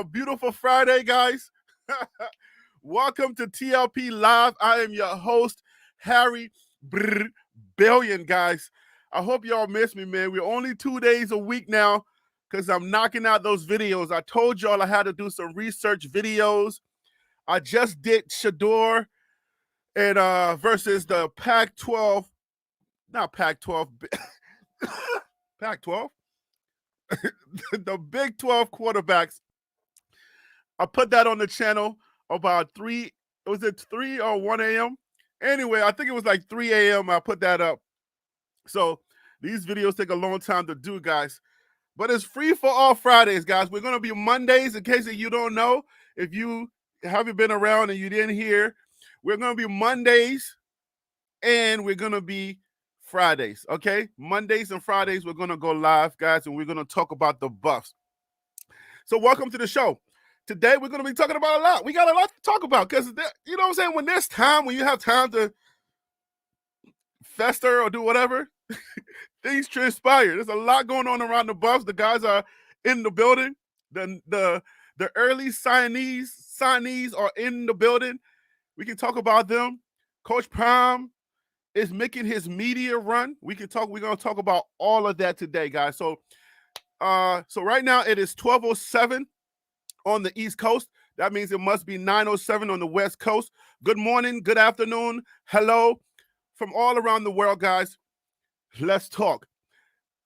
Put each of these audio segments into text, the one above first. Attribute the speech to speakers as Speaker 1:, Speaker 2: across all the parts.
Speaker 1: A beautiful Friday, guys. Welcome to TLP Live. I am your host, Harry Billion, guys. I hope y'all miss me, man. We're only 2 days a week now because I'm knocking out those videos. I told y'all I had to do some research videos. I just did Shador and versus the Pac-12, not Pac-12, Pac-12, the Big 12 quarterbacks. I put that on the channel about 3, was it 3 or 1 a.m.? Anyway, I think it was like 3 a.m. I put that up. So these videos take a long time to do, guys. But it's free for all Fridays, guys. We're going to be Mondays, in case you don't know. If you haven't been around and you didn't hear, we're going to be Mondays and we're going to be Fridays, okay? Mondays and Fridays, we're going to go live, guys, and we're going to talk about the Buffs. So welcome to the show. Today, we're going to be talking about a lot. We got a lot to talk about because, you know what I'm saying, when there's time, when you have time to fester or do whatever, things transpire. There's a lot going on around the Buffs. The guys are in the building. The early signees are in the building. We can talk about them. Coach Prime is making his media run. We're going to talk about all of that today, guys. So right now it is 12:07 on the East Coast. That means it must be 9:07 on the West Coast. Good morning, good afternoon, hello from all around the world, guys. Let's talk.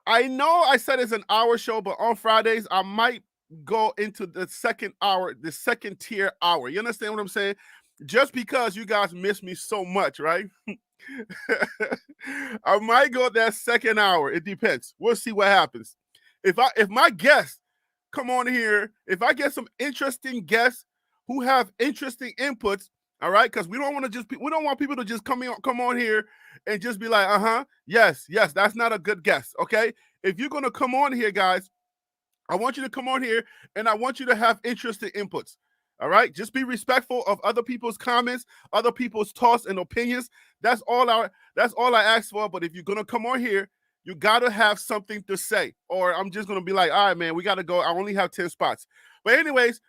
Speaker 1: I know I said it's an hour show, but on Fridays, I might go into the second hour, the second tier hour. You understand what I'm saying? Just because you guys miss me so much, right? I might go that second hour. It depends. We'll see what happens. If my guests come on here, if I get some interesting guests who have interesting inputs, all right, because we don't want people to just come on here and just be like, yes, that's not a good guest, okay? If you're gonna come on here, guys, I want you to come on here and I want you to have interesting inputs. All right, just be respectful of other people's comments, other people's thoughts and opinions. That's all I ask for. But if you're gonna come on here, you gotta have something to say, or I'm just gonna be like, all right, man, we gotta go. I only have 10 spots. But anyways,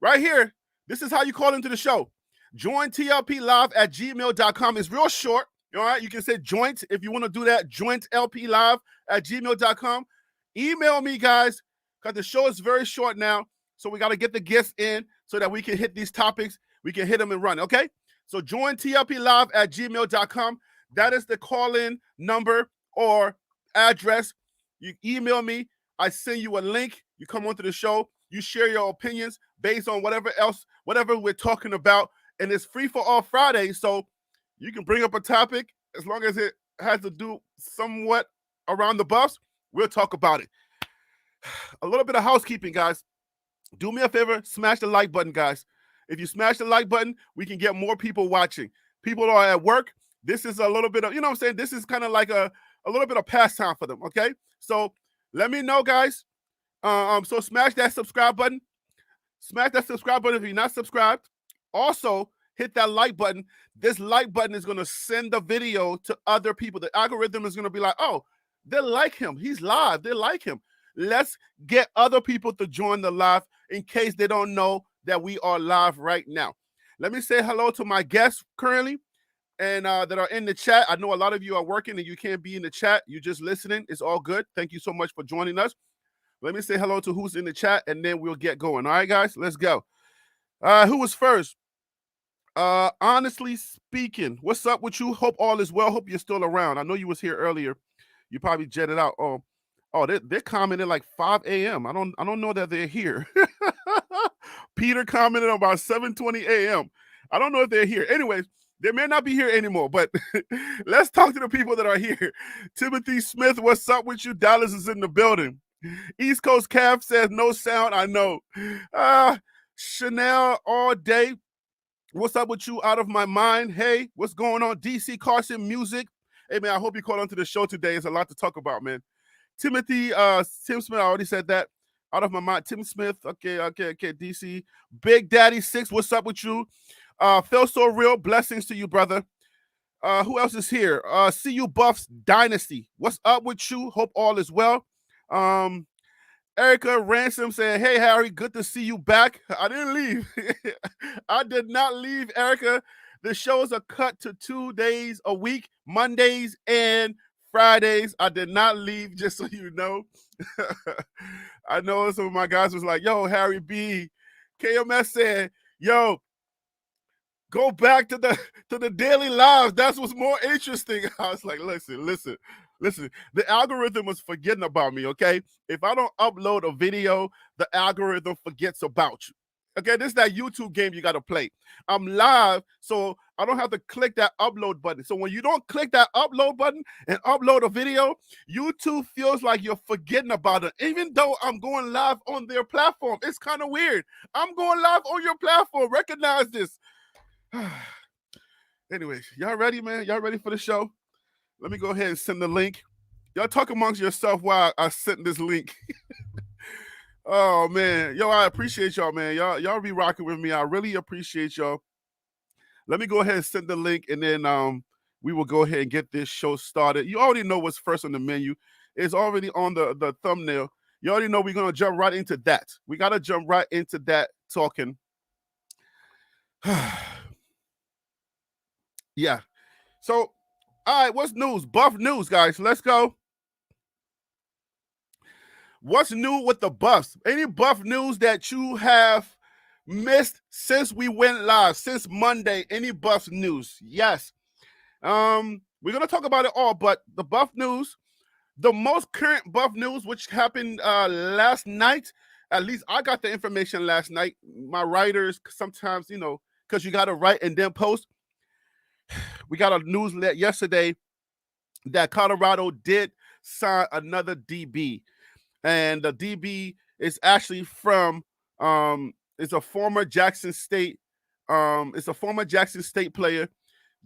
Speaker 1: right here, this is how you call into the show. Join TLP Live at gmail.com. It's real short. All right, you can say joint if you want to do that. Joint LP Live at gmail.com. Email me, guys, because the show is very short now. So we got to get the guests in so that we can hit these topics. We can hit them and run, okay? So join TLP Live at gmail.com. That is the call-in number or address. You email me. I send you a link. You come onto the show. You share your opinions based on whatever we're talking about. And it's free for all Fridays. So you can bring up a topic as long as it has to do somewhat around the Buffs. We'll talk about it. A little bit of housekeeping, guys. Do me a favor, smash the like button, guys. If you smash the like button, we can get more people watching. People are at work. This is a little bit of, you know what I'm saying? This is kind of like a little bit of pastime for them, okay? So let me know, guys. So smash that subscribe button. Smash that subscribe button if you're not subscribed. Also, hit that like button. This like button is going to send the video to other people. The algorithm is going to be like, oh, they like him. He's live. They like him. Let's get other people to join the live in case they don't know that we are live right now. Let me say hello to my guests currently and that are in the chat. I know a lot of you are working and you can't be in the chat. You're just listening. It's all good. Thank you so much for joining us. Let me say hello to who's in the chat and then we'll get going. All right, guys, let's go. Who was first? Honestly speaking, what's up with you? Hope all is well. Hope you're still around. I know you was here earlier. You probably jetted out. Oh, they're commenting like 5 a.m. I don't know that they're here. Peter commented about 7:20 a.m. I don't know if they're here. Anyways, they may not be here anymore, but let's talk to the people that are here. Timothy Smith, what's up with you? Dallas is in the building. East Coast Cav says no sound. I know. Chanel all day. What's up with you? Out of my mind. Hey, what's going on? DC Carson Music. Hey, man, I hope you called onto the show today. There's a lot to talk about, man. Timothy, Tim Smith, I already said that. Out of my mind. Tim Smith. Okay, DC. Big Daddy 6, what's up with you? Feel so real. Blessings to you, brother. Who else is here? See you Buffs Dynasty. What's up with you? Hope all is well. Erica Ransom saying, hey, Harry, good to see you back. I didn't leave. I did not leave, Erica. The shows are cut to 2 days a week, Mondays and Fridays. I did not leave, just so you know. I know some of my guys was like, yo, Harry B. KMS said, yo, go back to the daily lives. That's what's more interesting. I was like, listen. The algorithm was forgetting about me, okay? If I don't upload a video, the algorithm forgets about you. Okay, this is that YouTube game you got to play. I'm live, so I don't have to click that upload button. So when you don't click that upload button and upload a video, YouTube feels like you're forgetting about it, even though I'm going live on their platform. It's kind of weird. I'm going live on your platform. Recognize this. Anyways, y'all ready, man? Y'all ready for the show? Let me go ahead and send the link. Y'all talk amongst yourself while I sent this link. Oh man, yo, I appreciate y'all, man. Y'all be rocking with me. I really appreciate y'all. Let me go ahead and send the link, and then we will go ahead and get this show started. You already know what's first on the menu. It's already on the thumbnail. You already know we're gonna jump right into that. We gotta jump right into that talking. Yeah. So, all right, what's news? Buff news, guys. Let's go. What's new with the Buffs? Any Buff news that you have missed since we went live, since Monday? Any Buff news? Yes. We're gonna talk about it all, but the Buff news, the most current Buff news, which happened last night. At least I got the information last night. My writers sometimes, because you got to write and then post. We got a news yesterday that Colorado did sign another DB. And the DB is actually from it's a former Jackson State player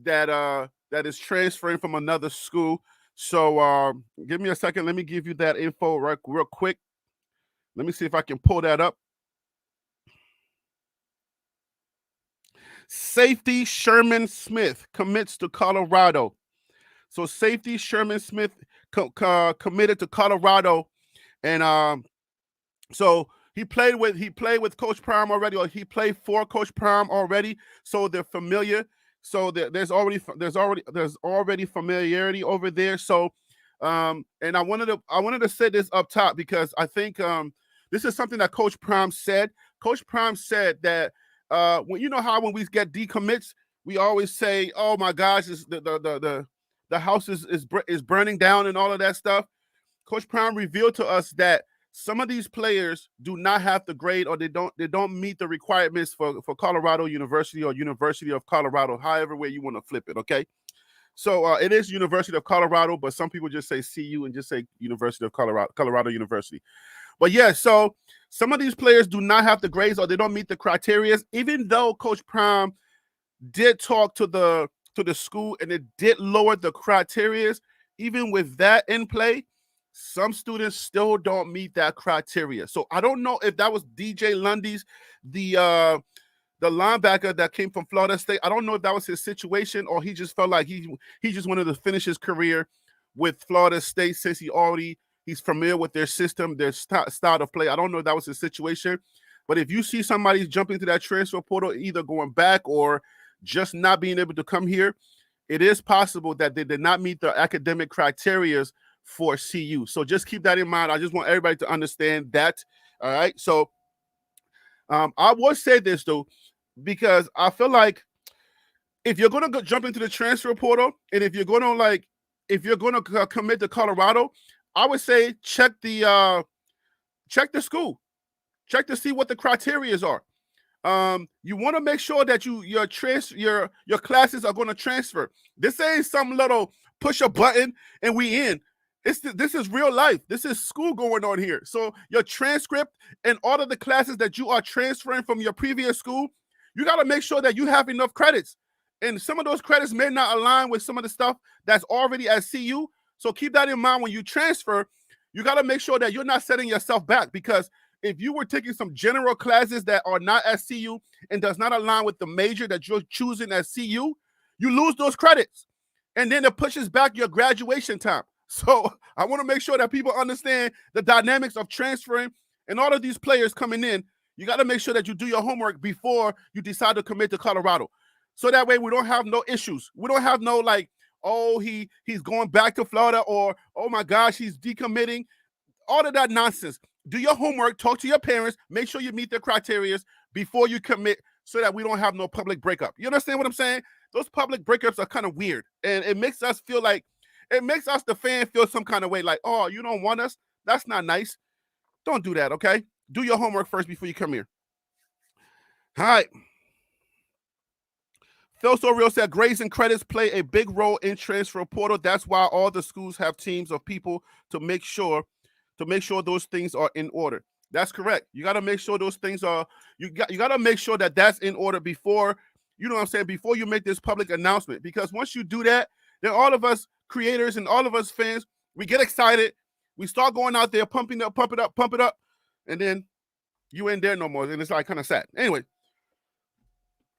Speaker 1: that is transferring from another school. So give me a second. Let me give you that info real quick. Let me see if I can pull that up. Safety Sherman Smith commits to Colorado. So safety Sherman Smith committed to Colorado. And so he played with Coach Prime already, or he played for Coach Prime already, so they're familiar. So there's already familiarity over there. So and I wanted to say this up top because I think this is something that Coach Prime said. Coach Prime said that when when we get decommits, we always say, "Oh my gosh, the house is burning down" and all of that stuff. Coach Prime revealed to us that some of these players do not have the grade, or they don't meet the requirements for Colorado University or University of Colorado, however way you want to flip it, okay? So it is University of Colorado, but some people just say CU and just say University of Colorado University. But yeah, so some of these players do not have the grades, or they don't meet the criteria, even though Coach Prime did talk to the school and it did lower the criteria. Even with that in play, some students still don't meet that criteria. So I don't know if that was DJ Lundy's, the linebacker that came from Florida State. I don't know if that was his situation, or he just felt like he just wanted to finish his career with Florida State since he's familiar with their system, their style of play. I don't know if that was his situation. But if you see somebody jumping into that transfer portal, either going back or just not being able to come here, it is possible that they did not meet the academic criteria for CU. So just keep that in mind. I just want everybody to understand that. All right. So I will say this though, because I feel like if you're going to jump into the transfer portal, and if you're going to commit to Colorado, I would say check the school, check to see what the criteria are. You want to make sure that your classes are going to transfer. This ain't some little push a button and we in. This is real life. This is school going on here. So your transcript and all of the classes that you are transferring from your previous school, you got to make sure that you have enough credits. And some of those credits may not align with some of the stuff that's already at CU. So keep that in mind when you transfer. You got to make sure that you're not setting yourself back, because if you were taking some general classes that are not at CU and does not align with the major that you're choosing at CU, you lose those credits. And then it pushes back your graduation time. So I want to make sure that people understand the dynamics of transferring and all of these players coming in. You got to make sure that you do your homework before you decide to commit to Colorado. So that way we don't have no issues. We don't have no like, oh, he's going back to Florida, or oh my gosh, he's decommitting. All of that nonsense. Do your homework, talk to your parents, make sure you meet their criteria before you commit so that we don't have no public breakup. You understand what I'm saying? Those public breakups are kind of weird. And it makes us feel like, it makes us, the fan, feel some kind of way like, oh, you don't want us? That's not nice. Don't do that, okay? Do your homework first before you come here. All right. Phil So Real said grades and credits play a big role in transfer portal. That's why all the schools have teams of people to make sure those things are in order. That's correct. You got to make sure those things are, you got to make sure that that's in order before, you know what I'm saying, before you make this public announcement. Because once you do that, then all of us creators and all of us fans, we get excited. We start going out there, pumping up, pump it up, and then you ain't there no more. And it's like kind of sad. Anyway.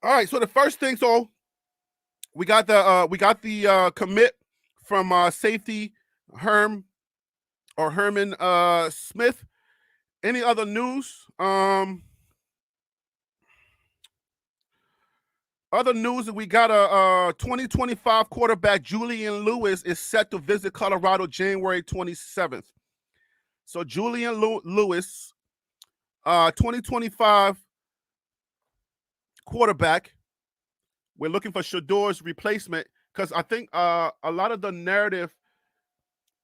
Speaker 1: All right, so the first thing, so we got the commit from safety Herman Smith. Any other news? Other news, we got a 2025 quarterback Julian Lewis is set to visit Colorado January 27th. So Julian Lewis, 2025 quarterback. We're looking for Shador's replacement because I think a lot of the narrative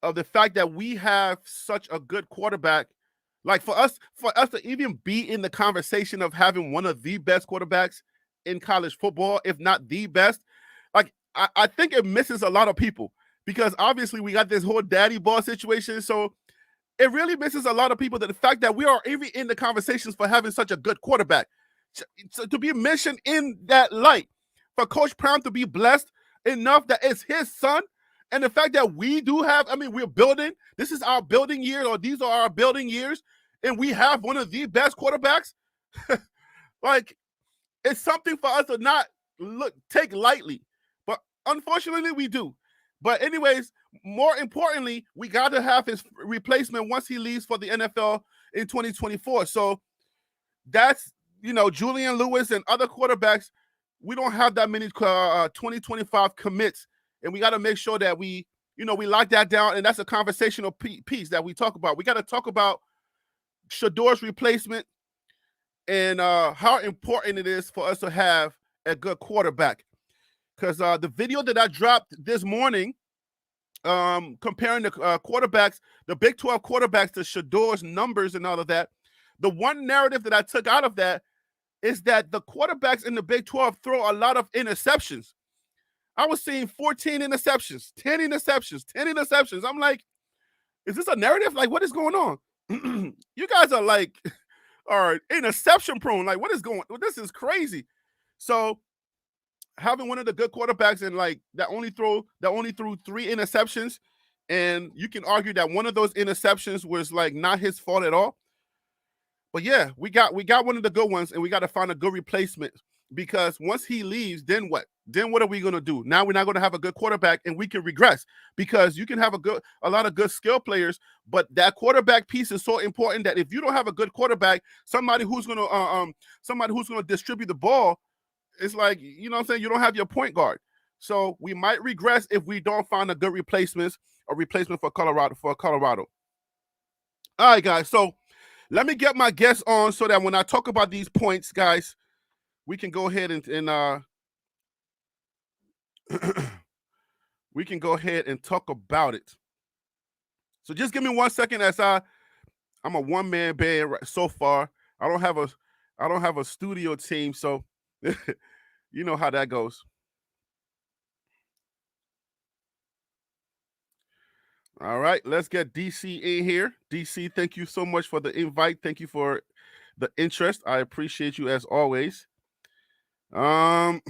Speaker 1: of the fact that we have such a good quarterback, like for us to even be in the conversation of having one of the best quarterbacks in college football, if not the best, like I think it misses a lot of people because obviously we got this whole daddy ball situation. So it really misses a lot of people that the fact that we are even in the conversations for having such a good quarterback. So to be mentioned in that light, for Coach Prime to be blessed enough that it's his son, and the fact that we do have, I mean, we're building, this is our building year, or these are our building years, and we have one of the best quarterbacks, like, it's something for us to not take lightly. But unfortunately, we do. But anyways, more importantly, we got to have his replacement once he leaves for the NFL in 2024. So that's, Julian Lewis and other quarterbacks, we don't have that many 2025 commits. And we got to make sure that we lock that down. And that's a conversational piece that we talk about. We got to talk about Shador's replacement and how important it is for us to have a good quarterback. Because the video that I dropped this morning, comparing the quarterbacks, the Big 12 quarterbacks to Shador's numbers and all of that, the one narrative that I took out of that is that the quarterbacks in the Big 12 throw a lot of interceptions. I was seeing 14 interceptions, 10 interceptions, 10 interceptions. I'm like, is this a narrative? Like, what is going on? You guys are like, are interception prone. Like, what is going on? This is crazy. So having one of the good quarterbacks and like that only threw 3 interceptions, and you can argue that one of those interceptions was like not his fault at all. But yeah, we got one of the good ones, and we got to find a good replacement, because once he leaves, then what? Then what are we going to do? Now we're not going to have a good quarterback, and we can regress, because you can have a lot of good skill players, but that quarterback piece is so important that if you don't have a good quarterback, somebody who's going to distribute the ball, it's like, you know what I'm saying, you don't have your point guard. So we might regress if we don't find a good replacement for Colorado. All right, guys. So let me get my guests on so that when I talk about these points, guys, we can go ahead and we can go ahead and talk about it. So just give me 1 second as I'm a one-man band so far. I don't have a studio team, so you know how that goes. All right, let's get DC in here. DC, thank you so much for the invite. Thank you for the interest. I appreciate you as always. All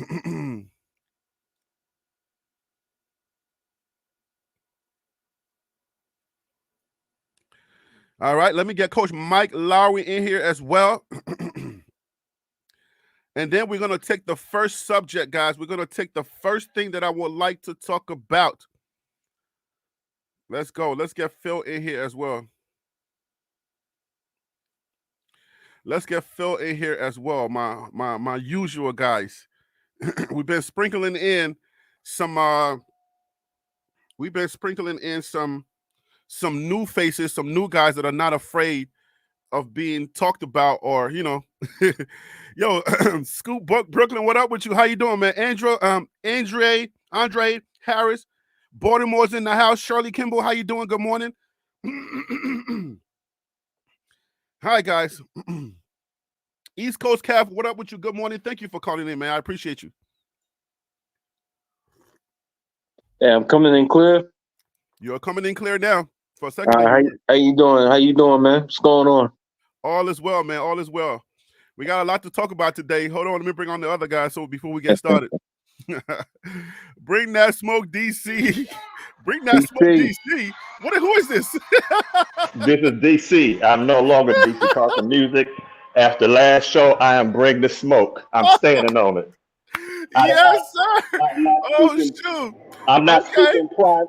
Speaker 1: right, let me get Coach Mike Lowry in here as well. And then we're going to take the first subject, guys. We're going to take the first thing that I would like to talk about. Let's go. Let's get Phil in here as well. Let's get Phil in here as well. My usual guys. We've been sprinkling in some some new faces, some new guys that are not afraid of being talked about, or yo, Scoop Brooklyn, what up with you? How you doing, man? Andre Harris, Baltimore's in the house. Shirley Kimball, how you doing? Good morning. Hi guys. East Coast Calf, what up with you? Good morning. Thank you for calling in, man. I appreciate you.
Speaker 2: Yeah, I'm coming in clear.
Speaker 1: You're coming in clear now. For a second.
Speaker 2: How you doing? How you doing, man? What's going on?
Speaker 1: All is well, man. All is well. We got a lot to talk about today. Hold on, let me bring on the other guys so before we get started. Bring that smoke, DC. Bring that smoke, DC. Who is this?
Speaker 3: This is DC. I'm no longer DC Carson Music. After last show, I am Bring the Smoke. I'm standing on it.
Speaker 1: Yes, sir. Oh, shoot.
Speaker 3: I'm not speaking prime.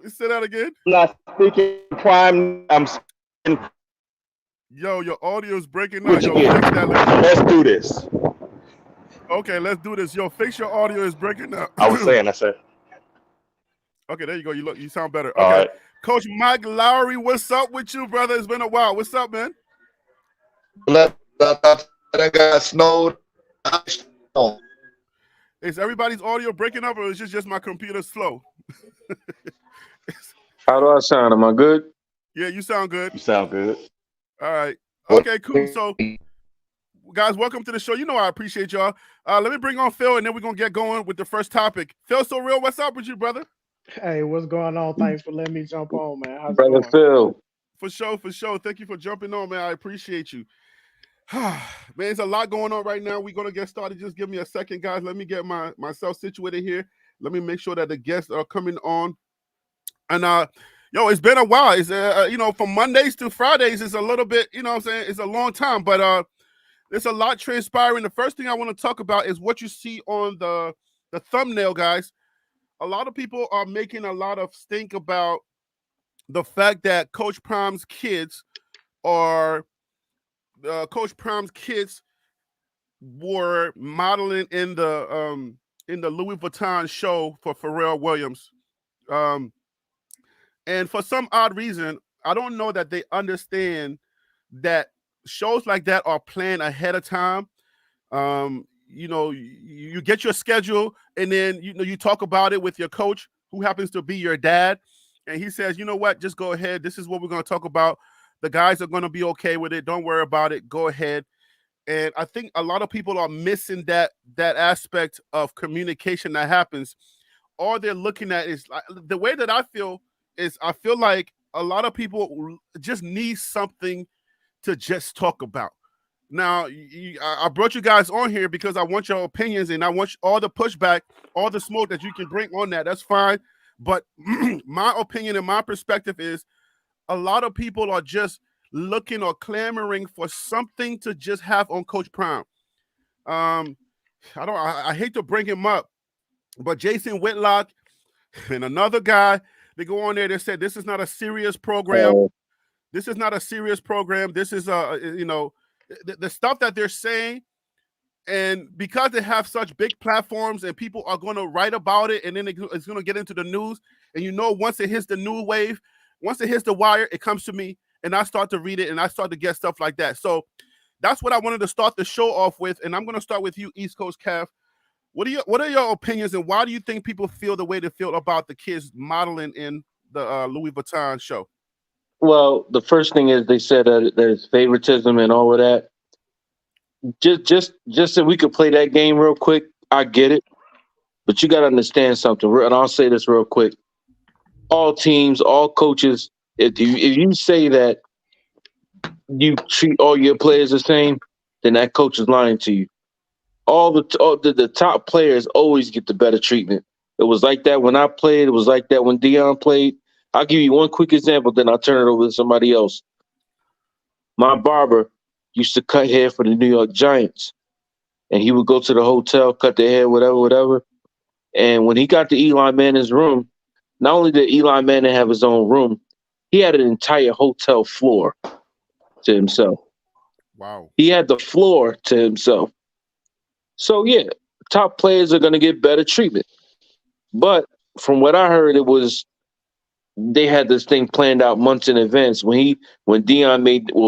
Speaker 1: Say that again.
Speaker 3: I'm not speaking prime. I'm speaking.
Speaker 1: Yo, your audio is breaking up. Yo,
Speaker 3: let's do this.
Speaker 1: Okay, let's do this. Yo, fix your audio is breaking up.
Speaker 3: I said.
Speaker 1: Okay, there you go. You sound better.
Speaker 3: All
Speaker 1: okay.
Speaker 3: Right.
Speaker 1: Coach Mike Lowry, what's up with you, brother? It's been a while. What's up, man?
Speaker 4: I got snowed.
Speaker 1: Is everybody's audio breaking up, or is it just my computer slow?
Speaker 2: How do I sound? Am I good?
Speaker 1: Yeah, you sound good.
Speaker 3: You sound good.
Speaker 1: All right. Okay, cool. So, guys, welcome to the show. You know I appreciate y'all. Let me bring on Phil, and then we're going to get going with the first topic. Phil So Real, what's up with you, brother?
Speaker 5: Hey, what's going on? Thanks for letting me jump on, man. How's
Speaker 2: Brother
Speaker 5: it going?
Speaker 2: Phil.
Speaker 1: For sure. Thank you for jumping on, man. I appreciate you. Man, there's a lot going on right now. We're going to get started. Just give me a second, guys. Let me get myself situated here. Let me make sure that the guests are coming on. And, yo, it's been a while. It's, from Mondays to Fridays, it's a little bit, you know what I'm saying? It's a long time, but there's a lot transpiring. The first thing I want to talk about is what you see on the thumbnail, guys. A lot of people are making a lot of stink about the fact that Coach Prime's kids were modeling in the Louis Vuitton show for Pharrell Williams. And for some odd reason, I don't know that they understand that shows like that are planned ahead of time. You get your schedule, and then you talk about it with your coach, who happens to be your dad, and he says, you know what, just go ahead. This is what we're going to talk about. The guys are going to be okay with it. Don't worry about it. Go ahead. And I think a lot of people are missing that aspect of communication that happens. All they're looking at is the way that I feel like a lot of people just need something to just talk about. Now, I brought you guys on here because I want your opinions, and I want all the pushback, all the smoke that you can bring on that. That's fine. But my opinion and my perspective is a lot of people are just looking or clamoring for something to just have on Coach Prime. I hate to bring him up, but Jason Whitlock and another guy, they go on there, they said this is not a serious program. This is not a serious program. This is the stuff that they're saying, and because they have such big platforms and people are going to write about it, and then it's going to get into the news, and once it hits the new wave, once it hits the wire, it comes to me, and I start to read it, and I start to get stuff like that. So that's what I wanted to start the show off with, and I'm going to start with you, East Coast Calf. What are your opinions, and why do you think people feel the way they feel about the kids modeling in the Louis Vuitton show?
Speaker 2: Well, the first thing is they said that there's favoritism and all of that. Just so we could play that game real quick, I get it. But you got to understand something, and I'll say this real quick. All teams, all coaches, if you say that you treat all your players the same, then that coach is lying to you. All the top players always get the better treatment. It was like that when I played. It was like that when Dion played. I'll give you one quick example, then I'll turn it over to somebody else. My barber used to cut hair for the New York Giants, and he would go to the hotel, cut their hair, whatever. And when he got to Eli Manning's room, not only did Eli Manning have his own room, he had an entire hotel floor to himself.
Speaker 1: Wow.
Speaker 2: He had the floor to himself. So yeah, top players are going to get better treatment. But from what I heard, it was they had this thing planned out months in advance. When Dion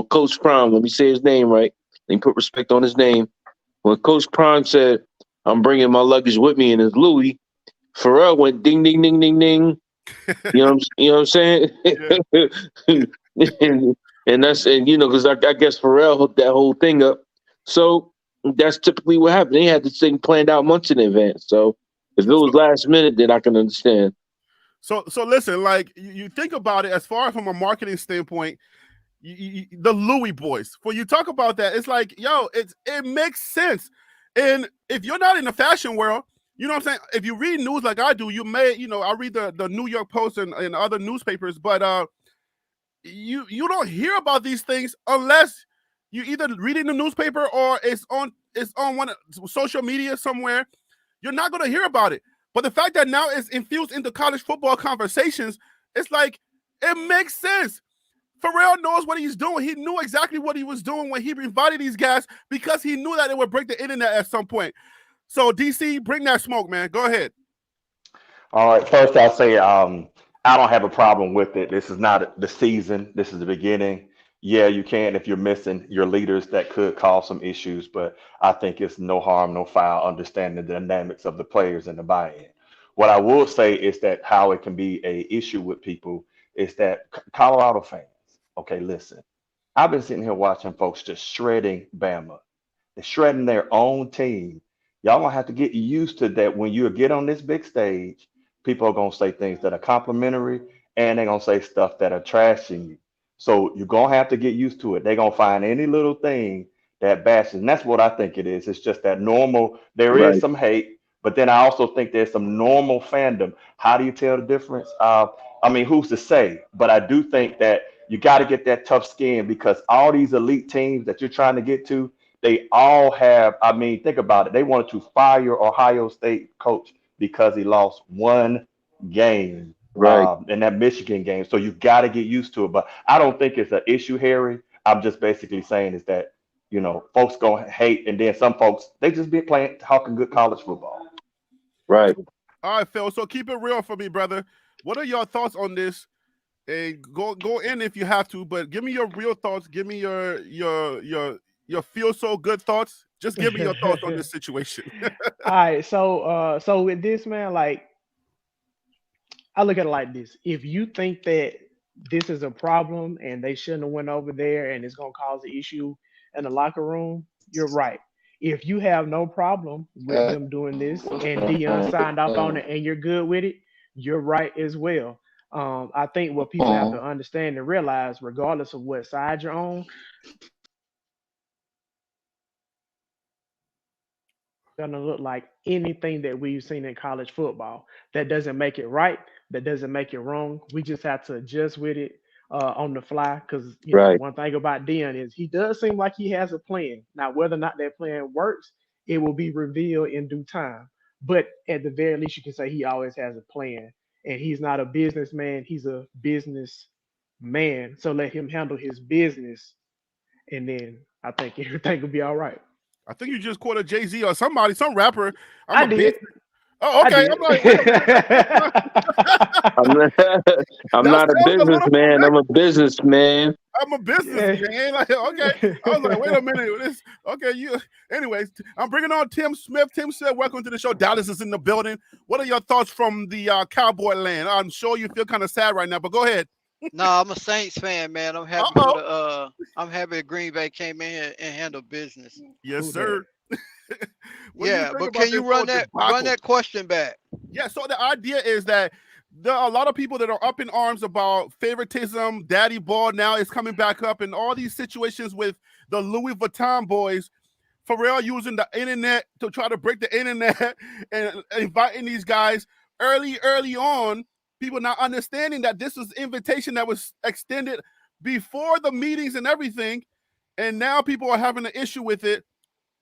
Speaker 2: Coach Prime, let me say his name right. Let me put respect on his name. When Coach Prime said, "I'm bringing my luggage with me," and it's Louis, Pharrell went ding ding ding ding ding. You know what I'm saying? and that's because I guess Pharrell hooked that whole thing up. So that's typically what happened. They had this thing planned out months in advance. So if it was last minute, then I can understand.
Speaker 1: So listen, like you think about it as far as from a marketing standpoint, the Louis boys. When you talk about that, it's like, yo, it makes sense. And if you're not in the fashion world, you know what I'm saying? If you read news like I do, you may, I read the New York Post and other newspapers, but you don't hear about these things unless you either read in the newspaper or it's on one social media somewhere. You're not going to hear about it. But the fact that now it's infused into college football conversations, it's like, it makes sense. Pharrell knows what he's doing. He knew exactly what he was doing when he invited these guys because he knew that it would break the internet at some point. So, DC, bring that smoke, man. Go ahead.
Speaker 3: All right. First, I'll say I don't have a problem with it. This is not the season. This is the beginning. Yeah, you can if you're missing your leaders that could cause some issues, but I think it's no harm, no foul, understanding the dynamics of the players and the buy-in. What I will say is that how it can be a issue with people is that Colorado fans. Okay, listen. I've been sitting here watching folks just shredding Bama. They're shredding their own team. Y'all gonna have to get used to that when you get on this big stage. People are gonna say things that are complimentary and they're gonna say stuff that are trashing you. So you're gonna have to get used to it. They're gonna find any little thing that bashes. And that's what I think it is. It's just that normal, there is
Speaker 2: Right.
Speaker 3: some hate, but then I also think there's some normal fandom. How do you tell the difference? I mean, who's to say? But I do think that you got to get that tough skin because all these elite teams that you're trying to get to, they all have, I mean, think about it. They wanted to fire Ohio State coach because he lost one game
Speaker 2: Right.
Speaker 3: in that Michigan game. So you got to get used to it. But I don't think it's an issue, Harry. I'm just basically saying is that, folks going to hate. And then some folks, they just be playing, talking good college football.
Speaker 2: Right.
Speaker 1: All right, Phil. So keep it real for me, brother. What are your thoughts on this? And go in if you have to, but give me your real thoughts. Give me your feel so good thoughts. Just give me your thoughts on this situation.
Speaker 5: All right, so with this, man, like I look at it like this: if you think that this is a problem and they shouldn't have went over there and it's gonna cause an issue in the locker room, you're right. If you have no problem with them doing this and Dion signed off on it and you're good with it, you're right as well. I think what people have to understand and realize, regardless of what side you're on, gonna look like anything that we've seen in college football. That doesn't make it right. That doesn't make it wrong. We just have to adjust with it on the fly. Because
Speaker 2: Right.
Speaker 5: one thing about Dion is he does seem like he has a plan. Now, whether or not that plan works, it will be revealed in due time. But at the very least, you can say he always has a plan. And he's not a businessman. He's a business man. So let him handle his business, and then I think everything will be all right.
Speaker 1: I think you just quoted Jay-Z or somebody, some rapper.
Speaker 5: I did.
Speaker 1: Oh, okay. I'm like, wait a minute.
Speaker 2: I'm not a businessman. I'm a businessman.
Speaker 1: I'm a businessman. Like, okay. I was like, wait a minute. Anyways, I'm bringing on Tim Smith. Tim said, welcome to the show. Dallas is in the building. What are your thoughts from the Cowboy land? I'm sure you feel kind of sad right now, but go ahead.
Speaker 6: No, I'm a Saints fan, man. I'm happy I'm happy that Green Bay came in here and handled business.
Speaker 1: Yes, sir.
Speaker 6: Yeah, but can you run that question back?
Speaker 1: Yeah, so the idea is that there are a lot of people that are up in arms about favoritism. Daddy ball now is coming back up, and all these situations with the Louis Vuitton boys. Pharrell using the internet to try to break the internet and inviting these guys early on. People not understanding that this was invitation that was extended before the meetings and everything. And now people are having an issue with it,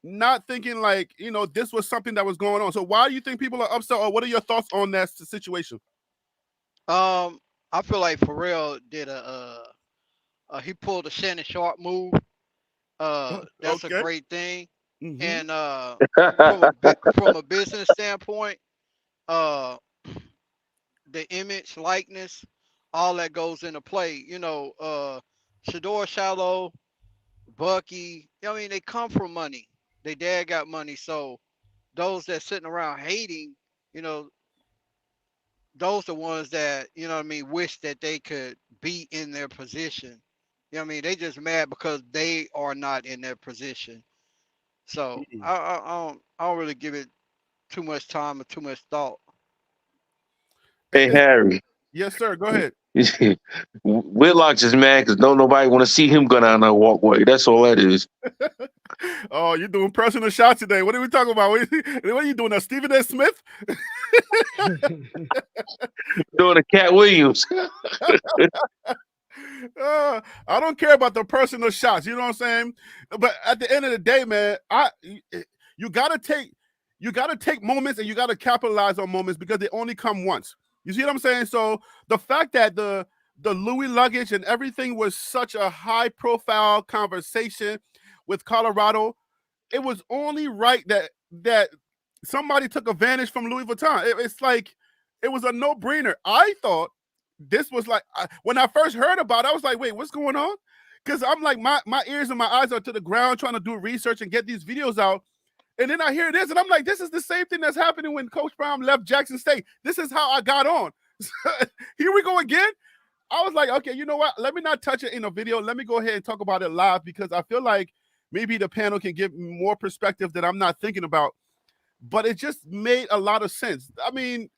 Speaker 1: not thinking like, this was something that was going on. So why do you think people are upset, or what are your thoughts on that situation?
Speaker 6: I feel like Pharrell did he pulled a Shannon Sharp move. That's a
Speaker 1: Okay.
Speaker 6: great thing.
Speaker 1: Mm-hmm.
Speaker 6: And from a business standpoint, uh, the image, likeness, all that goes into play. Shador Shallow, Bucky. I mean, they come from money. They dad got money, so those that sitting around hating, you know, those the ones that what I mean wish that they could be in their position. What I mean? They just mad because they are not in their position. So I don't really give it too much time or too much thought.
Speaker 2: Hey Harry,
Speaker 1: Yes, sir. Go ahead.
Speaker 2: Whitlock just mad because don't nobody want to see him go down that walkway. That's all that is.
Speaker 1: Oh, you're doing personal shots today. What are we talking about? What are you doing? Stephen S. Smith?
Speaker 2: Doing a Cat Williams.
Speaker 1: I don't care about the personal shots. You know what I'm saying? But at the end of the day, man, you gotta take moments and you gotta capitalize on moments because they only come once. You see what I'm saying? So the fact that the Louis luggage and everything was such a high profile conversation with Colorado, it was only right that somebody took advantage from Louis Vuitton. It's like it was a no brainer. I thought this was like when I first heard about it, I was like, wait, what's going on? Because I'm like, my ears and my eyes are to the ground trying to do research and get these videos out. And then I hear this, and I'm like, this is the same thing that's happening when Coach Brown left Jackson State. This is how I got on. Here we go again. I was like, okay, you know what? Let me not touch it in a video. Let me go ahead and talk about it live because I feel like maybe the panel can give more perspective that I'm not thinking about. But it just made a lot of sense. I mean,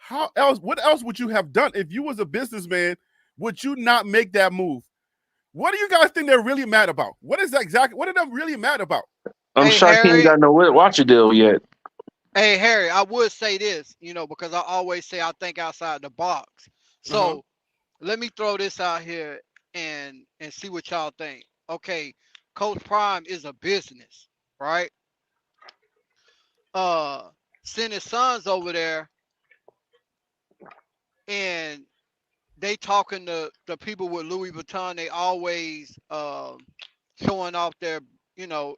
Speaker 1: what else would you have done if you was a businessman? Would you not make that move? What do you guys think they're really mad about? What is that exactly? What are they really mad about?
Speaker 2: I'm
Speaker 6: Hey
Speaker 2: shocked he ain't
Speaker 6: Harry,
Speaker 2: got no watcher deal yet.
Speaker 6: hey Harry, I would say this, because I always say I think outside the box.
Speaker 1: Uh-huh.
Speaker 6: So let me throw this out here and see what y'all think. Okay, Coach Prime is a business, right? Uh, Send his sons over there and they talking to the people with Louis Vuitton. They always showing off their,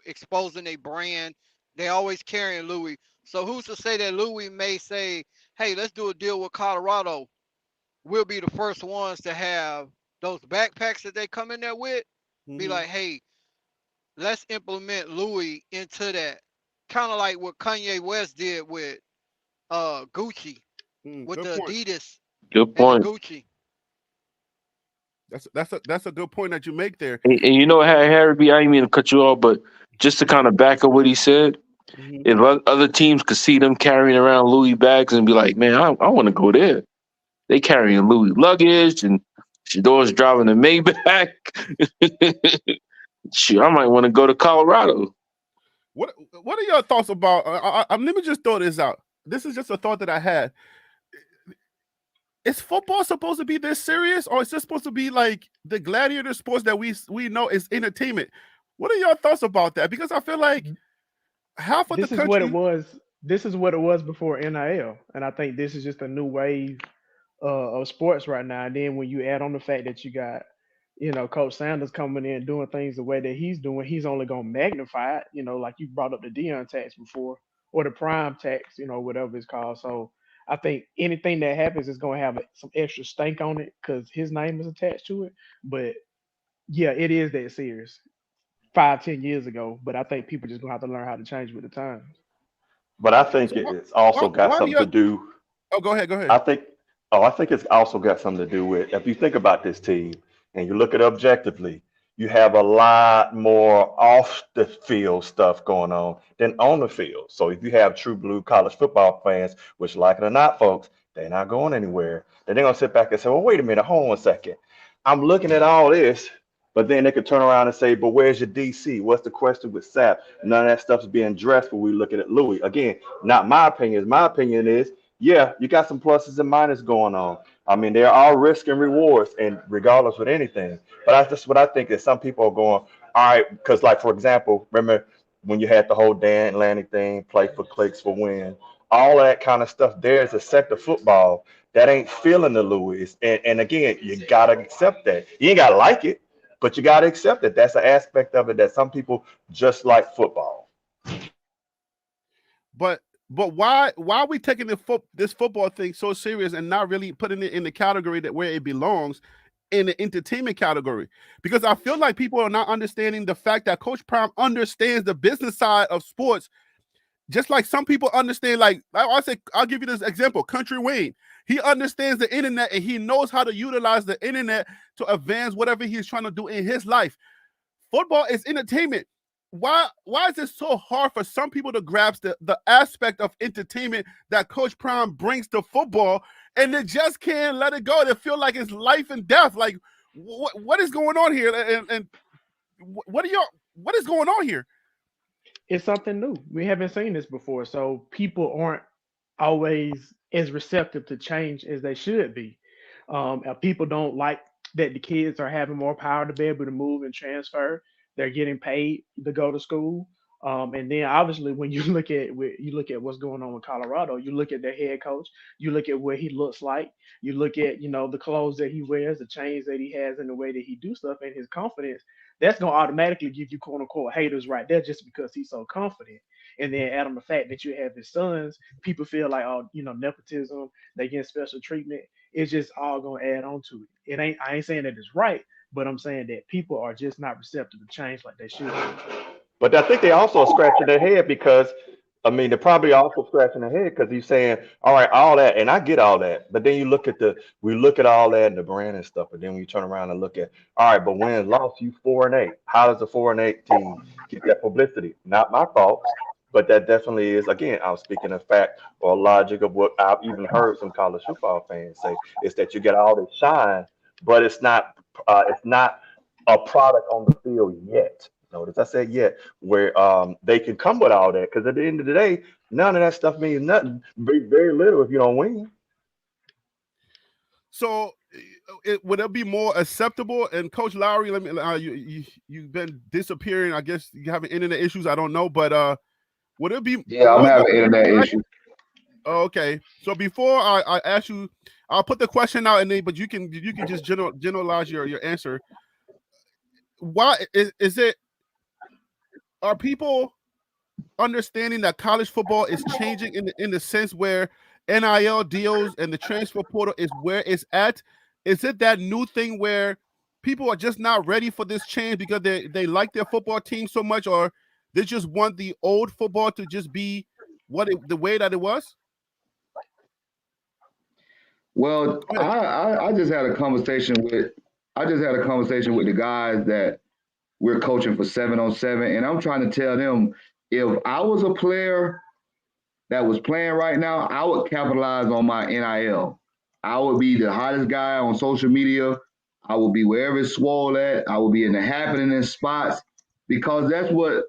Speaker 6: exposing their brand. They always carrying Louis. So who's to say that Louis may say, "Hey, let's do a deal with Colorado. We'll be the first ones to have those backpacks that they come in there with. Be
Speaker 1: Mm-hmm.
Speaker 6: like, hey, let's implement Louis into that. Kind of like what Kanye West did with Gucci, with
Speaker 1: Good
Speaker 6: the
Speaker 1: point.
Speaker 6: Adidas
Speaker 2: Good
Speaker 6: and the
Speaker 2: point.
Speaker 6: Gucci.
Speaker 1: That's a good point that you make there.
Speaker 2: And you know how Harry B, I didn't mean to cut you off, but just to kind of back up what he said,
Speaker 1: Mm-hmm.
Speaker 2: if other teams could see them carrying around Louis bags and be like, man, I want to go there. They carrying Louis luggage and Shador's driving a Maybach. Shoot, I might want to go to Colorado.
Speaker 1: What are your thoughts about? Let me just throw this out. This is just a thought that I had. Is football supposed to be this serious, or is this supposed to be like the gladiator sports that we know is entertainment? What are your thoughts about that? Because I feel like half of the
Speaker 5: This is what it
Speaker 1: country.
Speaker 5: was. This is what it was before NIL, and I think this is just a new wave of sports right now. And then when you add on the fact that you got, Coach Sanders coming in doing things the way that he's doing, he's only gonna magnify it. Like you brought up the Dion tax before, or the Prime tax, whatever it's called. So I think anything that happens is gonna have some extra stank on it because his name is attached to it. But yeah, it is that serious. 5, 10 years ago, but I think people just gonna have to learn how to change with the times.
Speaker 3: But I think
Speaker 1: So
Speaker 3: it's also got
Speaker 1: why do
Speaker 3: something
Speaker 1: you?
Speaker 3: to do.
Speaker 1: Oh, go ahead. Go ahead.
Speaker 3: I think, oh, I think it's also got something to do with if you think about this team and you look at it objectively, you have a lot more off the field stuff going on than on the field. So if you have true blue college football fans, which like it or not, folks, they're not going anywhere. Then they're gonna sit back and say, well, wait a minute, hold on a second. I'm looking at all this, but then they could turn around and say, but where's your DC? What's the question with SAP? None of that stuff's being addressed when we looking at Louis. Again, not my opinion. My opinion is yeah, you got some pluses and minuses going on. I mean, there are risks and rewards, and regardless with anything. But that's just what I think is some people are going, all right, because like for example, remember when you had the whole Dan Atlantic thing, play for clicks for win, all that kind of stuff there is a sector football that ain't feeling the Louis. And again, you gotta accept that. You ain't gotta like it, but you gotta accept it. That's an aspect of it that some people just like football.
Speaker 1: But why are we taking this football thing so serious and not really putting it in the category that where it belongs, in the entertainment category? Because I feel like people are not understanding the fact that Coach Prime understands the business side of sports, just like some people understand. Like I said, I'll give you this example: Country Wayne. He understands the internet and he knows how to utilize the internet to advance whatever he's trying to do in his life. Football is entertainment. Why is it so hard for some people to grasp the aspect of entertainment that Coach Prime brings to football, and they just can't let it go? They feel like it's life and death. Like what is going on here? And what is going on here?
Speaker 5: It's something new. We haven't seen this before, so people aren't always as receptive to change as they should be. People don't like that the kids are having more power to be able to move and transfer. They're getting paid to go to school. And then obviously when you look at what's going on with Colorado, you look at their head coach, you look at what he looks like, you look at the clothes that he wears, the chains that he has, and the way that he do stuff, and his confidence. That's gonna automatically give you quote unquote haters right there just because he's so confident. And then add on the fact that you have his sons, people feel like, oh, nepotism, they get special treatment. It's just all gonna add on to it. I ain't saying that it's right, but I'm saying that people are just not receptive to change like they should be.
Speaker 3: But I think they also are scratching their head because, I mean, they're probably also scratching their head because he's saying, all right, all that, and I get all that. But then we look at all that and the brand and stuff, but then when you turn around and look at, all right, but win and loss, you 4-8. How does the 4-8 team get that publicity? Not my fault, but that definitely is, again, I'm speaking of fact or logic of what I've even heard some college football fans say, is that you get all this shine, but it's not a product on the field yet. Notice I said yet, where they can come with all that. Because at the end of the day, none of that stuff means nothing. Very little if you don't win.
Speaker 1: So, would it be more acceptable? And Coach Lowry, let me. You've been disappearing. I guess you having internet issues. I don't know, but would it be?
Speaker 4: Yeah, I'm having internet issues.
Speaker 1: Oh, okay. So before I ask you, I'll put the question out, and then but you can just generalize your answer. Why is it? Are people understanding that college football is changing in the sense where NIL deals and the transfer portal is where it's at? Is it that new thing where people are just not ready for this change because they like their football team so much, or they just want the old football to just be the way that it was?
Speaker 4: Well, I just had a conversation with the guys that we're coaching for 7-on-7, and I'm trying to tell them if I was a player that was playing right now, I would capitalize on my NIL. I would be the hottest guy on social media. I would be wherever it's swole at. I would be in the happening spots because that's what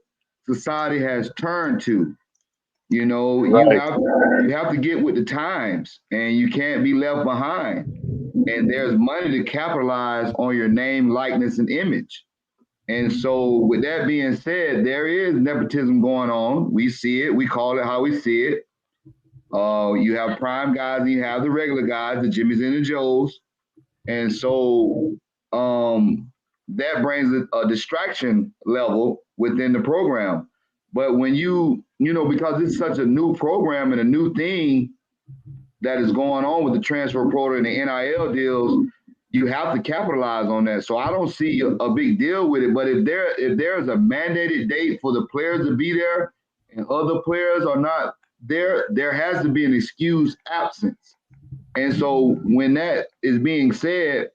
Speaker 4: society has turned to.
Speaker 3: Right.
Speaker 4: You have to get with the times, and you can't be left behind. And there's money to capitalize on your name, likeness, and image. And so, with that being said, there is nepotism going on. We see it. We call it how we see it. You have prime guys, and you have the regular guys, the Jimmys and the Joes. And so that brings a distraction level within the program. But when because it's such a new program and a new thing that is going on with the transfer portal and the NIL deals, you have to capitalize on that. So I don't see a big deal with it. But if there's a mandated date for the players to be there and other players are not there, there has to be an excused absence. And so when that is being said,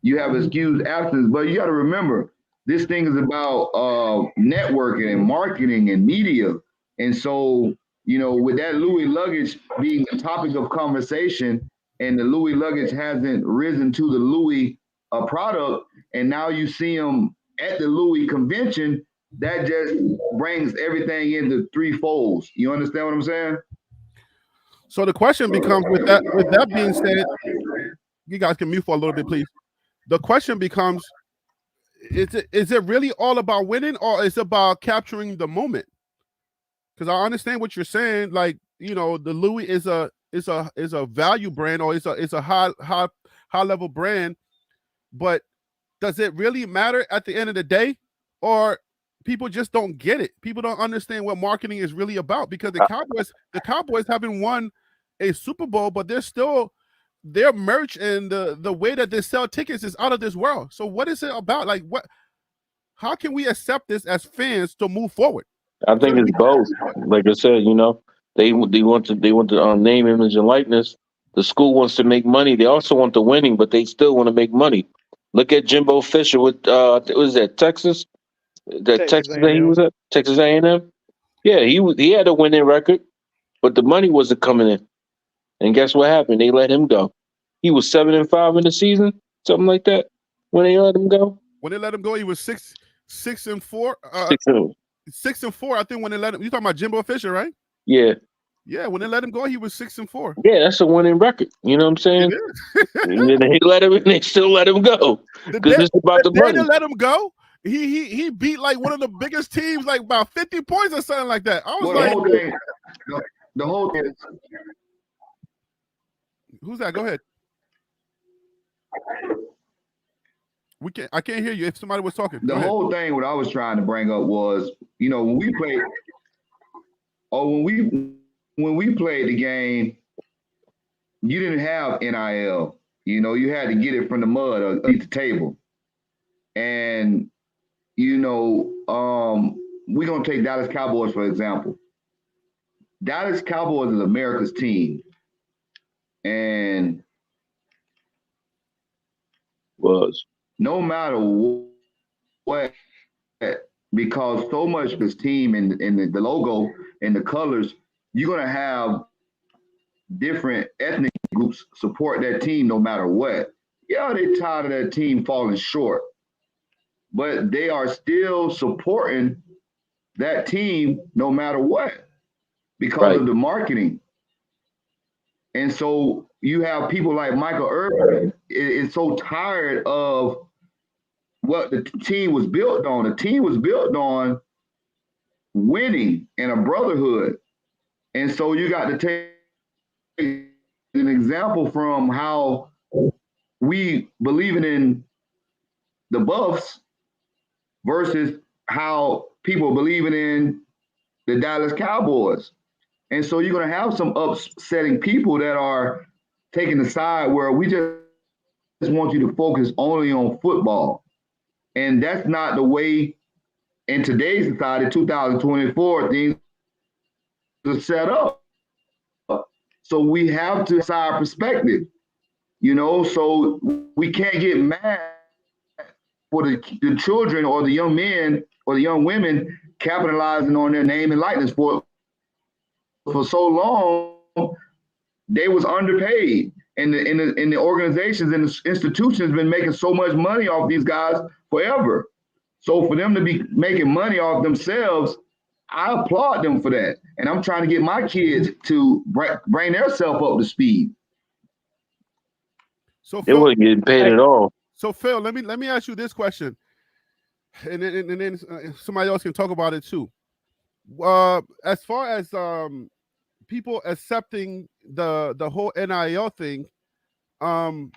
Speaker 4: you have excused absence. But you got to remember, this thing is about networking and marketing and media. And so, with that Louis luggage being a topic of conversation, and the Louis luggage hasn't risen to the Louis product, and now you see them at the Louis convention, that just brings everything into three folds. You understand what I'm saying?
Speaker 1: So the question becomes, with that being said, you guys can mute for a little bit, please. The question becomes, is it really all about winning, or is it about capturing the moment? Because I understand what you're saying. Like, the Louis is a it's a value brand, or it's a high level brand, but does it really matter at the end of the day, or people just don't get it? People don't understand what marketing is really about, because the Cowboys haven't won a Super Bowl, but they're still their merch and the way that they sell tickets is out of this world. So what is it about? Like, what? How can we accept this as fans to move forward?
Speaker 2: I
Speaker 1: So
Speaker 2: think
Speaker 1: that
Speaker 2: it's
Speaker 1: we can
Speaker 2: both. Like I said, they want the name, image, and likeness. The school wants to make money. They also want the winning, but they still want to make money. Look at Jimbo Fisher with was that Texas? That
Speaker 5: Texas
Speaker 2: Texas that he
Speaker 5: A&M.
Speaker 2: was at Texas A&M. Yeah, he had a winning record, but the money wasn't coming in. And guess what happened? They let him go. He was 7-5 in the season, something like that. When they let him go,
Speaker 1: when they let him go, he was 6-4.
Speaker 2: 6-0.
Speaker 1: 6-4. I think when they let him. You talking about Jimbo Fisher, right?
Speaker 2: Yeah,
Speaker 1: Yeah, when they let him go, he was 6-4.
Speaker 2: yeah, that's a winning record. You know what I'm
Speaker 1: It
Speaker 2: saying?
Speaker 1: is.
Speaker 2: And then they let him, and they still let him go
Speaker 1: the
Speaker 2: because
Speaker 1: day
Speaker 2: it's about
Speaker 1: the
Speaker 2: the
Speaker 1: day they
Speaker 2: money.
Speaker 1: let him go, he beat like one of the biggest teams, like about 50 points or something like that. I was
Speaker 4: Well, the
Speaker 1: like,
Speaker 4: whole thing, the whole thing,
Speaker 1: who's that? Go ahead. I can't hear you. If somebody was talking, go
Speaker 4: the
Speaker 1: ahead.
Speaker 4: whole thing. What I was trying to bring up was, when we played, or when we played the game, you didn't have NIL. You had to get it from the mud or underneath the table. And we're gonna take Dallas Cowboys for example. Dallas Cowboys is America's team, and
Speaker 2: Was
Speaker 4: no matter what, because so much of this team and the logo and the colors, you're gonna have different ethnic groups support that team no matter what. Yeah, they tired of that team falling short, but they are still supporting that team no matter what because
Speaker 2: right,
Speaker 4: of the marketing. And so you have people like Michael Irvin is so tired of what the team was built on. The team was built on winning and a brotherhood. And so you got to take an example from how we believing in the Buffs versus how people believing in the Dallas Cowboys. And so you're going to have some upsetting people that are taking the side where we just want you to focus only on football. And that's not the way in today's society, 2024, things are set up. So we have to side perspective, so we can't get mad for the children or the young men or the young women capitalizing on their name and likeness for so long. They was underpaid, and the organizations and the institutions been making so much money off these guys forever. So for them to be making money off themselves, I applaud them for that. And I'm trying to get my kids to bring their self up to speed.
Speaker 1: So
Speaker 2: they
Speaker 1: Phil,
Speaker 2: wasn't getting paid
Speaker 5: Hey,
Speaker 2: at all.
Speaker 1: let me ask you this question, and then somebody else can talk about it too. As far as people accepting the whole NIL thing, um,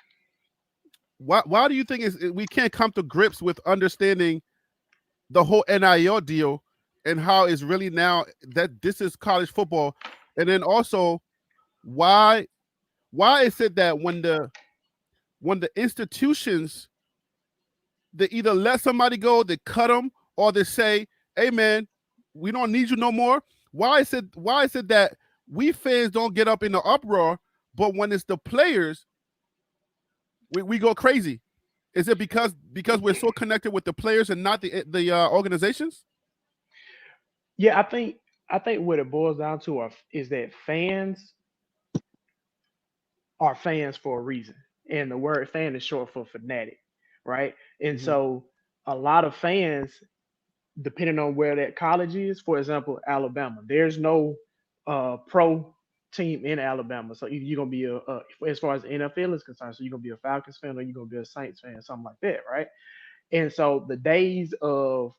Speaker 1: why do you think we can't come to grips with understanding the whole NIL deal and how it's really now that this is college football, and then also why is it that when the institutions, they either let somebody go, they cut them, or they say, "Hey man, we don't need you no more." Why is it that we fans don't get up in the uproar, but when it's the players, we go crazy? Is it because we're so connected with the players and not the organizations?
Speaker 5: yeah, I think what it boils down to is that fans are fans for a reason, and the word fan is short for fanatic, right? And
Speaker 1: Mhm.
Speaker 5: so a lot of fans, depending on where that college is, for example, Alabama, there's no pro team in Alabama, so either you're gonna be as far as NFL is concerned, so you're gonna be a Falcons fan or you're gonna be a Saints fan, something like that, right? And so the days of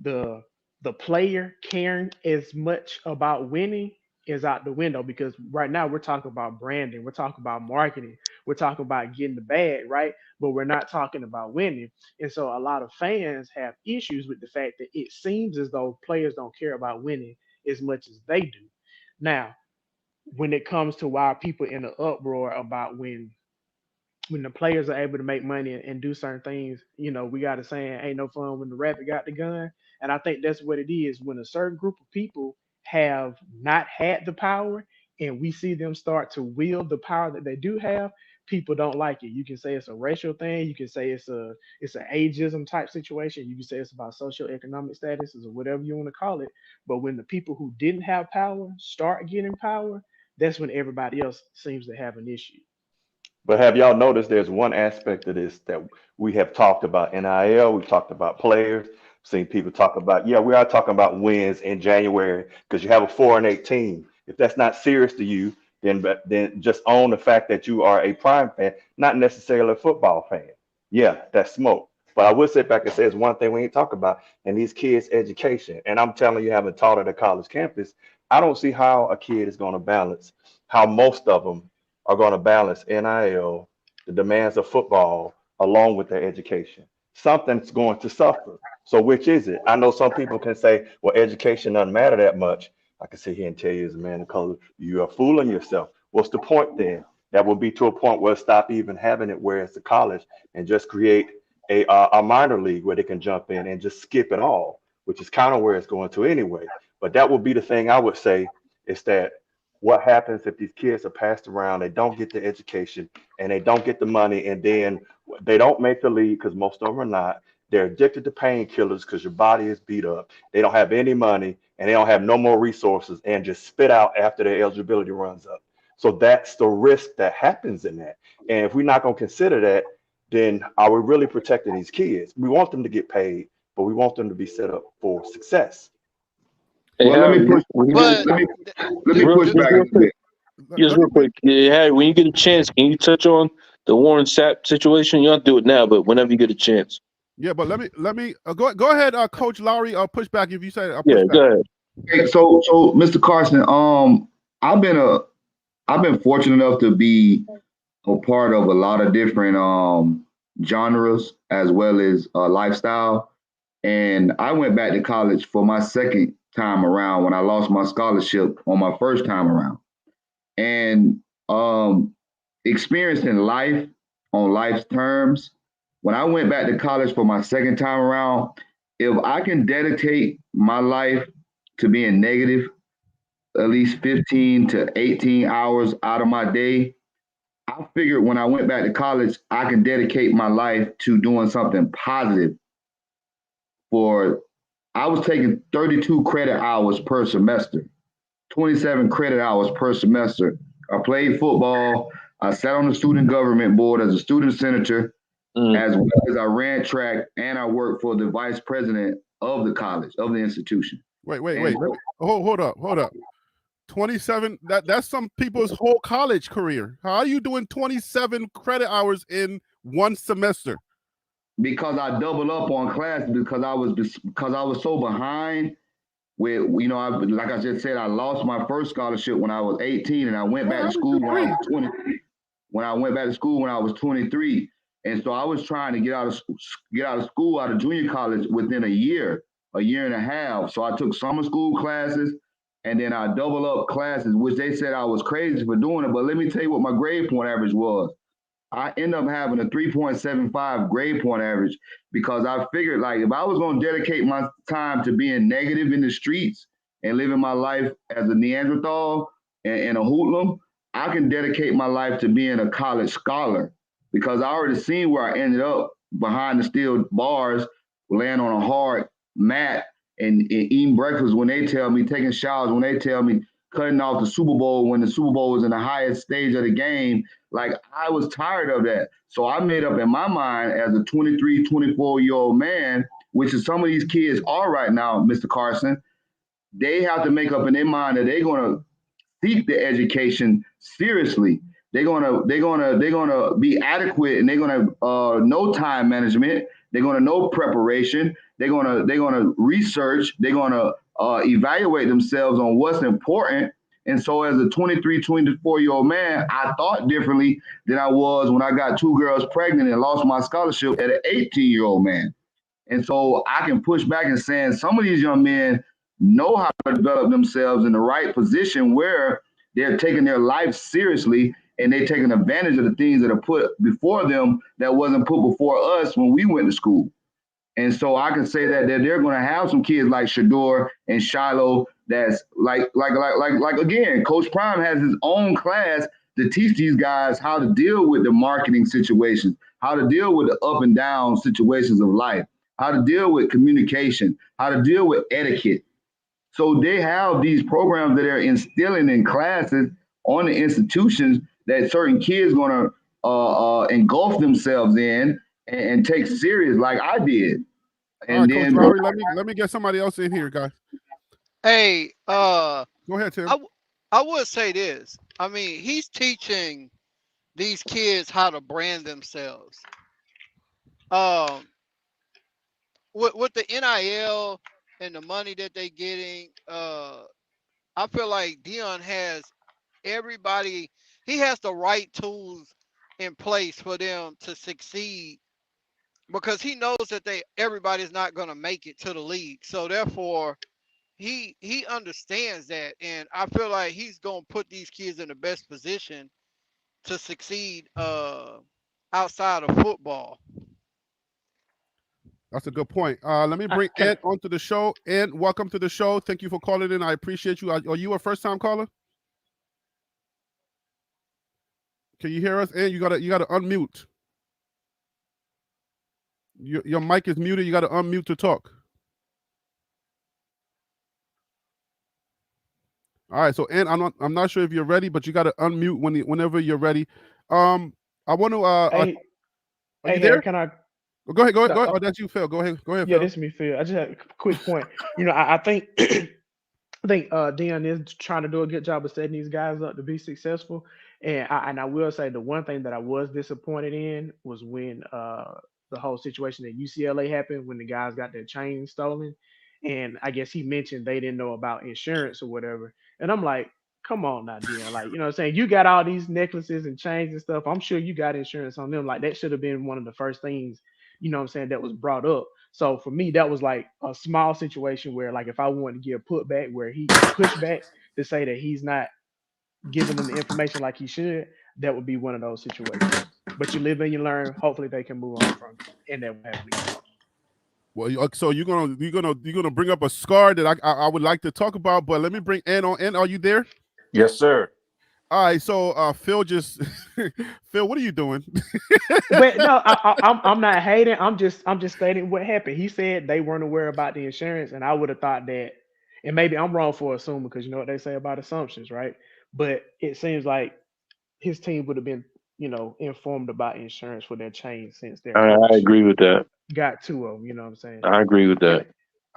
Speaker 5: the the player caring as much about winning is out the window, because right now we're talking about branding, we're talking about marketing, we're talking about getting the bag, right? But we're not talking about winning. And so a lot of fans have issues with the fact that it seems as though players don't care about winning as much as they do. Now, when it comes to why people in the uproar about when the players are able to make money and do certain things, we got a saying, ain't no fun when the rabbit got the gun. And I think that's what it is. When a certain group of people have not had the power and we see them start to wield the power that they do have, people don't like it. You can say it's a racial thing, you can say it's an ageism type situation, you can say it's about socioeconomic statuses or whatever you want to call it. But when the people who didn't have power start getting power, that's when everybody else seems to have an issue.
Speaker 3: But have y'all noticed there's one aspect of this that we have talked about NIL, we've talked about players, seen people talk about, yeah, we are talking about wins in January because you have a 4-8 team. If that's not serious to you, then just own the fact that you are a Prime fan, not necessarily a football fan. Yeah, that's smoke. But I will sit back and say it's one thing we ain't talk about, and these kids' education. And I'm telling you, having taught at a college campus, I don't see how a kid is going to balance how most of them are going to balance NIL, the demands of football, along with their education. Something's going to suffer. So which is it? I know some people can say, well, education doesn't matter that much. I can sit here and tell you as a man of color, you are fooling yourself. What's the point then? That will be to a point where stop even having it where it's a college and just create a minor league where they can jump in and just skip it all, which is kind of where it's going to anyway. But that would be the thing I would say is that what happens if these kids are passed around, they don't get the education and they don't get the money, and then they don't make the league because most of them are not. They're addicted to painkillers because your body is beat up. They don't have any money and they don't have no more resources and just spit out after their eligibility runs up. So that's the risk that happens in that. And if we're not going to consider that, then are we really protecting these kids? We want them to get paid, but we want them to be set up for success.
Speaker 2: Hey,
Speaker 4: Well, let me
Speaker 2: Harry,
Speaker 4: push.
Speaker 6: But
Speaker 4: Let me push back a
Speaker 2: real
Speaker 4: little
Speaker 2: quick,
Speaker 4: bit.
Speaker 2: just
Speaker 1: Let me
Speaker 2: real quick. Yeah, Harry, when you get a chance, can you touch on the Warren Sapp situation? You don't do it now, but whenever you get a chance.
Speaker 1: yeah, but let me go ahead, Coach Lowry. Push back if you say push
Speaker 2: Yeah,
Speaker 1: back.
Speaker 2: go ahead.
Speaker 4: Hey, so Mr. Carson, I've been fortunate enough to be a part of a lot of different genres as well as lifestyle. And I went back to college for my second time around when I lost my scholarship on my first time around. And experiencing life on life's terms, when I went back to college for my second time around, if I can dedicate my life to being negative at least 15 to 18 hours out of my day, I figured when I went back to college, I can dedicate my life to doing something positive for I was taking 32 credit hours per semester, 27 credit hours per semester. I played football. I sat on the student government board as a student senator, as well as I ran track and I worked for the vice president of the college, of the institution.
Speaker 1: Wait. Hold up. 27. That's some people's whole college career. How are you doing 27 credit hours in one semester?
Speaker 4: Because I doubled up on classes because I was so behind with like I just said, I lost my first scholarship when I was 18 and I went back to school when I was 20. When I went back to school when I was 23. And so I was trying to get out of school, out of junior college within a year and a half. So I took summer school classes and then I doubled up classes, which they said I was crazy for doing it. But let me tell you what my grade point average was. I ended up having a 3.75 grade point average because I figured like if I was going to dedicate my time to being negative in the streets and living my life as a Neanderthal and a hoodlum, I can dedicate my life to being a college scholar because I already seen where I ended up behind the steel bars, laying on a hard mat and eating breakfast when they tell me, taking showers when they tell me, cutting off the Super Bowl when the Super Bowl was in the highest stage of the game. Like I was tired of that. So I made up in my mind as a 23, 24-year-old man, which is some of these kids are right now, Mr. Carson, they have to make up in their mind that they're going to seek the education seriously. They're gonna be adequate, and they're gonna know time management. They're gonna know preparation. They're gonna research. They're gonna evaluate themselves on what's important, And so as a 23, 24-year-old man, I thought differently than I was when I got 2 girls pregnant and lost my scholarship at an 18-year-old man. And so I can push back and saying some of these young men know how to develop themselves in the right position where they're taking their life seriously and they're taking advantage of the things that are put before them that wasn't put before us when we went to school. And so I can say that they're going to have some kids like Shador and Shiloh that's like again, Coach Prime has his own class to teach these guys how to deal with the marketing situations, how to deal with the up and down situations of life, how to deal with communication, how to deal with etiquette. So they have these programs that are instilling in classes on the institutions that certain kids going to engulf themselves in and take serious like I did.
Speaker 1: All right, Coach Lowry, let me get somebody else in here, guys.
Speaker 6: Hey,
Speaker 1: Go ahead, Tim.
Speaker 6: I would say this. I mean, he's teaching these kids how to brand themselves. With the NIL and the money that they're getting, I feel like Deion has everybody. He has the right tools in place for them to succeed because he knows that everybody's not going to make it to the league. So therefore, he understands that, and I feel like he's going to put these kids in the best position to succeed outside of football.
Speaker 1: That's a good point. Let me bring Ed onto the show. Ed, welcome to the show. Thank you for calling in. I appreciate you. Are you a first-time caller? Can you hear us? Ed, you gotta unmute. Your mic is muted. You gotta unmute to talk. All right. So Ed, I'm not sure if you're ready, but you gotta unmute whenever you're ready. I want to. Are you there?
Speaker 5: Can I?
Speaker 1: Go ahead. Oh, that's you, Phil. Go ahead.
Speaker 5: Yeah,
Speaker 1: Phil.
Speaker 5: this is me, Phil. I just had a quick point. I think Deion is trying to do a good job of setting these guys up to be successful. And I will say the one thing that I was disappointed in was when the whole situation at UCLA happened when the guys got their chains stolen. And I guess he mentioned they didn't know about insurance or whatever. And I'm like, come on now, Deion. Like, what I'm saying? You got all these necklaces and chains and stuff. I'm sure you got insurance on them. Like, that should have been one of the first things, what I'm saying, that was brought up. So for me, that was like a small situation where, like, if I wanted to give putback where he pushed back to say that he's not giving them the information like he should, that would be one of those situations. But you live and you learn. Hopefully they can move on from it, and that will happen again.
Speaker 1: Well, so you're gonna bring up a scar that I would like to talk about, but let me bring Ann on. Ann, are you there?
Speaker 7: Yes, sir.
Speaker 1: All right, so Phil just Phil, what are you doing?
Speaker 5: But no, I'm not hating. I'm just stating what happened. He said they weren't aware about the insurance, and I would have thought that, and maybe I'm wrong for assuming because you know what they say about assumptions, right? But it seems like his team would have been, informed about insurance for their chain since their coach
Speaker 2: I agree with that.
Speaker 5: got 2 of them. You know what I'm saying?
Speaker 2: I agree with that.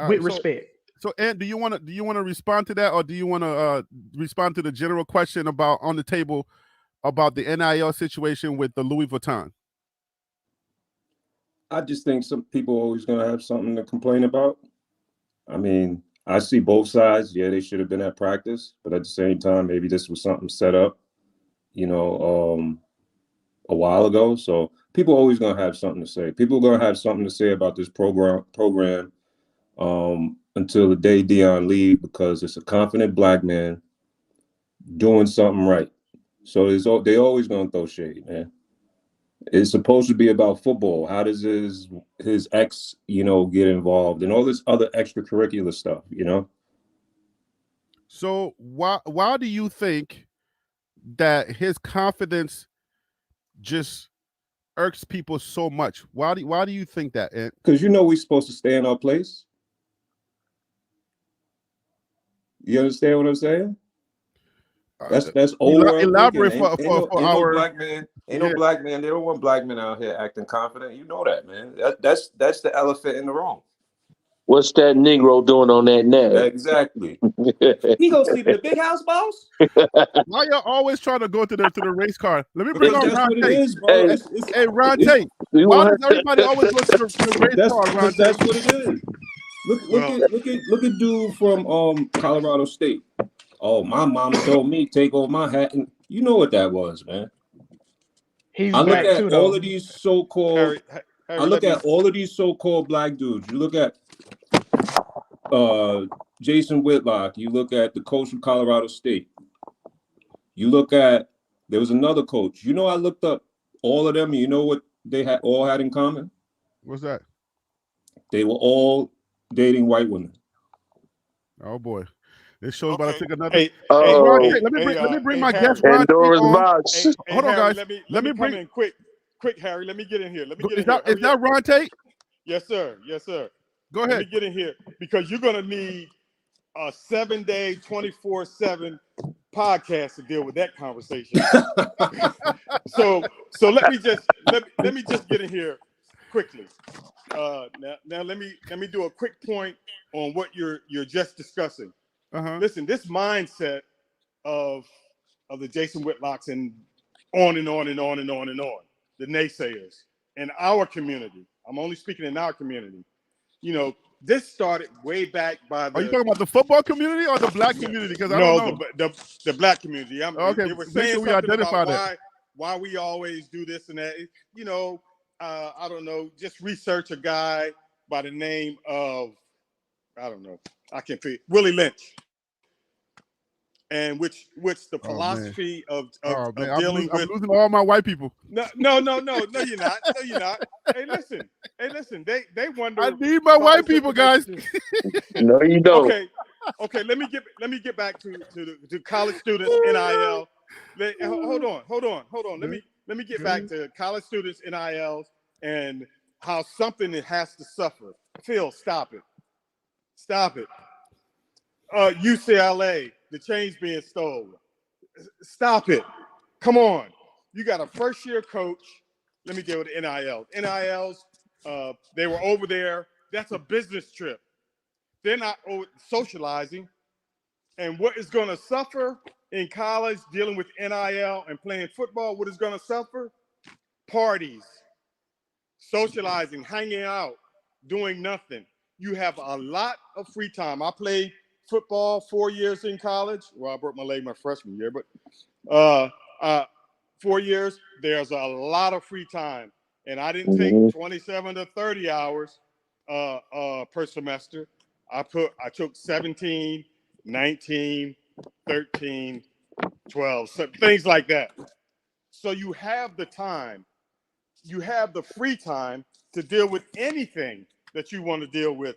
Speaker 5: With respect.
Speaker 1: So, Ed, do you want to respond to that, or do you want to respond to the general question about on the table about the NIL situation with the Louis Vuitton?
Speaker 7: I just think some people are always going to have something to complain about. I mean, I see both sides. Yeah, they should have been at practice, but at the same time, maybe this was something set up, a while ago. So people are always going to have something to say. People are going to have something to say about this program until the day Deion leaves, because it's a confident black man doing something right. So they always going to throw shade, man. It's supposed to be about football. How does his ex, get involved and all this other extracurricular stuff,
Speaker 1: So why do you think that his confidence just irks people so much? Why do you think that, Ed?
Speaker 7: Because we're supposed to stay in our place. You understand what I'm saying? That's over.
Speaker 1: Elaborate for our
Speaker 7: black man. No black man. They don't want black men out here acting confident. You know that, man. That's the elephant in the room.
Speaker 2: What's that Negro doing on that net?
Speaker 7: Exactly. He gonna sleep in the big house, boss.
Speaker 1: Why y'all always trying to go to the race car? Let me bring on Ron Tate. Hey, Ron Tate. Why does everybody always go to the race car, Ron Tate?
Speaker 7: That's what it is. Look at dude from Colorado State. Oh, my mama told me take off my hat, and you know what that was, man.
Speaker 5: He's
Speaker 7: I look
Speaker 5: black
Speaker 7: at
Speaker 5: too,
Speaker 7: all
Speaker 5: though.
Speaker 7: of these so-called. I look at all of these so-called black dudes. You look at Jason Whitlock. You look at the coach from Colorado State. You look at there was another coach. You know, I looked up all of them. And you know what they all had in common?
Speaker 1: What's that?
Speaker 7: They were all dating white women.
Speaker 1: Oh boy, this show's about to take another.
Speaker 8: Hey,
Speaker 2: Oh,
Speaker 8: hey,
Speaker 1: let me bring my
Speaker 8: Harry.
Speaker 1: guest Ron Tate
Speaker 2: Pandora's
Speaker 1: on.
Speaker 2: box.
Speaker 1: Hold on,
Speaker 8: Harry,
Speaker 1: guys.
Speaker 8: Let me
Speaker 1: bring.
Speaker 8: come in quick, Harry. Let me get in here.
Speaker 1: Is that Ron Tate?
Speaker 8: Yes, sir.
Speaker 1: Go
Speaker 8: Let
Speaker 1: ahead.
Speaker 8: me get in here because you're gonna need a 7-day, 24/7 podcast to deal with that conversation. so let me just get in here quickly. Now let me do a quick point on what you're just discussing. Listen, this mindset of the Jason Whitlocks and on and on and on and on and on, the naysayers in our community. I'm only speaking in our community. You know, this started way back by the.
Speaker 1: Are you talking about the football community or the black community? Because I don't know.
Speaker 8: The black community.
Speaker 1: Okay,
Speaker 8: they were
Speaker 1: make
Speaker 8: saying
Speaker 1: sure we
Speaker 8: something
Speaker 1: identify
Speaker 8: about why we always do this and that. You know, I don't know. Just research a guy by the name of, I don't know. I can't figure Willie Lynch. And which the philosophy of dealing with.
Speaker 1: I'm losing all my white people.
Speaker 8: No, you're not. No, you're not. Hey, listen. They wonder.
Speaker 1: I need my white people, guys.
Speaker 2: No, you don't.
Speaker 8: Okay. Let me get back to college students NIL. Hold on. Let me get back to college students NILs and how something that has to suffer. Phil, stop it. UCLA, the chains being stolen. Stop it. Come on. You got a first-year coach. Let me deal with the NILs. NILs, they were over there. That's a business trip. They're not socializing. And what is going to suffer in college dealing with NIL and playing football, what is going to suffer? Parties, socializing, hanging out, doing nothing. You have a lot of free time. I played football 4 years in college. Well, I broke my leg my freshman year, but 4 years, there's a lot of free time. And I didn't take 27 to 30 hours per semester. I took 17, 19, 13, 12, things like that. So you have the time, you have the free time to deal with anything that you want to deal with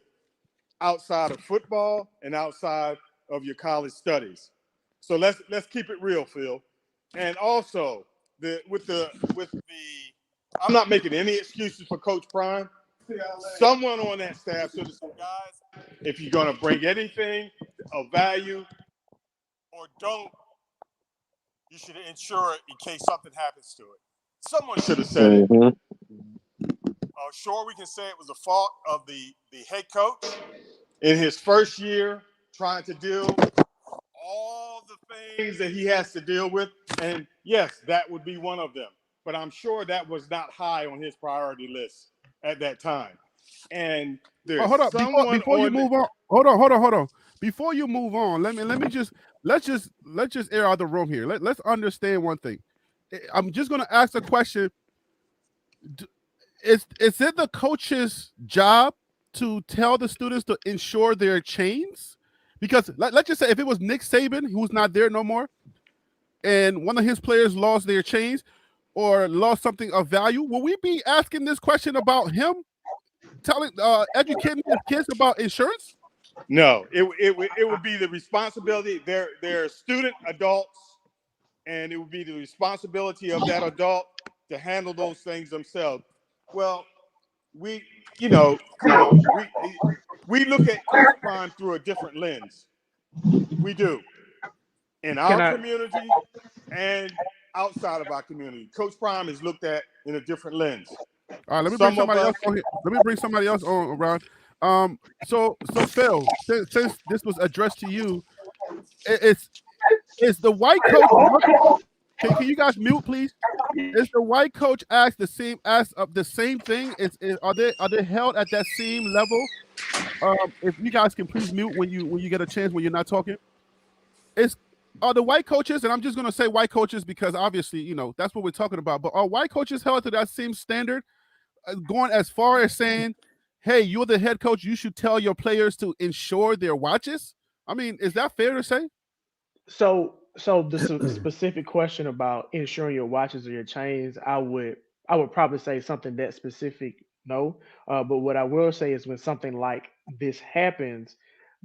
Speaker 8: outside of football and outside of your college studies. So let's keep it real, Phil. And also with the I'm not making any excuses for Coach Prime. Someone on that staff should have said, guys, if you're going to bring anything of value or don't, you should insure it in case something happens to it. Someone should have said it. Sure, we can say it was the fault of the head coach in his first year trying to deal with all the things that he has to deal with. And yes, that would be one of them. But I'm sure that was not high on his priority list at that time. And there's
Speaker 1: hold on. Before you move on. Hold on. Before you move on, let's just air out the room here. Let's understand one thing. I'm just gonna ask a question. Is it the coach's job to tell the students to insure their chains? Because let's just say if it was Nick Saban, who's not there no more, and one of his players lost their chains or lost something of value, will we be asking this question about him, educating his kids about insurance?
Speaker 8: No, it would be the responsibility. They're student adults, and it would be the responsibility of that adult to handle those things themselves. Well, come on, we look at Coach Prime through a different lens. We do. In our community and outside of our community, Coach Prime is looked at in a different lens.
Speaker 1: All right, let me bring somebody else on here. Let me bring somebody else on, Ron. So Phil, since this was addressed to you, it's the white coach. Can you guys mute, please? Is the white coach asked the same thing? Are they held at that same level? If you guys can please mute when you get a chance when you're not talking. are the white coaches, and I'm just going to say white coaches because obviously, that's what we're talking about. But are white coaches held to that same standard, going as far as saying, hey, you're the head coach, you should tell your players to insure their watches? I mean, is that fair to say?
Speaker 5: So the specific question about insuring your watches or your chains, I would probably say something that specific, no. But what I will say is when something like this happens,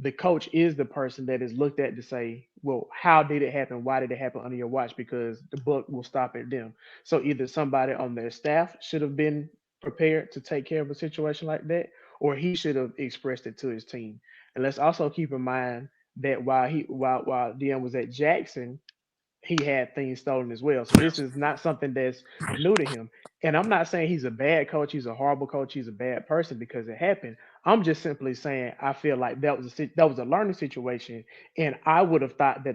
Speaker 5: the coach is the person that is looked at to say, well, how did it happen? Why did it happen under your watch? Because the buck will stop at them. So either somebody on their staff should have been prepared to take care of a situation like that, or he should have expressed it to his team. And let's also keep in mind that while Dion was at Jackson, he had things stolen as well. So this is not something that's new to him. And I'm not saying he's a bad coach, he's a horrible coach, he's a bad person because it happened. I'm just simply saying I feel like that was a learning situation, and I would have thought that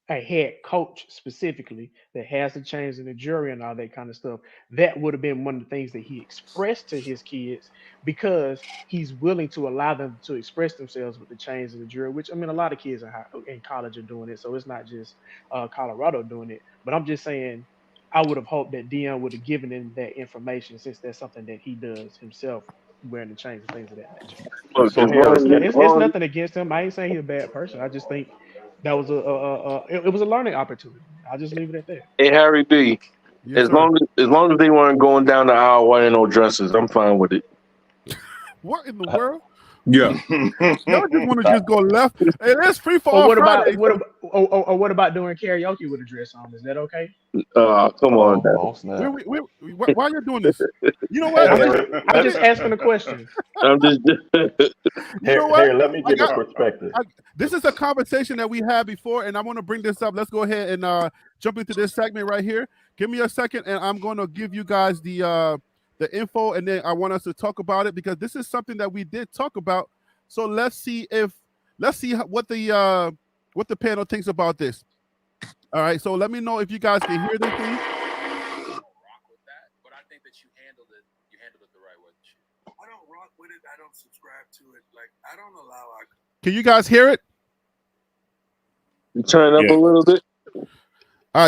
Speaker 5: a head coach specifically that has the chains and the jury and all that kind of stuff, that would have been one of the things that he expressed to his kids because he's willing to allow them to express themselves with the chains and the jury. Which I mean, a lot of kids in college are doing it, so it's not just Colorado doing it. But I'm just saying, I would have hoped that Dion would have given him that information since that's something that he does himself, wearing the chains and things of that nature.
Speaker 2: Look,
Speaker 3: So
Speaker 2: as
Speaker 5: So
Speaker 2: long
Speaker 3: Harris,
Speaker 2: as,
Speaker 5: it's nothing against him. I ain't saying he's a bad person. I just think that was it was a learning opportunity. I'll just leave it at that.
Speaker 2: hey, Harry B,
Speaker 1: Yes, sir.
Speaker 2: as long as they weren't going down the aisle wearing no dresses, I'm fine with it.
Speaker 1: What in the world?
Speaker 7: Yeah.
Speaker 1: Y'all just want to just go left. Hey, let's free for
Speaker 5: Or
Speaker 1: all
Speaker 5: what about
Speaker 1: Friday.
Speaker 5: what about doing karaoke with a dress on? Is that okay?
Speaker 2: Come on, now.
Speaker 3: oh snap.
Speaker 1: Why are you doing this? You know what?
Speaker 5: I'm just asking a question.
Speaker 2: I'm just.
Speaker 1: You know what?
Speaker 3: Here, let me
Speaker 1: I
Speaker 3: give
Speaker 1: got-
Speaker 3: a perspective.
Speaker 1: This is a conversation that we had before, and I want to bring this up. Let's go ahead and jump into this segment right here. Give me a second, and I'm going to give you guys the info, and then I want us to talk about it because this is something that we did talk about. So let's see what the panel thinks about this. All right, so let me know if you guys can hear this, please.
Speaker 9: Rock with that, but I think that you handled it the right way. I don't rock with it. I don't subscribe to it. Like I don't allow.
Speaker 1: Can you guys hear it?
Speaker 2: You turn up a little bit.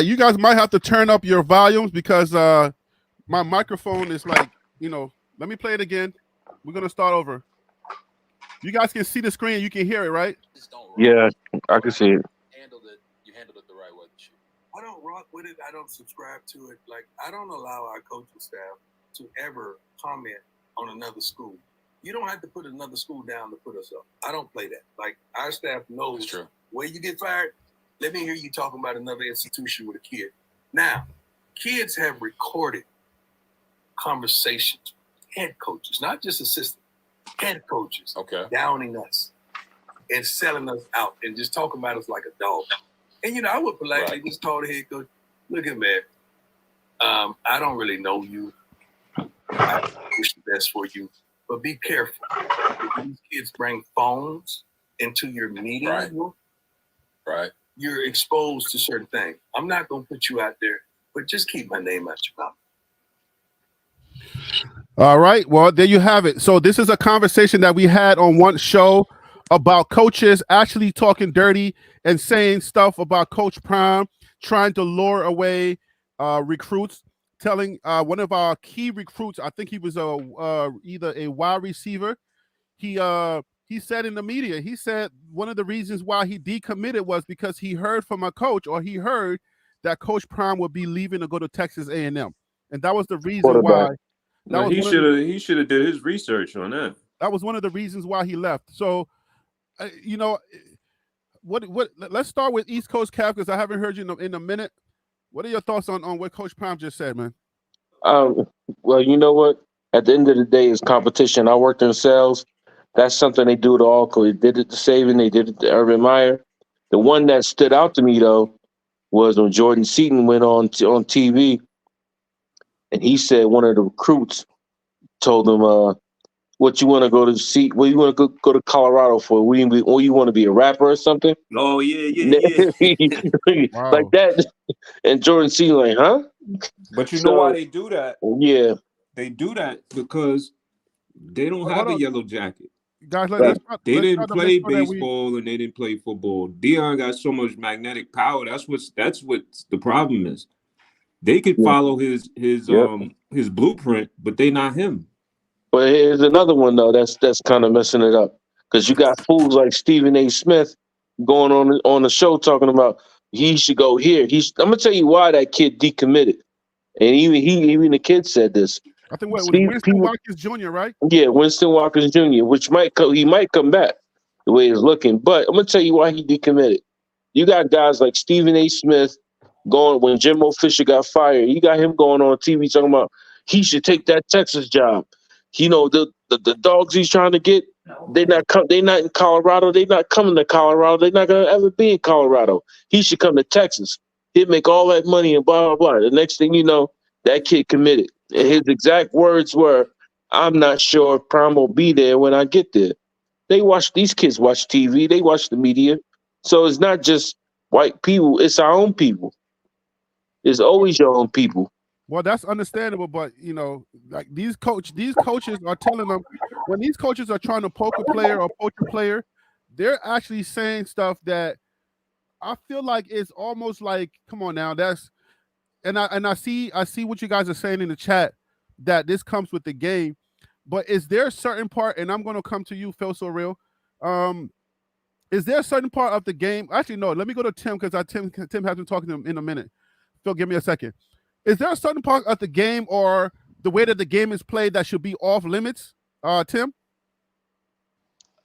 Speaker 1: You guys might have to turn up your volumes because my microphone is like, let me play it again. We're gonna start over. You guys can see the screen. You can hear it, right?
Speaker 9: Just don't rock.
Speaker 2: Yeah, I can see it.
Speaker 9: You handled it the right way. I don't rock with it. I don't subscribe to it. Like I don't allow our coaching staff to ever comment on another school. You don't have to put another school down to put us up. I don't play that. Like our staff knows where you get fired. Let me hear you talking about another institution with a kid. Now, kids have recorded conversations, head coaches, not just assistants, head coaches, downing us and selling us out and just talking about us like a dog. And I would politely just call the head coach, look at man, I don't really know you. I wish the best for you, but be careful. If these kids bring phones into your meeting room, you're exposed to certain things. I'm not going to put you out there, but just keep my name out your mouth.
Speaker 1: All right. Well, there you have it. So this is a conversation that we had on one show about coaches actually talking dirty and saying stuff about Coach Prime, trying to lure away recruits, telling one of our key recruits, I think he was either a wide receiver. He said in the media, he said one of the reasons why he decommitted was because he heard from a coach, or he heard that Coach Prime would be leaving to go to Texas A&M, and that was the reason why.
Speaker 7: No, he should have did his research on that.
Speaker 1: That was one of the reasons why he left. So, what? Let's start with East Coast Cap because I haven't heard you in a minute. What are your thoughts on what Coach Prime just said, man?
Speaker 2: Well, you know what? At the end of the day, it's competition. I worked in sales. That's something they do to all. They did it to Saban. They did it to Urban Meyer. The one that stood out to me though was when Jordan Seaton went on TV, and he said one of the recruits told him, "What you want to go to see? What you want to go to Colorado for? You want to be a rapper or something?"
Speaker 7: Oh yeah.
Speaker 1: Wow.
Speaker 2: Like that. And Jordan Seaton like, huh?
Speaker 7: But you know why they do that?
Speaker 2: Yeah.
Speaker 7: They do that because they don't have a yellow jacket.
Speaker 1: Guys,
Speaker 7: They
Speaker 1: let's try
Speaker 7: didn't
Speaker 1: to make
Speaker 7: play
Speaker 1: sure that we.
Speaker 7: baseball and they didn't play football. Dion got so much magnetic power. That's what the problem is. They could
Speaker 2: Yeah.
Speaker 7: follow
Speaker 2: Yep.
Speaker 7: his blueprint, but they not him.
Speaker 2: But here's another one though that's kind of messing it up because you got fools like Stephen A. Smith going on the show talking about he should go here. I'm gonna tell you why that kid decommitted, and even the kid said this.
Speaker 1: I think what it was
Speaker 2: Steve,
Speaker 1: Winston
Speaker 2: people,
Speaker 1: Watkins Jr., right?
Speaker 2: yeah, Winston Walker Jr., which he might come back the way it's looking. But I'm gonna tell you why he decommitted. You got guys like Stephen A. Smith going when Jimbo Fisher got fired. You got him going on TV talking about he should take that Texas job. You know the dogs he's trying to get. They not in Colorado. They not coming to Colorado. They're not gonna ever be in Colorado. He should come to Texas. He'd make all that money and blah blah blah. The next thing you know, that kid committed. And his exact words were, "I'm not sure if Prime will be there when I get there." These kids watch TV. They watch the media. So it's not just white people. It's our own people. It's always your own people.
Speaker 1: Well, that's understandable, but like these coaches are telling them when these coaches are trying to poke a player or poach a player, they're actually saying stuff that I feel like it's almost like, come on now, I see what you guys are saying in the chat that this comes with the game, but is there a certain part, and I'm going to come to you, Phil So Real, is there a certain part of the game? Actually, no, let me go to Tim because Tim has been talking to him in a minute. Phil, give me a second. Is there a certain part of the game or the way that the game is played that should be off limits, Tim?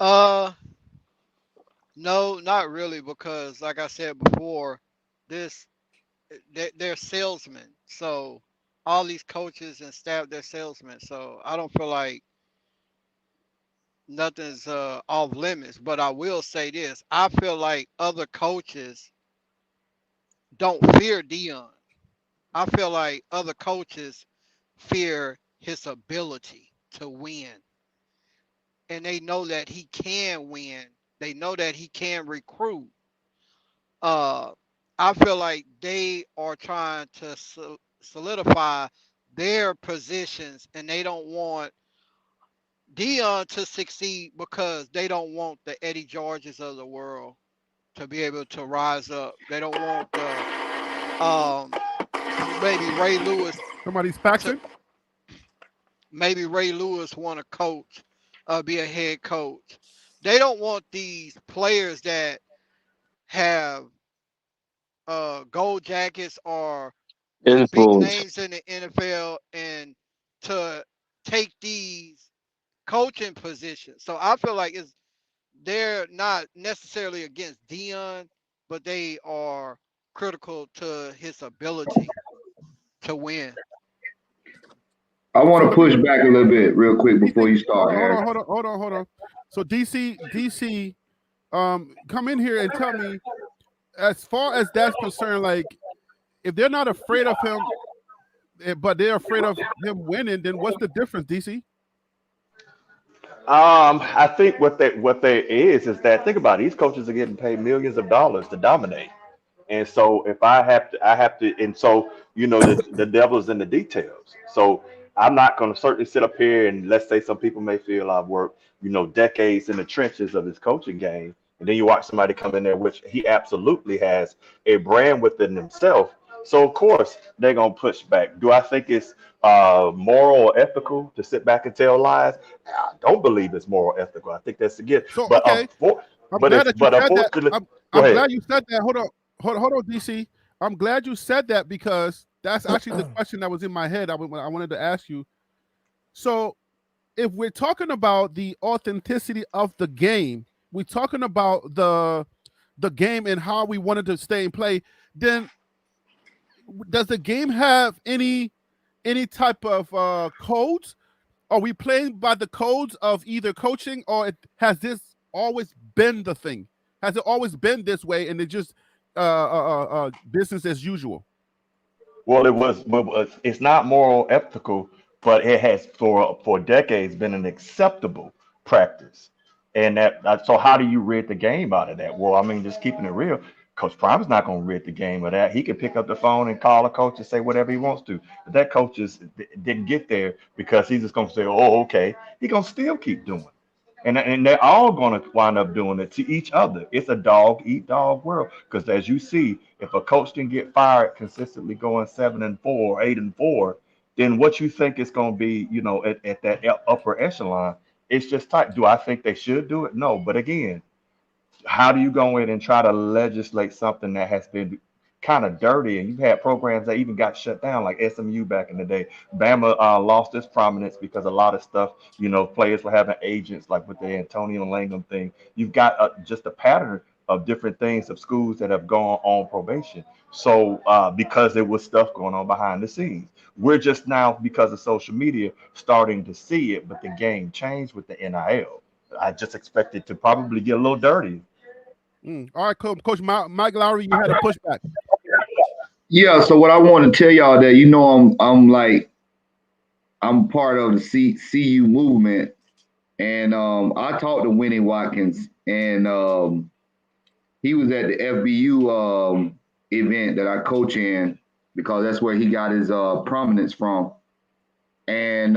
Speaker 6: No, not really, because like I said before, they're salesmen. So all these coaches and staff, they're salesmen. So I don't feel like nothing's off limits. But I will say this: I feel like other coaches don't fear Dion. I feel like other coaches fear his ability to win. And they know that he can win. They know that he can recruit. Uh, I feel like they are trying to solidify their positions and they don't want Dion to succeed because they don't want the Eddie Georges of the world to be able to rise up. They don't want the maybe Ray Lewis.
Speaker 1: Somebody's Paxton?
Speaker 6: Maybe Ray Lewis want to coach, be a head coach. They don't want these players that have gold jackets or big
Speaker 2: Influence.
Speaker 6: names in the NFL and to take these coaching positions. So I feel like they're not necessarily against Dion, but they are critical to his ability to win.
Speaker 4: I want to push back a little bit real quick before you start, Eric.
Speaker 1: Hold on. So DC, come in here and tell me, as far as that's concerned, like if they're not afraid of him, but they're afraid of him winning, then what's the difference, DC?
Speaker 3: I think what there is that think about it, these coaches are getting paid millions of dollars to dominate. And so if I have to, and so the devil's in the details. So I'm not going to certainly sit up here and let's say some people may feel I've worked decades in the trenches of his coaching game, and then you watch somebody come in there, which he absolutely has a brand within himself. So of course they're gonna push back. Do I think it's moral or ethical to sit back and tell lies? I don't believe it's moral ethical. I think that's a gift.
Speaker 1: So
Speaker 3: But
Speaker 1: okay, I'm glad that you said that.
Speaker 3: unfortunately,
Speaker 1: I'm
Speaker 3: go ahead.
Speaker 1: glad you said that. Hold on, DC. I'm glad you said that because that's actually the question that was in my head. I wanted to ask you. So, if we're talking about the authenticity of the game, we're talking about the game and how we wanted to stay and play. Then, does the game have any type of codes? Are we playing by the codes of either coaching, or has this always been the thing? Has it always been this way, and it just business as usual?
Speaker 3: Well, it's not moral, ethical, but it has for decades been an acceptable practice. And so how do you rid the game out of that? Well, I mean, just keeping it real. Coach Prime's not going to rid the game of that. He can pick up the phone and call a coach and say whatever he wants to. But that coach didn't get there because he's just going to say, "Oh, okay." He's going to still keep doing it. And they're all going to wind up doing it to each other. It's a dog eat dog world. Because as you see, if a coach can get fired consistently going 7-4, 8-4, then what you think is going to be, at that upper echelon, it's just tight. Do I think they should do it? No. But again, how do you go in and try to legislate something that has been kind of dirty? And you've had programs that even got shut down, like SMU back in the day. Bama lost its prominence because a lot of stuff, players were having agents, like with the Antonio Langham thing. You've got just a pattern of different things of schools that have gone on probation. So because there was stuff going on behind the scenes, we're just now, because of social media, starting to see it. But the game changed with the NIL. I just expect it to probably get a little dirty.
Speaker 1: All right, Coach Mike Lowry, you had a pushback.
Speaker 4: Yeah. So what I want to tell y'all that I'm part of the CU movement, and I talked to Winnie Watkins, and he was at the FBU event that I coach in because that's where he got his prominence from. And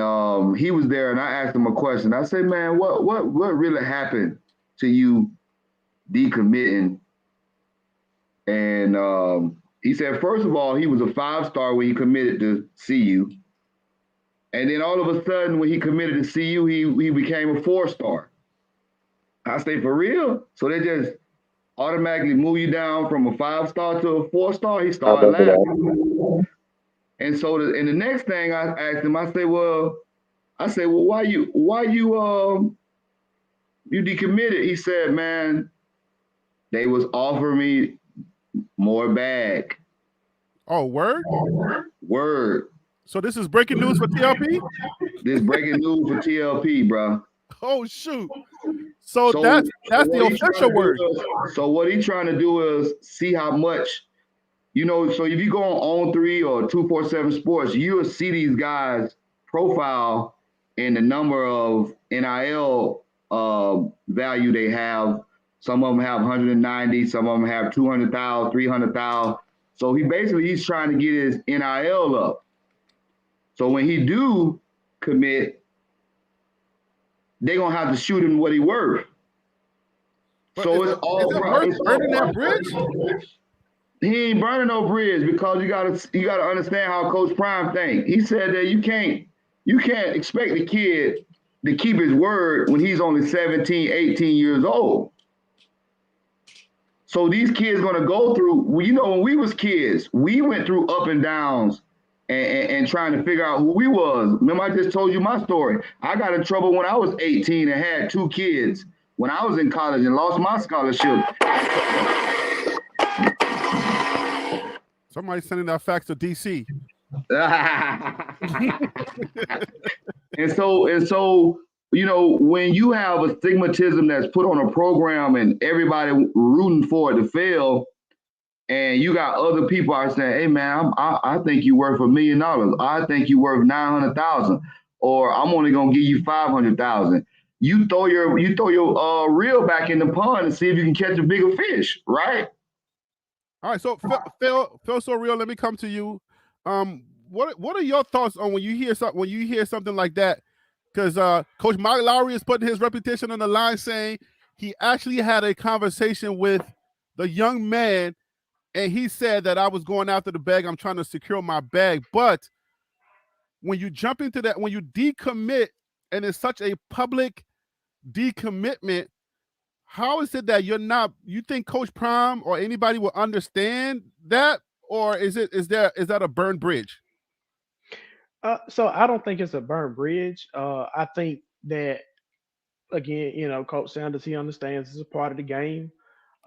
Speaker 4: he was there, and I asked him a question. I said, "Man, what really happened to you decommitting?" And he said, first of all, he was a 5-star when he committed to CU. And then all of a sudden, when he committed to CU, he became a 4-star. I say, for real? So they just automatically move you down from a 5-star to a 4-star? He started laughing. And so the next thing I asked him, I said, well, why you decommitted? He said, man, they was offering me more bag.
Speaker 1: Oh, word?
Speaker 4: Word.
Speaker 1: So this is breaking news for TLP?
Speaker 4: This breaking news for TLP, bro.
Speaker 1: Oh, shoot. So that's the official word.
Speaker 4: So what he's trying to do is see how much, so if you go on 3 or 247 Sports, you'll see these guys' profile and the number of NIL value they have. Some of them have 190, some of them have 200,000, 300,000. So he's trying to get his NIL up. So when he do commit, they're gonna have to shoot him what he worth.
Speaker 1: But
Speaker 4: so
Speaker 1: it's worth burning that bridge?
Speaker 4: He ain't burning no bridge because you gotta understand how Coach Prime think. He said that you can't expect the kid to keep his word when he's only 17, 18 years old. So these kids gonna go through, when we was kids, we went through up and downs and trying to figure out who we was. Remember, I just told you my story. I got in trouble when I was 18 and had 2 kids when I was in college and lost my scholarship.
Speaker 1: Somebody sending that fax to DC.
Speaker 4: And so, when you have a stigmatism that's put on a program and everybody rooting for it to fail, and you got other people are saying, "Hey man, I think you worth $1 million. I think you worth 900,000, or I'm only gonna give you 500,000." You throw your reel back in the pond and see if you can catch a bigger fish, right?
Speaker 1: All right, so Phil So Real, let me come to you. What are your thoughts on when you hear something like that? Because Coach Mike Lowry is putting his reputation on the line, saying he actually had a conversation with the young man, and he said that I was going after the bag. I'm trying to secure my bag. But when you jump into that, when you decommit, and it's such a public decommitment, how is it that you think Coach Prime or anybody will understand that, or is that a burned bridge?
Speaker 5: So I don't think it's a burnt bridge. I think that again, Coach Sanders, he understands it's a part of the game.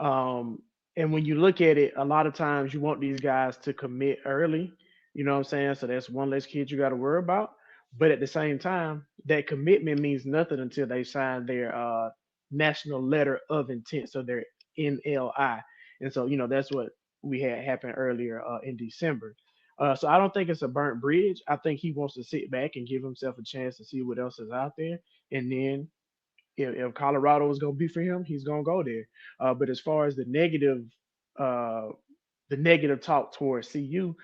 Speaker 5: Um, and when you look at it, a lot of times you want these guys to commit early. You know what I'm saying? So that's one less kid you got to worry about. But at the same time, that commitment means nothing until they sign their national letter of intent, so their NLI. And so, that's what we had happen earlier in December. So I don't think it's a burnt bridge. I think he wants to sit back and give himself a chance to see what else is out there. And then if Colorado is going to be for him, he's going to go there. But as far as uh, the negative talk towards CU,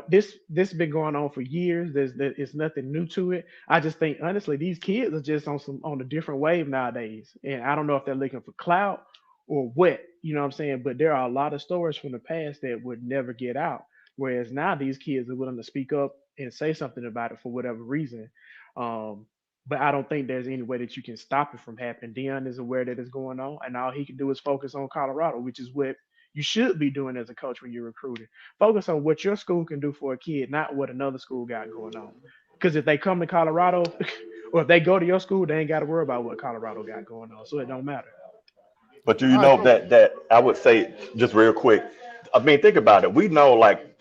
Speaker 5: this been going on for years. It's nothing new to it. I just think honestly, these kids are just on a different wave nowadays, and I don't know if they're looking for clout or what. You know what I'm saying? But there are a lot of stories from the past that would never get out. Whereas now these kids are willing to speak up and say something about it for whatever reason. Um, but I don't think there's any way that you can stop it from happening. Dion is aware that it's going on, and all he can do is focus on Colorado, which is what you should be doing as a coach when you're recruiting. Focus on what your school can do for a kid, not what another school got going on. Because if they come to Colorado, or if they go to your school, they ain't got to worry about what Colorado got going on, so it don't matter.
Speaker 3: But do you
Speaker 1: All right,
Speaker 3: know
Speaker 1: so
Speaker 3: that I would say just real quick? I mean, think about it. We know like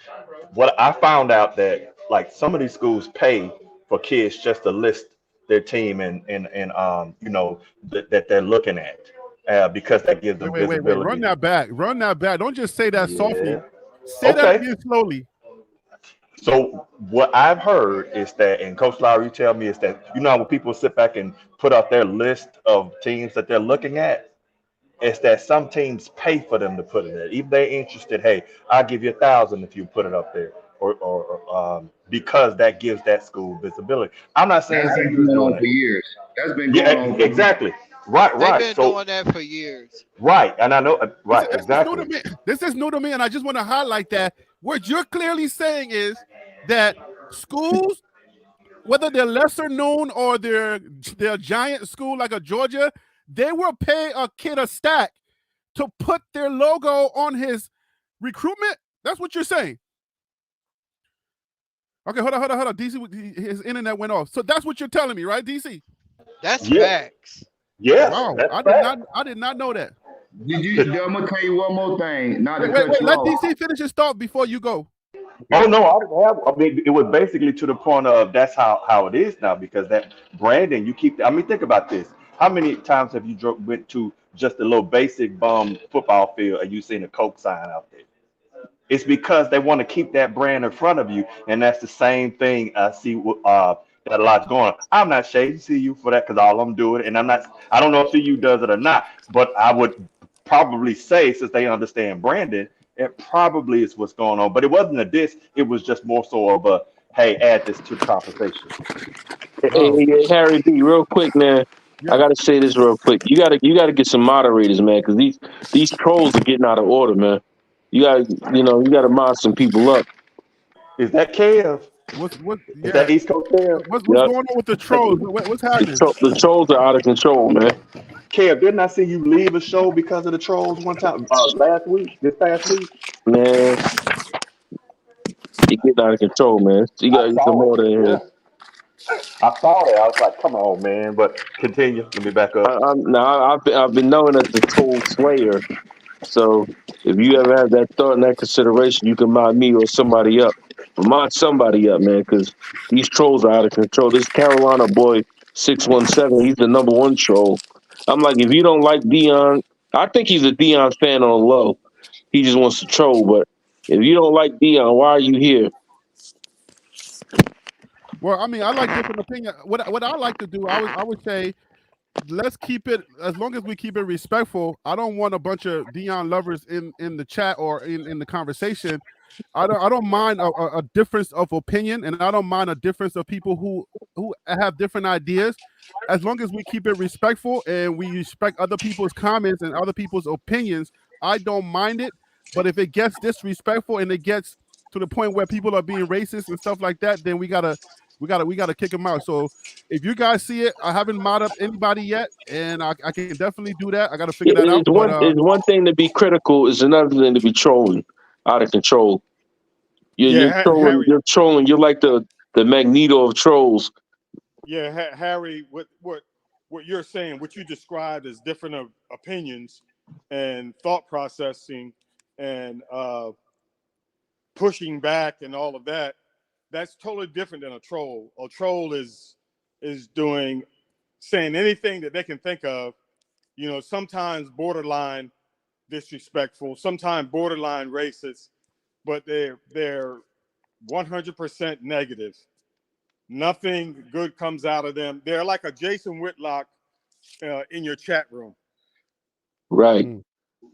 Speaker 3: what I found out that like some of these schools pay for kids just to list their team and that they're looking at because that gives them
Speaker 1: wait. Run
Speaker 3: visibility.
Speaker 1: that back. Run that back. Don't just say that softly.
Speaker 3: Yeah.
Speaker 1: Say that
Speaker 3: Okay.
Speaker 1: again slowly.
Speaker 3: So what I've heard is that, and Coach Lowry, you tell me, is that when people sit back and put out their list of teams that they're looking at, it's that some teams pay for them to put it there. If they're interested, hey, I'll give you 1,000 if you put it up there, or because that gives that school visibility. I'm not saying
Speaker 4: That's been
Speaker 3: CU is
Speaker 4: going
Speaker 3: doing
Speaker 4: on
Speaker 3: that.
Speaker 4: for years. That's been going
Speaker 3: Yeah,
Speaker 4: on for years.
Speaker 3: exactly. Right,
Speaker 6: They've
Speaker 3: right.
Speaker 6: been
Speaker 3: So
Speaker 6: doing that for years.
Speaker 3: right, and I know
Speaker 1: This,
Speaker 3: right,
Speaker 1: this is new to
Speaker 3: exactly.
Speaker 1: me. This is new to me, and I just want to highlight that what you're clearly saying is that schools, whether they're lesser known or they're a giant school like a Georgia, they will pay a kid a stack to put their logo on his recruitment. That's what you're saying. Okay, hold on. DC, his internet went off. So that's what you're telling me, right, DC?
Speaker 6: That's
Speaker 3: Yeah,
Speaker 6: facts.
Speaker 3: yes,
Speaker 1: Wow,
Speaker 3: that's
Speaker 1: I
Speaker 3: fact.
Speaker 1: did not know that.
Speaker 4: I'm gonna tell you one more thing, not to
Speaker 1: Wait.
Speaker 4: cut you
Speaker 1: Let
Speaker 4: off.
Speaker 1: DC finish his thought before you go.
Speaker 3: Oh no, I didn't have. I mean, it was basically to the point of that's how it is now because that branding you keep. I mean, think about this. How many times have you went to just a little basic bum football field and you seen a Coke sign out there? It's because they want to keep that brand in front of you, and that's the same thing I see that a lot's going on. I'm not shading CU for that because all I'm doing, and I'm not. I don't know if CU does it or not, but I would probably say since they understand branding, it probably is what's going on. But it wasn't a diss; it was just more so of a hey, add this to the conversation.
Speaker 1: Wow.
Speaker 2: Hey, Harry B, real quick, man. I
Speaker 1: Yeah.
Speaker 2: gotta say this real quick. You gotta get some moderators, man, because these trolls are getting out of order, man. You gotta mod some people up.
Speaker 3: Is that Kev?
Speaker 1: What?
Speaker 3: Is that
Speaker 1: Yeah.
Speaker 3: East Coast Kev?
Speaker 1: What's
Speaker 2: Yep.
Speaker 1: going on with the trolls? What's happening?
Speaker 2: The trolls are out of control, man.
Speaker 3: Kev, didn't I see you leave a show because of the trolls one time this past week?
Speaker 2: Man, you getting out of control, man. You
Speaker 3: I
Speaker 2: gotta get some
Speaker 3: saw
Speaker 2: order
Speaker 3: it.
Speaker 2: in here.
Speaker 3: Yeah. I saw that. I was like, come on, man. But continue. Let me back up.
Speaker 2: I've been known as the troll slayer. So if you ever have that thought and that consideration, you can mod me or somebody up. But mod somebody up, man, because these trolls are out of control. This Carolina boy 617, he's the number one troll. I'm like, if you don't like Dion, I think he's a Dion fan on low. He just wants to troll. But if you don't like Dion, why are you here?
Speaker 1: Well, I mean, I like different opinion. What I like to do, I would say, let's keep it as long as we keep it respectful. I don't want a bunch of Dion lovers in the chat or in the conversation. I don't mind a difference of opinion, and I don't mind a difference of people who have different ideas, as long as we keep it respectful and we respect other people's comments and other people's opinions. I don't mind it, but if it gets disrespectful and it gets to the point where people are being racist and stuff like that, then we gotta kick them out. So if you guys see it, I haven't mod up anybody yet, and I can definitely do that. I got to figure that out. But
Speaker 2: It's one thing to be critical, it's another thing to be trolling out of control. You're
Speaker 8: Yeah,
Speaker 2: trolling.
Speaker 8: Harry.
Speaker 2: You're trolling. You're like the Magneto of trolls.
Speaker 8: Yeah, Harry. What you're saying, what you described as different opinions and thought processing and pushing back and all of that. That's totally different than a troll. A troll is saying anything that they can think of. Sometimes borderline disrespectful, sometimes borderline racist, but they're 100% negative. Nothing good comes out of them. They're like a Jason Whitlock in your chat room.
Speaker 2: Right.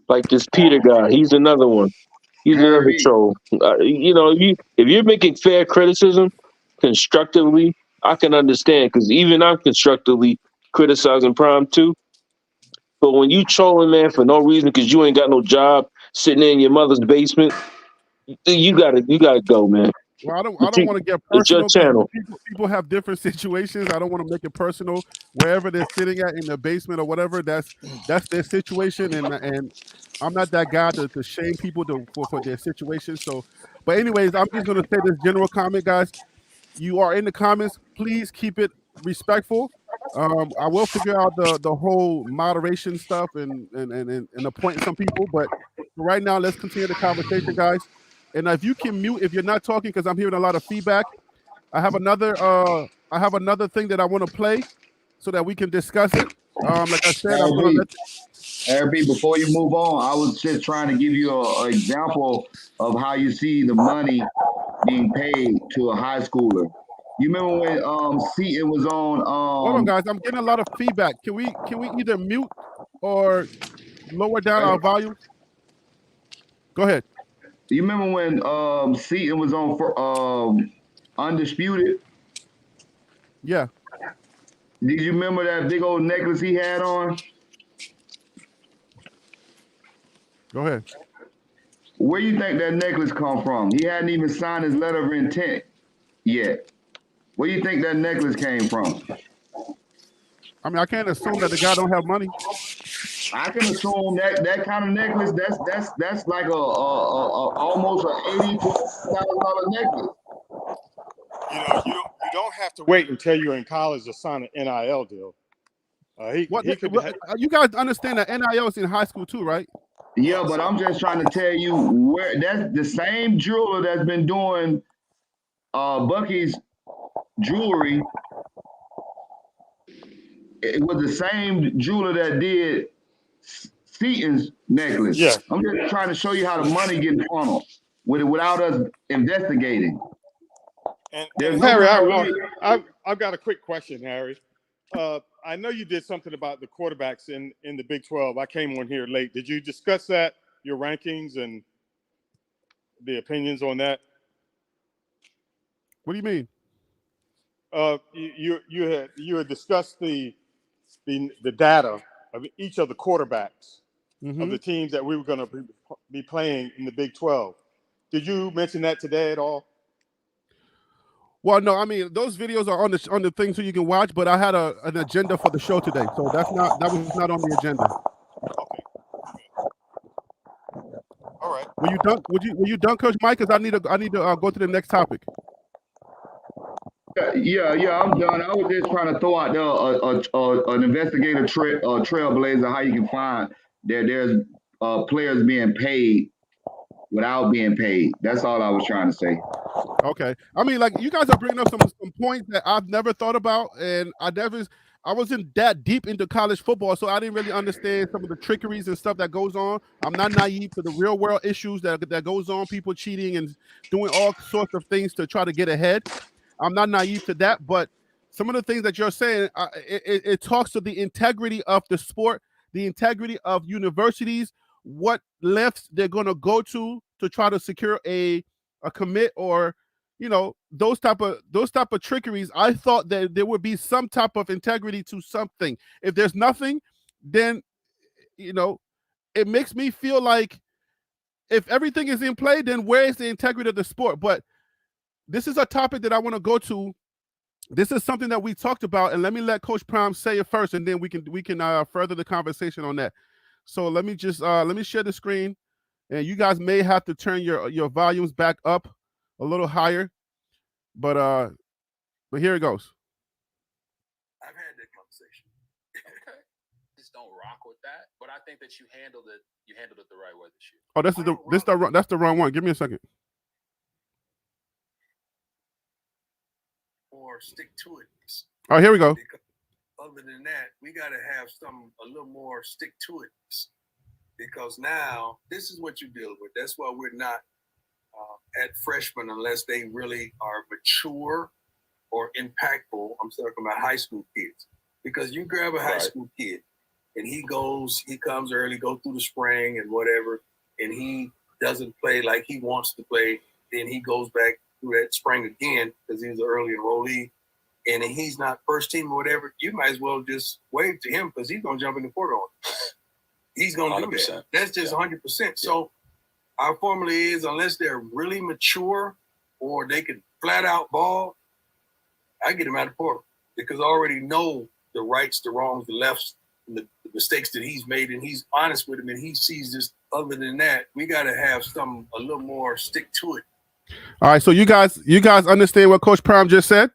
Speaker 2: Like this Peter guy. He's another one. He's another
Speaker 4: Harry,
Speaker 2: troll. If you're making fair criticism constructively, I can understand because even I'm constructively criticizing Prime too. But when you trolling, man, for no reason because you ain't got no job sitting in your mother's basement, you gotta go, man.
Speaker 1: Well, I
Speaker 2: But
Speaker 1: don't want to get
Speaker 2: it's your
Speaker 1: personal because
Speaker 2: channel.
Speaker 1: people have different situations. I don't want to make it personal. Wherever they're sitting at in the basement or whatever, that's their situation, and I'm not that guy to shame people for their situation. So, but anyways, I'm just gonna say this general comment, guys. You are in the comments. Please keep it respectful. I will figure out the whole moderation stuff and appoint some people. But for right now, let's continue the conversation, guys. And if you can mute if you're not talking, because I'm hearing a lot of feedback. I have another thing that I want to play so that we can discuss it. Like I said, I'm gonna let.
Speaker 4: Harry, before you move on, I was just trying to give you an example of how you see the money being paid to a high schooler. You remember when Seaton was on
Speaker 1: Hold on, guys. I'm getting a lot of feedback. Can we either mute or lower down our volume? Go ahead.
Speaker 4: you remember when Seaton was on for Undisputed?
Speaker 1: Yeah.
Speaker 4: Did you remember that big old necklace he had on?
Speaker 1: Go ahead.
Speaker 4: Where you think that necklace come from? He hadn't even signed his letter of intent yet. Where you think that necklace came from?
Speaker 1: I mean, I can't assume that the guy don't have money.
Speaker 4: I can assume that kind of necklace, that's like a almost an $80,000 necklace.
Speaker 8: You don't have to wait until you're in college to sign an NIL deal.
Speaker 1: You guys understand that NIL is in high school too, right?
Speaker 4: Yeah, but I'm just trying to tell you where that's the same jeweler that's been doing Bucky's jewelry. It was the same jeweler that did Seaton's necklace.
Speaker 8: Yeah.
Speaker 4: I'm just trying to show you how the money gets funneled without us investigating.
Speaker 8: And
Speaker 4: There's
Speaker 8: Harry,
Speaker 4: no
Speaker 8: I've got a quick question, Harry. I know you did something about the quarterbacks in the Big 12. I came on here late. Did you discuss that, your rankings and the opinions on that?
Speaker 1: What do you mean?
Speaker 8: You had discussed the data of each of the quarterbacks of the teams that we were going to be playing in the Big 12. Did you mention that today at all?
Speaker 1: Well, no, I mean those videos are on the thing so you can watch, but I had an agenda for the show today, so that was not on the agenda.
Speaker 8: Okay. All right.
Speaker 1: Were you done? Were you done, Coach Mike? Because I need to go to the next topic.
Speaker 4: Yeah, I'm done. I was just trying to throw out there an investigative trailblazer how you can find there's players being paid without being paid. That's all I was trying to say.
Speaker 1: Okay. I mean, like you guys are bringing up some points that I've never thought about, and I wasn't that deep into college football, so I didn't really understand some of the trickeries and stuff that goes on. I'm not naive to the real world issues that goes on, people cheating and doing all sorts of things to try to get ahead. I'm not naive to that, but some of the things that you're saying, it talks to the integrity of the sport, the integrity of universities, what lengths they're going to go to try to secure a commit or those type of trickeries. I thought that there would be some type of integrity to something. If there's nothing, then it makes me feel like if everything is in play, then where is the integrity of the sport? But this is a topic that I want to go to. This is something that we talked about, and let me let Coach Prime say it first, and then we can further the conversation on that. So let me just let me share the screen, and you guys may have to turn your volumes back up a little higher, but here it goes.
Speaker 9: I've had that conversation. Okay. Just don't rock with that, but I think that you handled it the right way this year.
Speaker 1: Oh, that's the wrong one. Give me a second.
Speaker 9: Or stick to it.
Speaker 1: Oh, here we go.
Speaker 9: Because other than that, we got to have a little more stick to it. Because now this is what you're dealing with. That's why we're not at freshmen unless they really are mature or impactful. I'm talking about high school kids. Because you grab a high school kid and he comes early, go through the spring and whatever, and he doesn't play like he wants to play, then he goes back through that spring again because he was an early enrollee. And then he's not first team or whatever, you might as well just wave to him because he's going to jump in the portal on him. He's going to do that. That's just 100%. So our formula is unless they're really mature or they can flat out ball, I get him out of the portal because I already know the rights, the wrongs, the lefts, the mistakes that he's made, and he's honest with him, and he sees this. Other than that, we got to have something a little more stick to it.
Speaker 1: All right, so you guys understand what Coach Prime just said?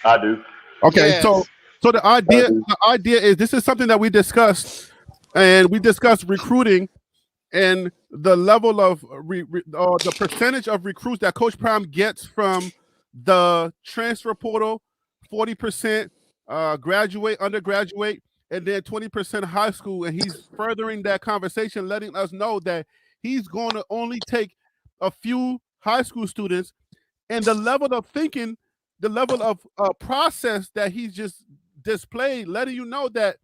Speaker 3: I do.
Speaker 1: Okay,
Speaker 6: Yes.
Speaker 1: so the idea is this is something that we discussed, and we discussed recruiting and the level of the percentage of recruits that Coach Prime gets from the transfer portal, 40% graduate, undergraduate, and then 20% high school. And he's furthering that conversation, letting us know that he's going to only take a few high school students, and the level of thinking, the level of process that he's just displayed, letting you know that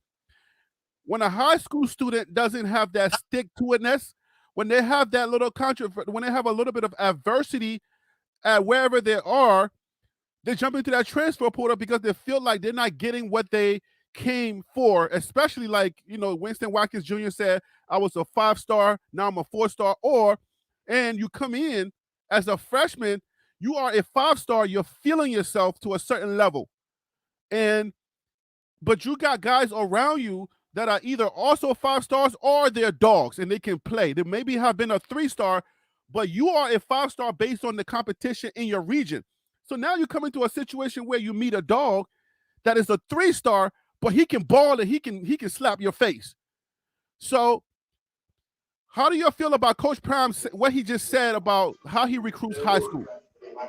Speaker 1: when a high school student doesn't have that stick-to-itness, when they have that little when they have a little bit of adversity at wherever they are, they jump into that transfer portal because they feel like they're not getting what they came for, especially like, Winston Watkins Jr. said, I was a 5-star, now I'm a 4-star, and you come in as a freshman, you are a 5-star, you're feeling yourself to a certain level. But you got guys around you that are either also 5 stars or they're dogs and they can play. They maybe have been a 3-star, but you are a 5-star based on the competition in your region. So now you come into a situation where you meet a dog that is a 3-star, but he can ball and he can slap your face. So how do you feel about Coach Prime, what he just said about how he recruits high school?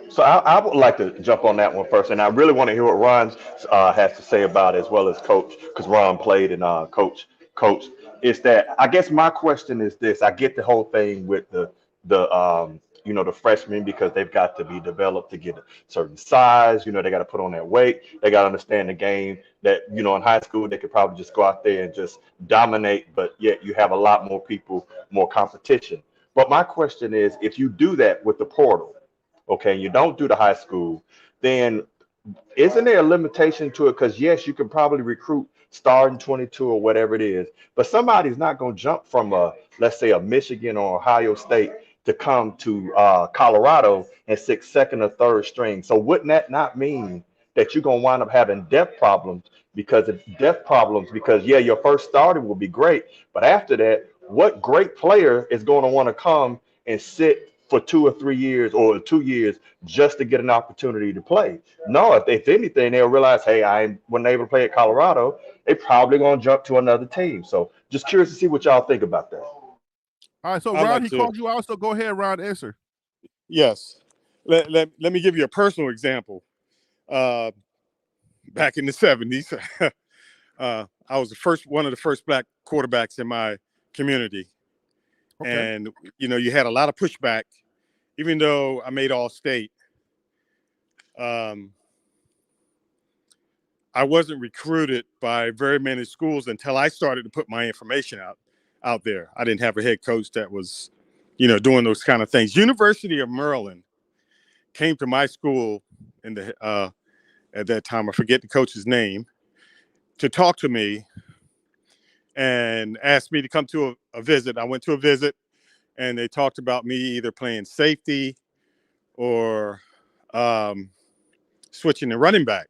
Speaker 3: So I would like to jump on that one first, and I really want to hear what Ron has to say about it, as well as Coach, because Ron played and Coach. Is that I guess my question is this: I get the whole thing with the the freshmen because they've got to be developed to get a certain size. They got to put on that weight. They got to understand the game. That in high school they could probably just go out there and just dominate, but yet you have a lot more people, more competition. But my question is, if you do that with the portal, okay, you don't do the high school, then isn't there a limitation to it? Because yes, you can probably recruit starting 22 or whatever it is, but somebody's not going to jump from let's say a Michigan or Ohio State to come to Colorado and sit second or third string. So wouldn't that not mean that you're going to wind up having depth problems? Because your first starting will be great, but after that, what great player is going to want to come and sit for 2 or 3 years or 2 years just to get an opportunity to play? No, if anything, they'll realize, hey, I wasn't able to play at Colorado. They probably gonna jump to another team. So just curious to see what y'all think about that.
Speaker 1: All right, so Ron, he called you out, so go ahead, Ron, answer.
Speaker 8: Yes. Let me give you a personal example. Back in the 70s, I was one of the first black quarterbacks in my community. Okay. And, you had a lot of pushback, even though I made All-State. I wasn't recruited by very many schools until I started to put my information out there. I didn't have a head coach that was, doing those kind of things. University of Maryland came to my school at that time, I forget the coach's name, to talk to me and asked me to come to a visit. I went to a visit, and they talked about me either playing safety or switching to running back.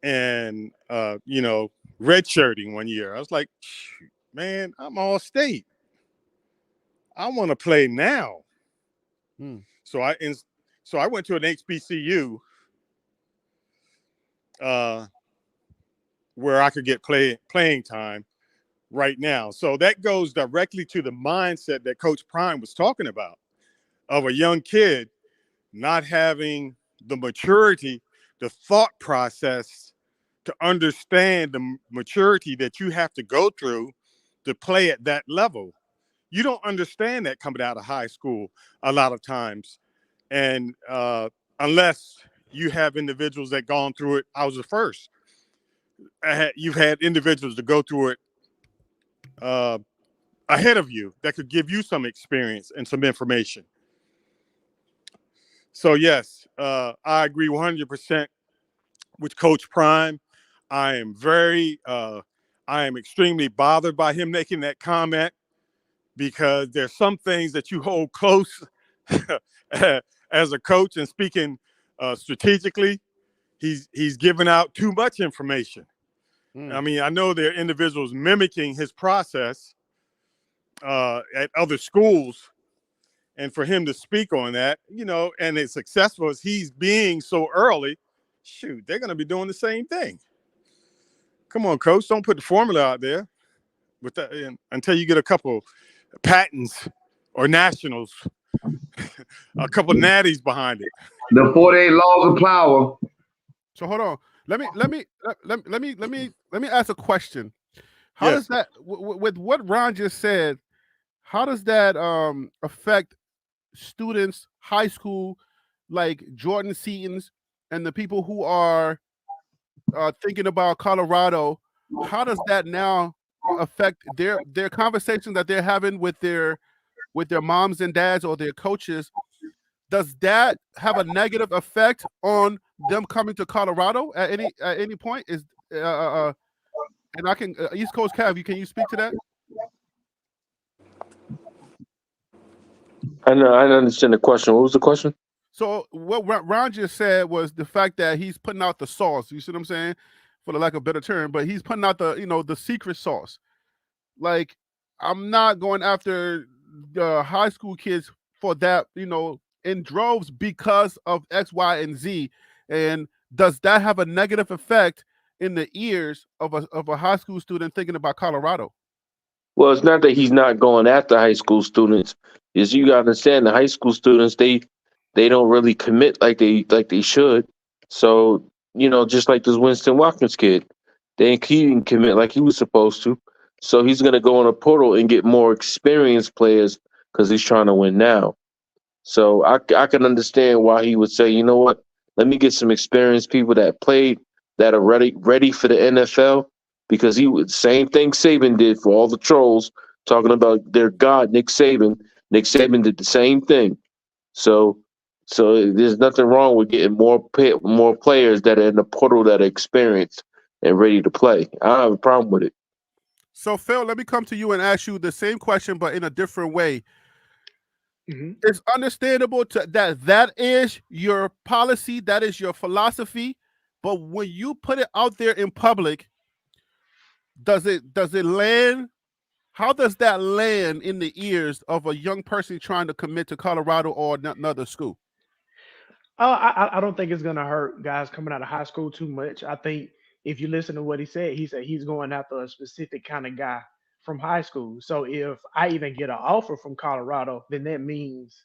Speaker 8: And, redshirting one year. I was like, man, I'm All-State. I want to play now. So I went to an HBCU where I could get playing time right now. So that goes directly to the mindset that Coach Prime was talking about, of a young kid not having the maturity, the thought process to understand the maturity that you have to go through to play at that level. You don't understand that coming out of high school a lot of times. And unless you have individuals that gone through it, I was the first. You've had individuals to go through it ahead of you that could give you some experience and some information. So yes, I agree 100% with Coach Prime. I am I am extremely bothered by him making that comment because there's some things that you hold close as a coach and speaking strategically. He's giving out too much information. I mean, I know there are individuals mimicking his process at other schools, and for him to speak on that, and as successful as he's being so early, shoot, they're going to be doing the same thing. Come on, coach, don't put the formula out there with that until you get a couple patents or nationals, a couple natties behind it.
Speaker 4: The 48 laws of power.
Speaker 1: So hold on. Let me ask a question. How
Speaker 8: Yes.
Speaker 1: does that with what Ron just said? How does that affect students, high school, like Jordan Seaton's, and the people who are thinking about Colorado? How does that now affect their conversation that they're having with their moms and dads or their coaches? Does that have a negative effect on them coming to Colorado at any point? Is and I can East Coast Cav, can you speak to that?
Speaker 2: I know. I understand the question. What was the question?
Speaker 1: So what Ron just said was the fact that he's putting out the sauce. You see what I'm saying? For the lack of a better term, but he's putting out the secret sauce. Like, I'm not going after the high school kids for that, in droves because of X, Y, and Z. And does that have a negative effect in the ears of a high school student thinking about Colorado?
Speaker 2: Well, it's not that he's not going after high school students. Is you gotta understand the high school students they don't really commit like they should. So just like this Winston Watkins kid, he didn't commit like he was supposed to. So he's gonna go on a portal and get more experienced players because he's trying to win now. So I can understand why he would say, you know what, let me get some experienced people that played that are ready for the NFL because he would same thing Saban did for all the trolls talking about their god Nick Saban. Nick Saban did the same thing. So there's nothing wrong with getting more players that are in the portal that are experienced and ready to play. I don't have a problem with it.
Speaker 1: So Phil, let me come to you and ask you the same question, but in a different way.
Speaker 5: Mm-hmm.
Speaker 1: It's understandable that is your policy, that is your philosophy, but when you put it out there in public, does it land? How does that land in the ears of a young person trying to commit to Colorado or another school?
Speaker 5: I don't think it's gonna hurt guys coming out of high school too much. I think if you listen to what he said he's going after a specific kind of guy from high school. So if I even get an offer from Colorado, then that means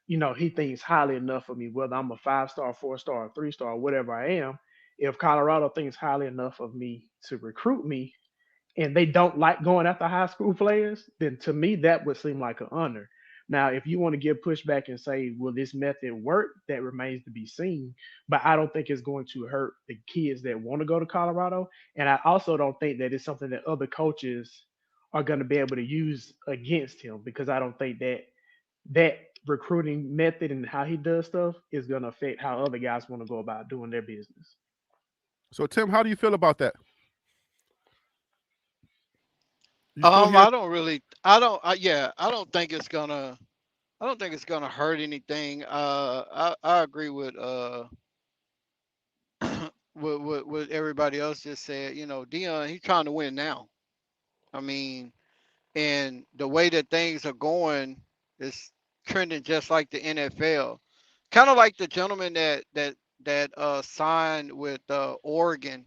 Speaker 5: he thinks highly enough of me, whether I'm a 5-star, 4-star, 3-star, whatever I am. If Colorado thinks highly enough of me to recruit me, and they don't like going after high school players, then to me that would seem like an honor. Now, if you want to give pushback and say, will this method work? That remains to be seen. But I don't think it's going to hurt the kids that want to go to Colorado. And I also don't think that it's something that other coaches are going to be able to use against him, because I don't think that recruiting method and how he does stuff is going to affect how other guys want to go about doing their business.
Speaker 1: So Tim, how do you feel about that? You still here?
Speaker 6: I don't really, I don't, yeah, I don't think it's gonna hurt anything. I agree with what everybody else just said. Dion, he's trying to win now. I mean, and the way that things are going is trending just like the NFL. Kind of like the gentleman that signed with Oregon,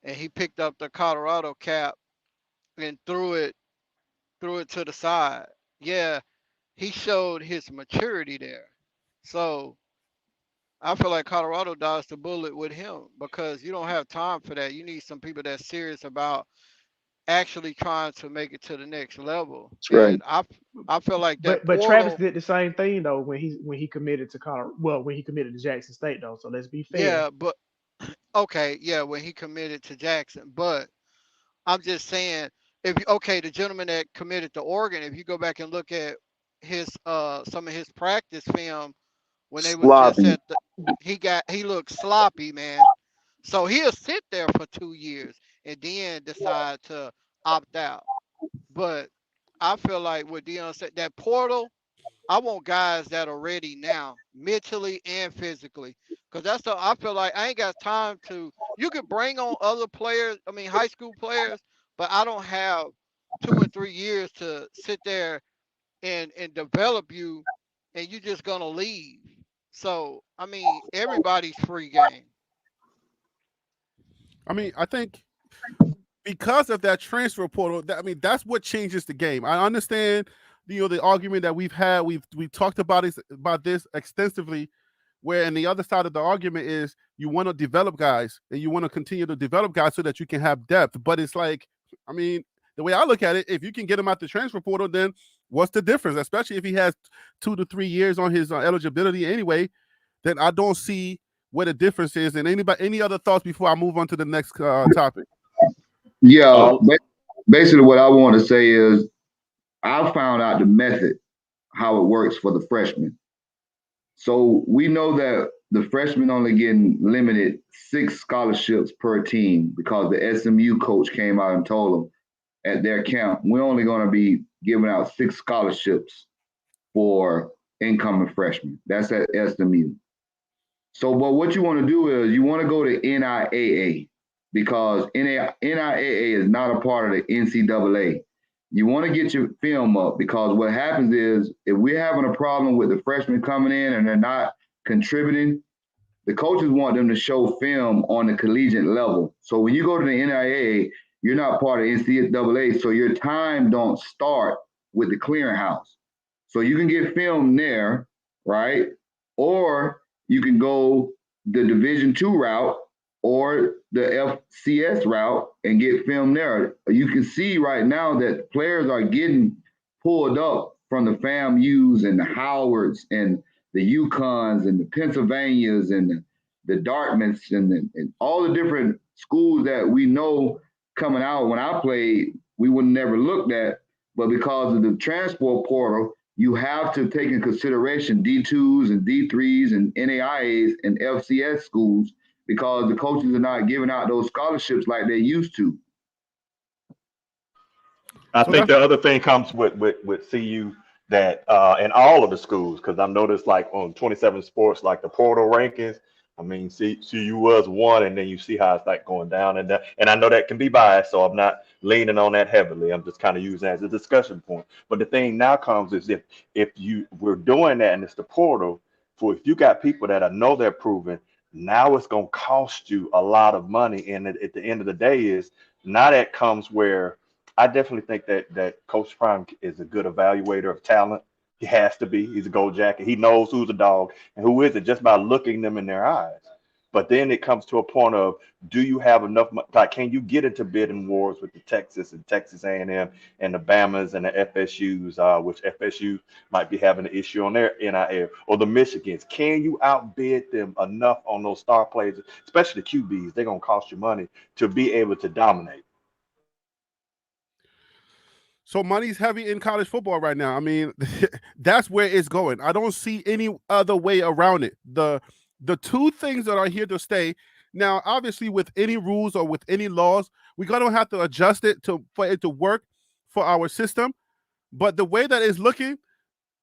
Speaker 6: and he picked up the Colorado cap and threw it to the side. Yeah, he showed his maturity there. So I feel like Colorado dodged the bullet with him because you don't have time for that. You need some people that's serious about actually trying to make it to the next level.
Speaker 2: That's right.
Speaker 6: And I feel like that
Speaker 5: But Travis
Speaker 6: portal,
Speaker 5: did the same thing though when he committed to Colorado. Well, when he committed to Jackson State though. So let's be fair.
Speaker 6: yeah, but okay, yeah, when he committed to Jackson. But I'm just saying the gentleman that committed to Oregon, if you go back and look at his some of his practice film when they was just
Speaker 2: Sloppy.
Speaker 6: at the, he looked sloppy, man. So he'll sit there for 2 years and then decide to opt out. But I feel like what Dion said, that portal, I want guys that are ready now, mentally and physically. Cause I feel like I ain't got time to. You could bring on other players. I mean, high school players, but I don't have 2 and 3 years to sit there and develop you, and you just gonna leave. So I mean, everybody's free game.
Speaker 1: I mean, I think because of that transfer portal, that's what changes the game. I understand, the argument that we've had. We've talked about this extensively. Where and the other side of the argument is you want to develop guys and you want to continue to develop guys so that you can have depth. But it's like, I mean, the way I look at it, if you can get him out the transfer portal, then what's the difference? Especially if he has 2 to 3 years on his eligibility anyway, then I don't see where the difference is. And any other thoughts before I move on to the next topic?
Speaker 4: Yeah, basically what I want to say is I found out the method, how it works for the freshmen. So we know that the freshmen only getting limited 6 scholarships per team because the SMU coach came out and told them at their camp, we're only going to be giving out 6 scholarships for incoming freshmen. That's at SMU. So, but what you want to do is you want to go to NIAA because NIAA is not a part of the NCAA. You want to get your film up because what happens is if we're having a problem with the freshmen coming in and they're not contributing, the coaches want them to show film on the collegiate level. So when you go to the NIAA, you're not part of NCAA, so your time don't start with the clearinghouse. So you can get film there, right? Or you can go the Division II route or the FCS route and get film there. You can see right now that players are getting pulled up from the FAMUs and the Howards and the UConns and the Pennsylvanias and the Dartmouths and all the different schools that we know coming out. When I played, we would never looked at, but because of the transport portal, you have to take in consideration D2s and D3s and NAIAs and FCS schools because the coaches are not giving out those scholarships like they used to.
Speaker 3: I think the other thing comes with CU that in all of the schools, because I've noticed like on 27 Sports, like the portal rankings, I mean, CU was one, and then you see how it's like going down and down. And I know that can be biased, so I'm not leaning on that heavily. I'm just kind of using it as a discussion point. But the thing now comes is if we're doing that and it's the portal, for if you got people that I know they're proven, now it's going to cost you a lot of money. And at the end of the day is now that comes where I definitely think that Coach Prime is a good evaluator of talent. He has to be. He's a gold jacket. He knows who's a dog and who isn't just by looking them in their eyes. But then it comes to a point of, do you have enough? Like, can you get into bidding wars with the Texas and Texas A&M and the Bamas and the FSUs, which FSU might be having an issue on their NIL, or the Michigans? Can you outbid them enough on those star players, especially the QBs? They're going to cost you money to be able to dominate.
Speaker 1: So money's heavy in college football right now. I mean, that's where it's going. I don't see any other way around it. The 2 things that are here to stay. Now, obviously, with any rules or with any laws, we're gonna have to adjust it for it to work for our system. But the way that it's looking,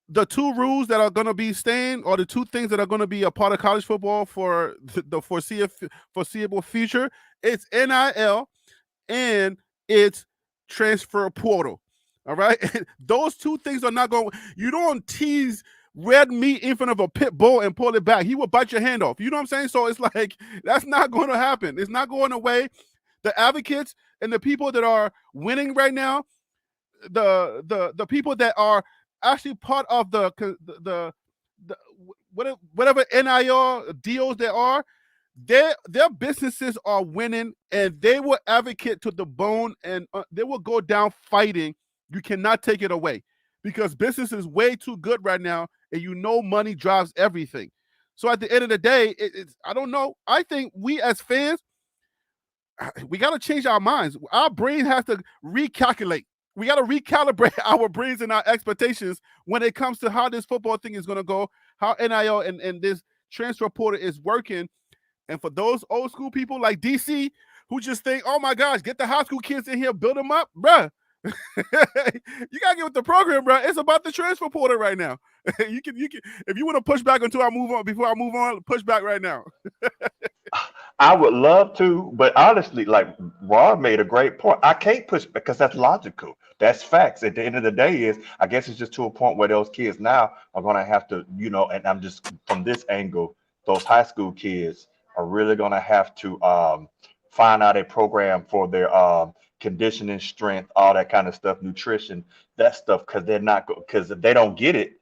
Speaker 1: the 2 rules that are gonna be staying, or the 2 things that are gonna be a part of college football for the foreseeable future, it's NIL and it's transfer portal. All right. Those 2 things are not going. You don't tease red meat in front of a pit bull and pull it back. He will bite your hand off. You know what I'm saying? So it's like that's not going to happen. It's not going away. The advocates and the people that are winning right now, the people that are actually part of the whatever NIL deals there are, their businesses are winning, and they will advocate to the bone, and they will go down fighting. You cannot take it away because business is way too good right now, and money drives everything. So at the end of the day, it's I don't know. I think we as fans, we got to change our minds. Our brain has to recalculate. We got to recalibrate our brains and our expectations when it comes to how this football thing is going to go, how NIL and this transfer portal is working. And for those old school people like DC who just think, oh my gosh, get the high school kids in here, build them up, bruh. You gotta get with the program, bruh. It's about the transfer portal right now. You can if you want to push back until I move on, before I move on, push back right now.
Speaker 3: I would love to, but honestly, like Rod made a great point. I can't push because that's logical. That's facts. At the end of the day, is I guess it's just to a point where those kids now are gonna have to, and I'm just from this angle, those high school kids are really gonna have to find out a program for their conditioning, strength, all that kind of stuff, nutrition, that stuff, because because if they don't get it,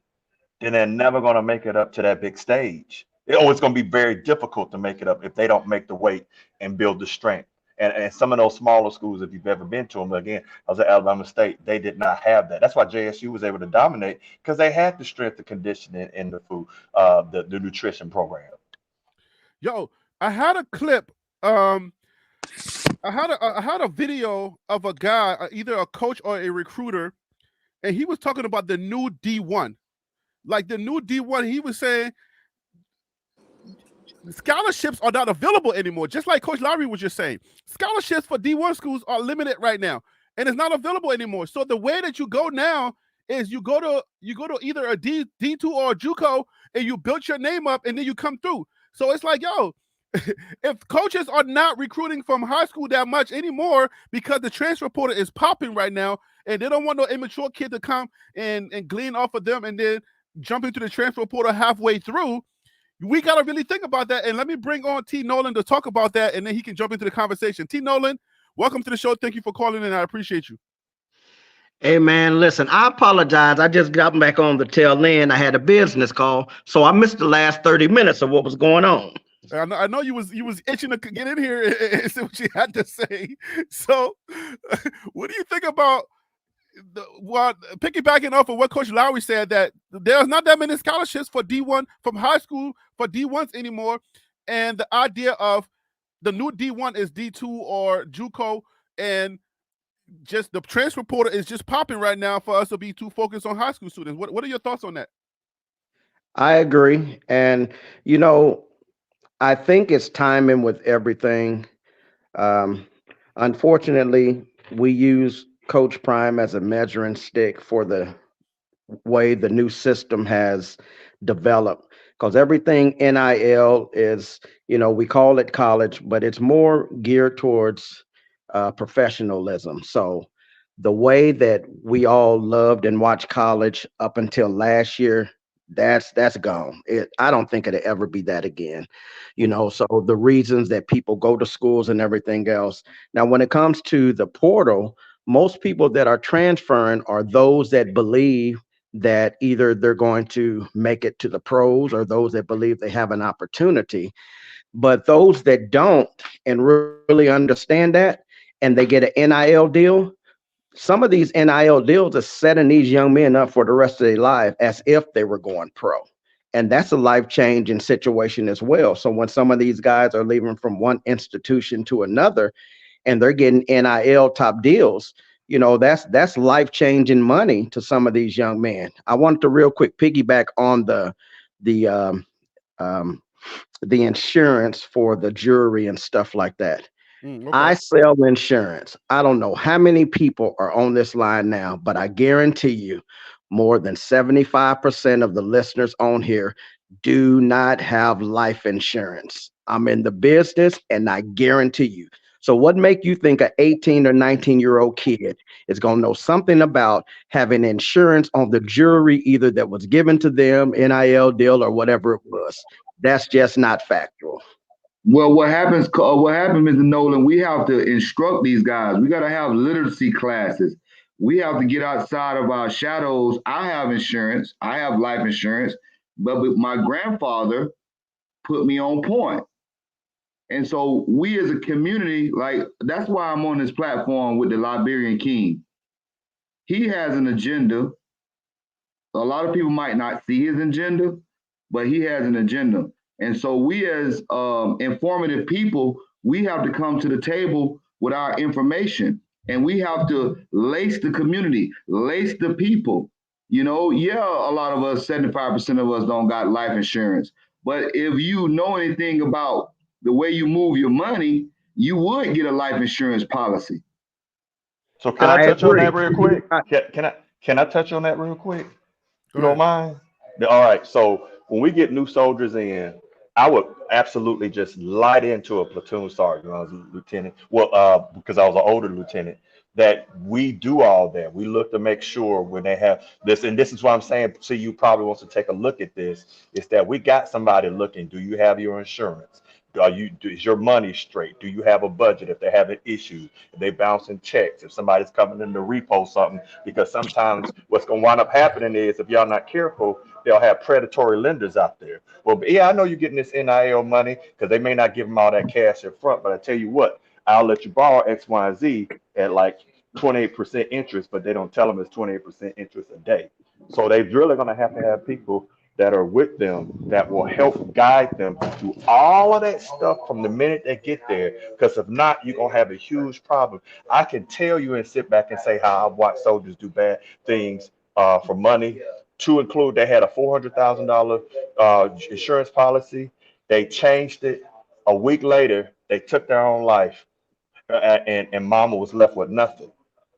Speaker 3: then they're never going to make it up to that big stage. It's going to be very difficult to make it up if they don't make the weight and build the strength. And some of those smaller schools, if you've ever been to them, again, I was at Alabama State, they did not have that. That's why JSU was able to dominate, because they had the strength, the conditioning, and the food, the nutrition program.
Speaker 1: Yo, I had a clip. I had a video of a guy, either a coach or a recruiter, and he was talking about the new D1. Like the new D1, he was saying scholarships are not available anymore. Just like Coach Lowry was just saying, scholarships for D1 schools are limited right now, and it's not available anymore. So the way that you go now is you go to either a D2 or a JUCO, and you build your name up, and then you come through. So it's like, yo, if coaches are not recruiting from high school that much anymore because the transfer portal is popping right now, and they don't want no immature kid to come and glean off of them and then jump into the transfer portal halfway through, we got to really think about that. And let me bring on T. Nolan to talk about that, and then he can jump into the conversation. T. Nolan, welcome to the show. Thank you for calling in. I appreciate you.
Speaker 10: Hey, man, listen, I apologize. I just got back on the tail end. I had a business call, so I missed the last 30 minutes of what was going on.
Speaker 1: I know you was itching to get in here and see what you had to say. So what do you think about piggybacking off of what Coach Lowry said, that there's not that many scholarships for D1 from high school for D1s anymore, and the idea of the new D1 is D2 or JUCO, and just the transfer portal is just popping right now for us to be too focused on high school students. What are your thoughts on that?
Speaker 10: I agree. And, I think it's timing with everything. Unfortunately, we use Coach Prime as a measuring stick for the way the new system has developed, because everything NIL is, we call it college, but it's more geared towards professionalism. So the way that we all loved and watched college up until last year, that's gone. I don't think it'll ever be that again. So the reasons that people go to schools and everything else. Now, when it comes to the portal, most people that are transferring are those that believe that either they're going to make it to the pros, or those that believe they have an opportunity. But those that don't and really understand that, and they get an NIL deal, some of these NIL deals are setting these young men up for the rest of their life as if they were going pro. And that's a life-changing situation as well. So when some of these guys are leaving from one institution to another, and they're getting NIL top deals, that's life-changing money to some of these young men. I wanted to real quick piggyback on the insurance for the jury and stuff like that.
Speaker 1: Okay.
Speaker 10: I sell insurance. I don't know how many people are on this line now, but I guarantee you more than 75% of the listeners on here do not have life insurance. I'm in the business, and I guarantee you. So what make you think an 18 or 19-year-old kid is going to know something about having insurance on the jewelry, either that was given to them, NIL deal, or whatever it was? That's just not factual.
Speaker 4: Well, what happens, Mr. Nolan, we have to instruct these guys. We got to have literacy classes. We have to get outside of our shadows. I have insurance. I have life insurance, but my grandfather put me on point. And so we as a community, that's why I'm on this platform with the Liberian King. He has an agenda. A lot of people might not see his agenda, but he has an agenda. And so we as informative people, we have to come to the table with our information, and we have to lace the community, lace the people. You know, yeah, a lot of us, 75% of us don't got life insurance. But if you know anything about the way you move your money, you would get a life insurance policy.
Speaker 3: So can I
Speaker 10: I
Speaker 3: touch on
Speaker 10: agree.
Speaker 3: that real quick? Can I touch on that real quick?
Speaker 1: Go
Speaker 3: You don't
Speaker 1: ahead.
Speaker 3: mind? All right. So when we get new soldiers in, I would absolutely just light into a platoon sergeant when I was a lieutenant. Well, because I was an older lieutenant, that we do all that. We look to make sure when they have this, and this is what I'm saying. So you probably wants to take a look at this. Is that we got somebody looking? Do you have your insurance? Is your money straight? Do you have a budget if they're having issues? If they bouncing checks, if somebody's coming in to repo something, because sometimes what's gonna wind up happening is if y'all not careful, they'll have predatory lenders out there. Well, yeah, I know you're getting this NIL money because they may not give them all that cash up front, but I tell you what, I'll let you borrow X, Y, and Z at like 28% interest, but they don't tell them it's 28% interest a day. So they're really gonna have to have people that are with them that will help guide them through all of that stuff from the minute they get there. Because if not, you're gonna have a huge problem. I can tell you and sit back and say how I've watched soldiers do bad things for money. To include, they had a $400,000 insurance policy. They changed it. A week later, they took their own life, and mama was left with nothing.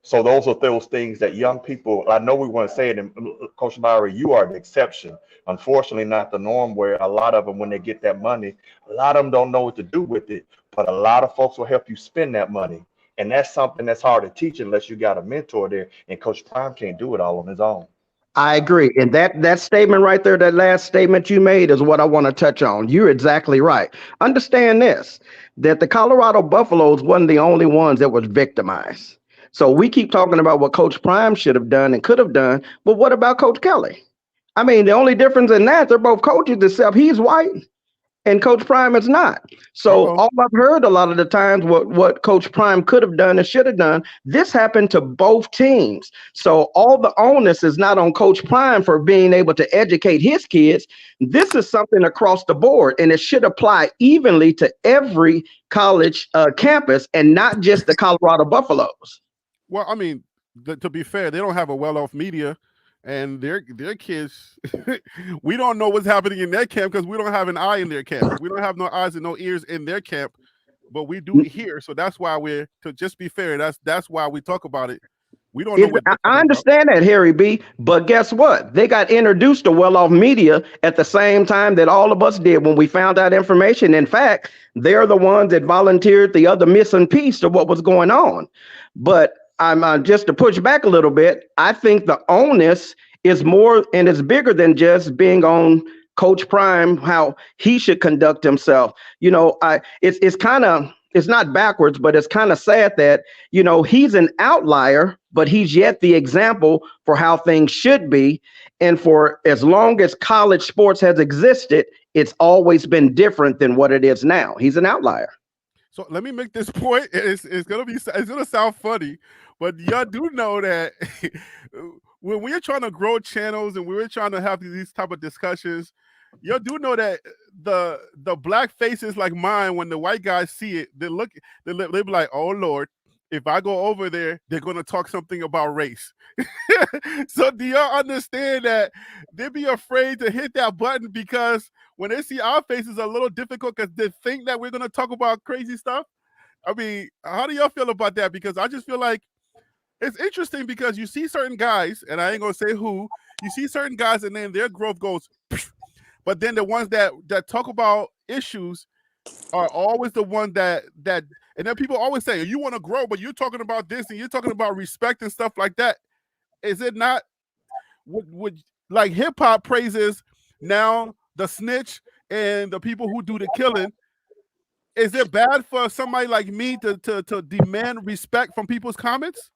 Speaker 3: So those are those things that young people, I know we want to say it, and Coach Myra, you are the exception. Unfortunately, not the norm, where a lot of them, when they get that money, a lot of them don't know what to do with it. But a lot of folks will help you spend that money. And that's something that's hard to teach unless you got a mentor there. And Coach Prime can't do it all on his own.
Speaker 10: I agree. And that statement right there, that last statement you made is what I want to touch on. You're exactly right. Understand this, that the Colorado Buffaloes wasn't the only ones that was victimized. So we keep talking about what Coach Prime should have done and could have done, but what about Coach Kelly? I mean, the only difference in that, they're both coaches, except he's white and Coach Prime is not. So
Speaker 1: Uh-oh.
Speaker 10: all I've heard a lot of the times what Coach Prime could have done and should have done, this happened to both teams. So all the onus is not on Coach Prime for being able to educate his kids. This is something across the board, and it should apply evenly to every college campus and not just the Colorado Buffaloes.
Speaker 1: Well, I mean, to be fair, they don't have a well-off media, and their kids, we don't know what's happening in their camp because we don't have an eye in their camp. We don't have no eyes and no ears in their camp, but we do here. So that's why to just be fair, that's why we talk about it. We don't know what
Speaker 10: I understand that, Harry B. But guess what? They got introduced to well-off media at the same time that all of us did when we found out information. In fact, they're the ones that volunteered the other missing piece to what was going on. But I'm just to push back a little bit. I think the onus is more and it's bigger than just being on Coach Prime, how he should conduct himself. You know, it's kind of, it's not backwards, but it's kind of sad that, you know, he's an outlier, but he's yet the example for how things should be. And for as long as college sports has existed, it's always been different than what it is now. He's an outlier.
Speaker 1: So let me make this point. It's gonna sound funny, but y'all do know that when we're trying to grow channels and we're trying to have these type of discussions, y'all do know that the black faces like mine, when the white guys see it, they be like, oh Lord, if I go over there, they're gonna talk something about race. So do y'all understand that they be afraid to hit that button because when they see our faces a little difficult because they think that we're gonna talk about crazy stuff? I mean, how do y'all feel about that? Because I just feel like it's interesting because you see certain guys, and I ain't gonna say who, you see certain guys and then their growth goes, but then the ones that talk about issues are always the one that and then people always say, you want to grow, but you're talking about this and you're talking about respect and stuff like that. Is it not would like hip hop praises now the snitch and the people who do the killing? Is it bad for somebody like me to demand respect from people's comments?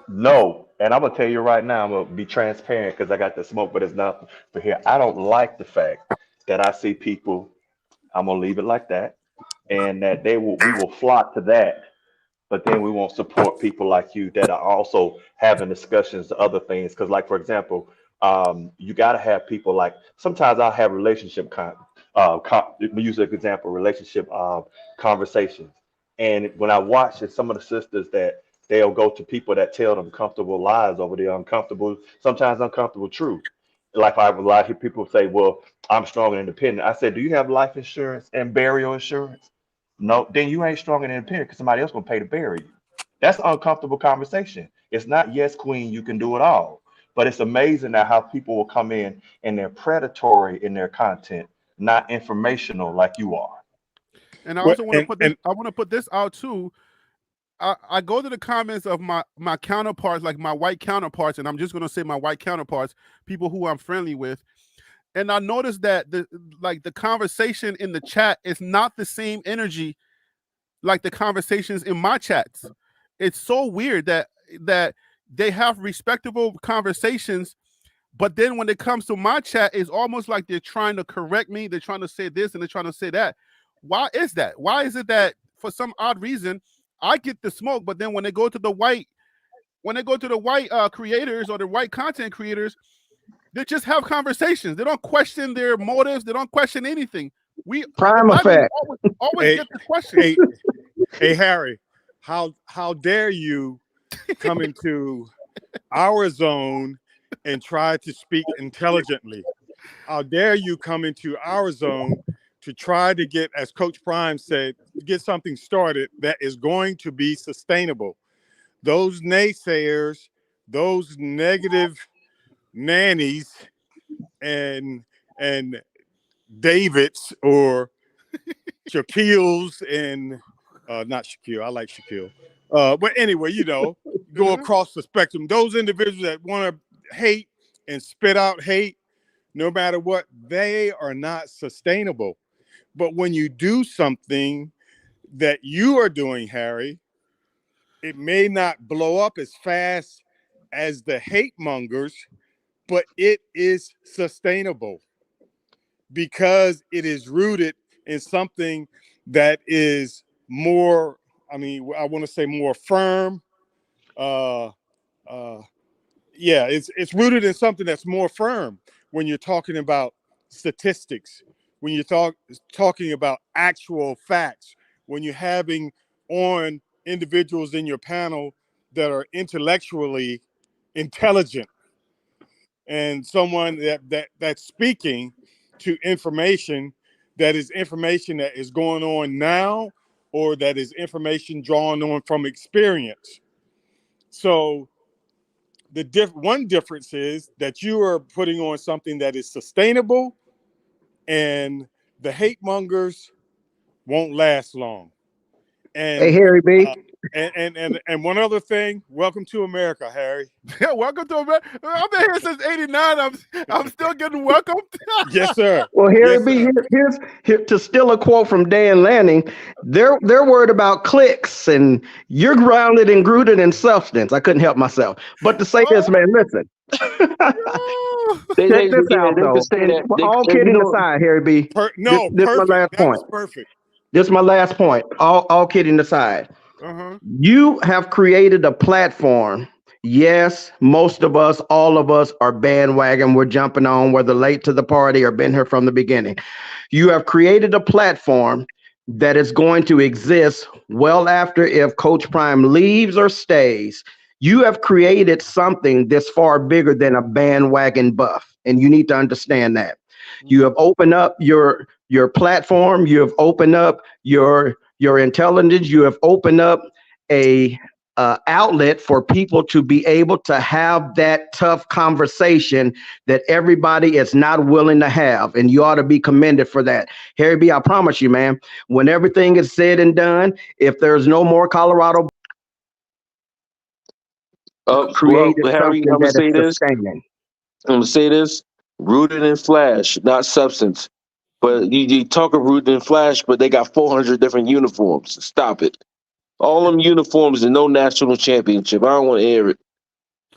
Speaker 3: No, and I'm gonna tell you right now, I'm gonna be transparent because I got the smoke, but it's not for here. I don't like the fact that I see people. I'm gonna leave it like that, and that we will flock to that, but then we won't support people like you that are also having discussions to other things. Because, like for example, you got to have people like sometimes I'll have relationship we use an example, relationship conversations. And when I watch it, some of the sisters that they'll go to people that tell them comfortable lies over the uncomfortable, sometimes uncomfortable truth. Like I have a lot of people say, well, I'm strong and independent. I said, do you have life insurance and burial insurance? No, then you ain't strong and independent because somebody else gonna pay to bury you. That's an uncomfortable conversation. It's not yes, queen, you can do it all. But it's amazing that how people will come in and they're predatory in their content, not informational like you are.
Speaker 1: And I
Speaker 8: Well,
Speaker 1: also want to put this. I want to put this out too. I go to the comments of my counterparts, like my white counterparts, and I'm just gonna say my white counterparts, people who I'm friendly with. And I noticed that the conversation in the chat is not the same energy like the conversations in my chats. It's so weird that they have respectable conversations, but then when it comes to my chat, it's almost like they're trying to correct me. They're trying to say this and they're trying to say that. Why is that? Why is it that for some odd reason I get the smoke, but then when they go to the white creators or the white content creators, they just have conversations. They don't question their motives. They don't question anything. The
Speaker 10: Prime
Speaker 1: black men
Speaker 10: effect.
Speaker 1: always get the question.
Speaker 8: Hey, Harry, how dare you come into our zone and try to speak intelligently? How dare you come into our zone to try to get, as Coach Prime said, get something started that is going to be sustainable. Those naysayers, those negative nannies and Davids or Shaquille's and not Shaquille, I like Shaquille. But anyway, go across the spectrum. Those individuals that want to hate and spit out hate, no matter what, they are not sustainable. But when you do something that you are doing, Harry, it may not blow up as fast as the hate mongers, but it is sustainable because it is rooted in something that is more, I want to say more firm. It's rooted in something that's more firm when you're talking about statistics, when you're talking about actual facts, when you're having on individuals in your panel that are intellectually intelligent and someone that's speaking to information that is going on now or that is information drawn on from experience. So one difference is that you are putting on something that is sustainable, and the hate mongers won't last long.
Speaker 10: Hey,
Speaker 8: And
Speaker 10: Harry B.
Speaker 8: And one other thing, welcome to America, Harry.
Speaker 1: Yeah, welcome to America. I've been here since '89. I'm still getting welcomed.
Speaker 8: Yes, sir.
Speaker 10: Well, Harry
Speaker 8: Yes,
Speaker 10: B.
Speaker 8: sir.
Speaker 10: Here to steal a quote from Dan Lanning. They're worried about clicks, and you're grounded and rooted in substance. I couldn't help myself, but to say this, man. Listen, check this out,
Speaker 2: they
Speaker 10: though.
Speaker 2: can say
Speaker 10: And
Speaker 2: that.
Speaker 10: all kidding aside, Harry B. This is my last
Speaker 8: That
Speaker 10: point.
Speaker 8: was perfect.
Speaker 10: This is my last point. All kidding aside. You have created a platform. Yes, most of us, all of us are bandwagon. We're jumping on, whether late to the party or been here from the beginning. You have created a platform that is going to exist well after if Coach Prime leaves or stays. You have created something that's far bigger than a bandwagon buff, and you need to understand that. You have opened up your platform. You have opened up your intelligence. You have opened up a outlet for people to be able to have that tough conversation that everybody is not willing to have, and you ought to be commended for that. Harry B, I promise you, man, when everything is said and done, if there's no more Colorado, created
Speaker 2: Harry,
Speaker 10: something that is sustaining.
Speaker 2: I'm gonna say this: rooted in flash, not substance. But you talk of rooted in flash, but they got 400 different uniforms. Stop it. All them uniforms and no national championship. I don't want to hear it.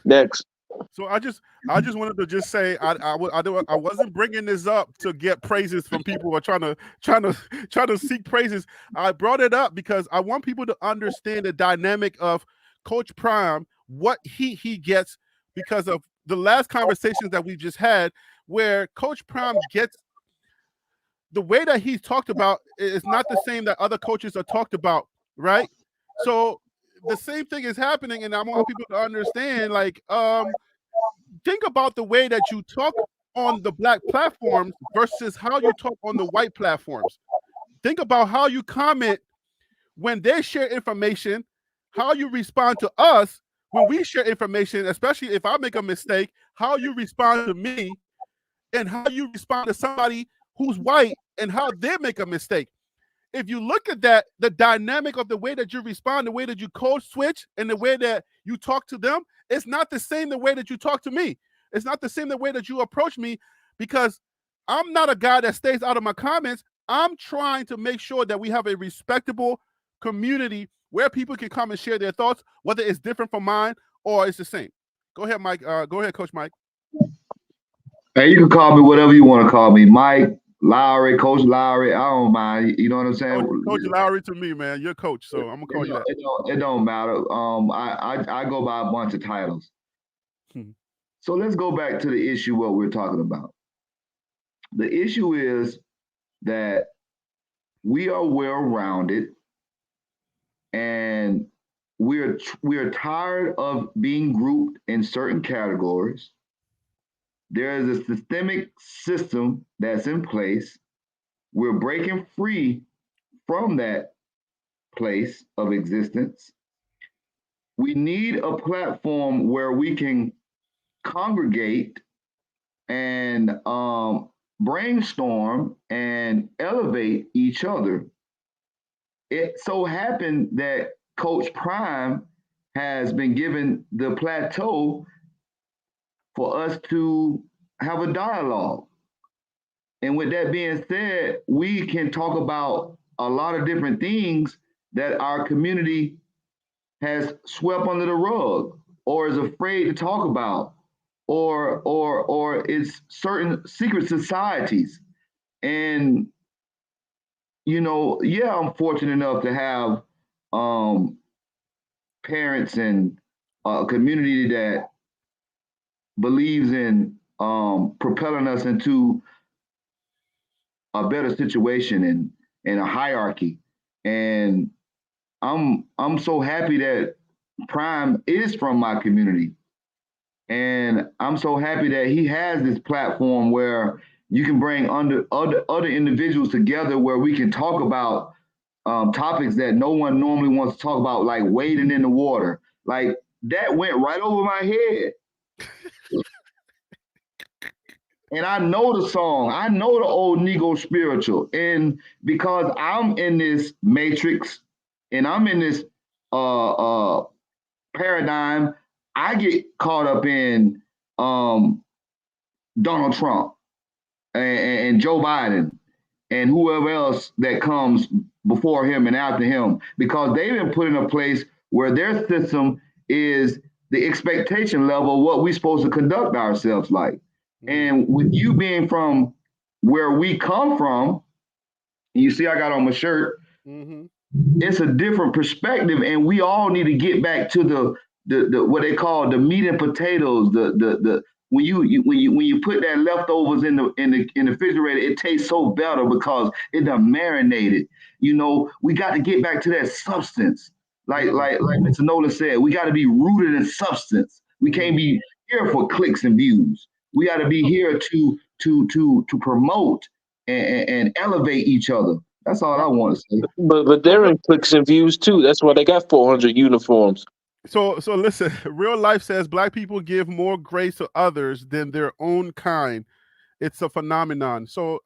Speaker 2: Next.
Speaker 1: So I just wanted to just say I wasn't bringing this up to get praises from people who are trying to seek praises. I brought it up because I want people to understand the dynamic of Coach Prime, what he gets because of the last conversations that we just had, where Coach Prime gets the way that he's talked about is not the same that other coaches are talked about, right? So the same thing is happening, and I want people to understand, like, think about the way that you talk on the black platforms versus how you talk on the white platforms. Think about how you comment when they share information, how you respond to us when we share information, especially if I make a mistake, how you respond to me, and how you respond to somebody who's white and how they make a mistake. If you look at that, the dynamic of the way that you respond, the way that you code switch, and the way that you talk to them, it's not the same the way that you talk to me. It's not the same the way that you approach me, because I'm not a guy that stays out of my comments. I'm trying to make sure that we have a respectable community where people can come and share their thoughts, whether it's different from mine or it's the same. Go ahead, Mike. Go ahead, Coach Mike.
Speaker 4: Hey, you can call me whatever you want to call me, Mike, Lowry, Coach Lowry. I don't mind. You know what I'm saying?
Speaker 1: Coach Lowry to me, man. You're coach, so I'm gonna call you that.
Speaker 4: It don't matter. I go by a bunch of titles. So let's go back to the issue what we're talking about. The issue is that we are well-rounded, and we're tired of being grouped in certain categories. There is a systemic system that's in place. We're breaking free from that place of existence. We need a platform where we can congregate and brainstorm and elevate each other. It so happened that Coach Prime has been given the plateau for us to have a dialogue. And with that being said, we can talk about a lot of different things that our community has swept under the rug or is afraid to talk about, or it's certain secret societies. And I'm fortunate enough to have parents and a community that believes in propelling us into a better situation and a hierarchy. And I'm so happy that Prime is from my community. And I'm so happy that he has this platform where you can bring other individuals together where we can talk about topics that no one normally wants to talk about, like wading in the water. Like, that went right over my head. And I know the song. I know the old Negro spiritual. And because I'm in this matrix and I'm in this paradigm, I get caught up in Donald Trump and Joe Biden and whoever else that comes before him and after him, because they've been put in a place where their system is the expectation level of what we're supposed to conduct ourselves like. And with you being from where we come from, you see I got on my shirt, it's a different perspective, and we all need to get back to the what they call the meat and potatoes. The when you put that leftovers in the refrigerator, it tastes so better because it done marinated. We got to get back to that substance. Like Mr. Nolan said, we got to be rooted in substance. We can't be here for clicks and views. We got to be here to promote and elevate each other. That's all I want to say.
Speaker 2: But they're in clicks and views too. That's why they got 400 uniforms.
Speaker 1: So listen, real life says black people give more grace to others than their own kind. It's a phenomenon. So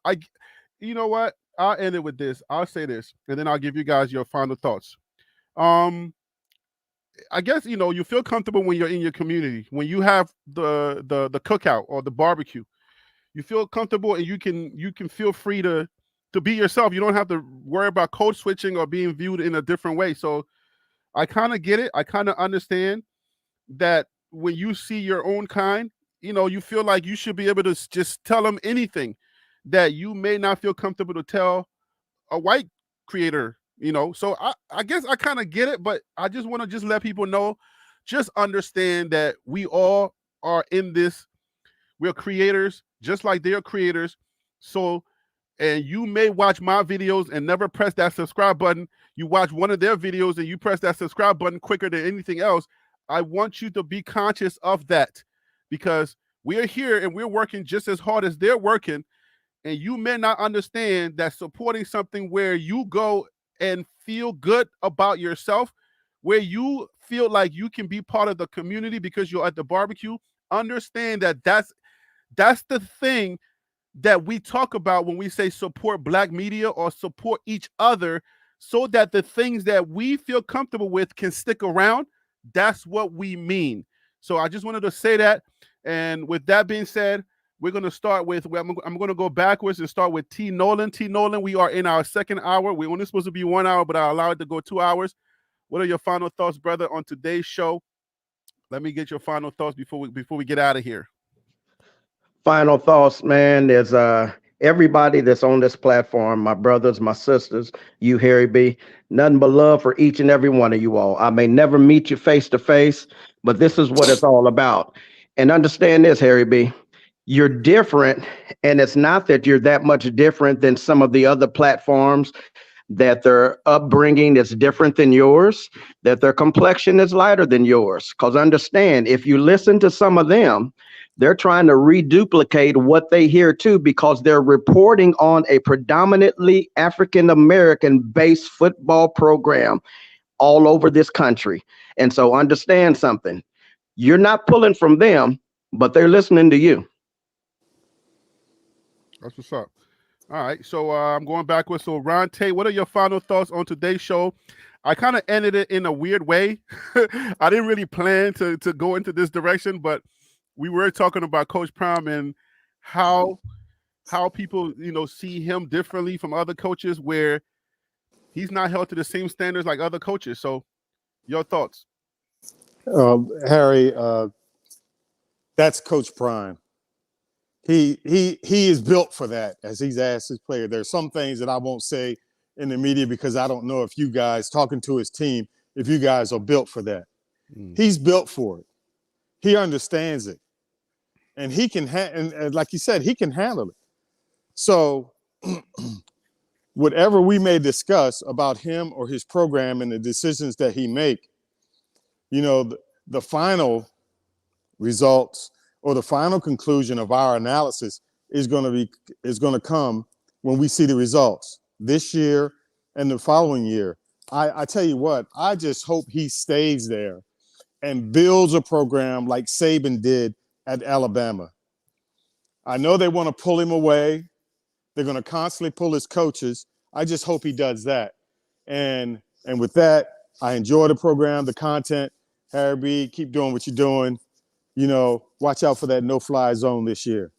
Speaker 1: you know what? I'll end it with this. I'll say this, and then I'll give you guys your final thoughts. I guess you feel comfortable when you're in your community, when you have the cookout or the barbecue. You feel comfortable, and you can feel free to be yourself. You don't have to worry about code switching or being viewed in a different way. So I kind of get it. I kind of understand that when you see your own kind, you feel like you should be able to just tell them anything that you may not feel comfortable to tell a white creator. So I guess I kind of get it, but I just want to just let people know, just understand that we all are in this. We're creators, just like they're creators. So and you may watch my videos and never press that subscribe button. You watch one of their videos and you press that subscribe button quicker than anything else. I want you to be conscious of that, because we are here and we're working just as hard as they're working. And you may not understand that supporting something where you go and feel good about yourself, where you feel like you can be part of the community because you're at the barbecue, understand that that's the thing that we talk about when we say support Black media or support each other, so that the things that we feel comfortable with can stick around. That's what we mean. So I just wanted to say that. And with that being said, we're going to start with, I'm going to go backwards and start with T. Nolan. T. Nolan, we are in our second hour. We're only supposed to be 1 hour, but I allow it to go 2 hours. What are your final thoughts, brother, on today's show? Let me get your final thoughts before we get out of here.
Speaker 10: Final thoughts, man, is everybody that's on this platform, my brothers, my sisters, you, Harry B, nothing but love for each and every one of you all. I may never meet you face to face, but this is what it's all about. And understand this, Harry B, you're different, and it's not that you're that much different than some of the other platforms, that their upbringing is different than yours, that their complexion is lighter than yours. Because understand, if you listen to some of them, they're trying to reduplicate what they hear too, because they're reporting on a predominantly African-American based football program all over this country. And so understand something. You're not pulling from them, but they're listening to you.
Speaker 1: That's what's up. All right, so I'm going backwards. So Ron Tate, what are your final thoughts on today's show? I kind of ended it in a weird way. I didn't really plan to go into this direction, but we were talking about Coach Prime and how people, see him differently from other coaches, where he's not held to the same standards like other coaches. So your thoughts?
Speaker 8: Harry, that's Coach Prime. He is built for that, as he's asked his player. There's some things that I won't say in the media because I don't know if you guys, talking to his team, if you guys are built for that. He's built for it. He understands it. And he can, and like you said, he can handle it. So whatever we may discuss about him or his program and the decisions that he make, the final results or the final conclusion of our analysis is going to come when we see the results this year and the following year. I tell you what, I just hope he stays there and builds a program like Saban did at Alabama. I know they want to pull him away. They're going to constantly pull his coaches. I just hope he does that. And with that, I enjoy the program, the content. Harry B, keep doing what you're doing. Watch out for that no-fly zone this year.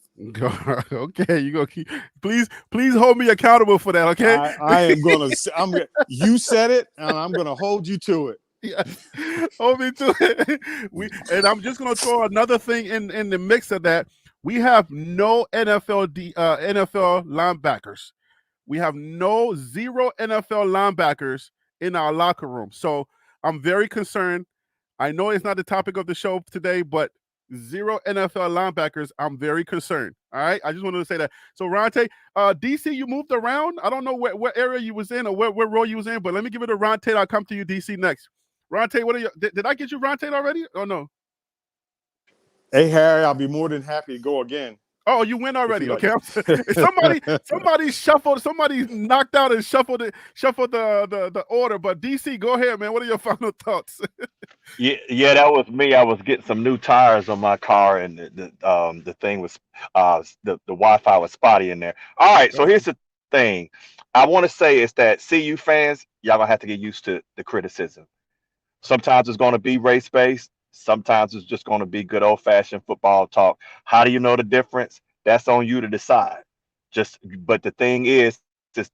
Speaker 1: Okay, you go keep. Please hold me accountable for that. Okay,
Speaker 8: I am gonna. You said it, and I'm gonna hold you to it.
Speaker 1: Yeah, hold me to it. And I'm just gonna throw another thing in the mix of that. We have no NFL linebackers. We have zero NFL linebackers in our locker room. So I'm very concerned. I know it's not the topic of the show today, but zero NFL linebackers, I'm very concerned. All right, I just wanted to say that. So Ronte, DC, you moved around. I don't know what area you was in or what role you was in, but let me give it to Ronte. I'll come to you, DC, next. Ronte, what are you? Did I get you Ronte already? Oh no.
Speaker 8: Hey Harry, I'll be more than happy to go again.
Speaker 1: Oh, you win already. Okay. Somebody shuffled. Somebody knocked out and shuffled the order. But DC, go ahead, man. What are your final thoughts?
Speaker 3: Yeah, that was me. I was getting some new tires on my car, and the thing was the Wi-Fi was spotty in there. All right, so here's the thing. I want to say is that CU fans, y'all gonna have to get used to the criticism. Sometimes it's going to be race-based. Sometimes it's just going to be good old-fashioned football talk. How do you know the difference? That's on you to decide. But the thing is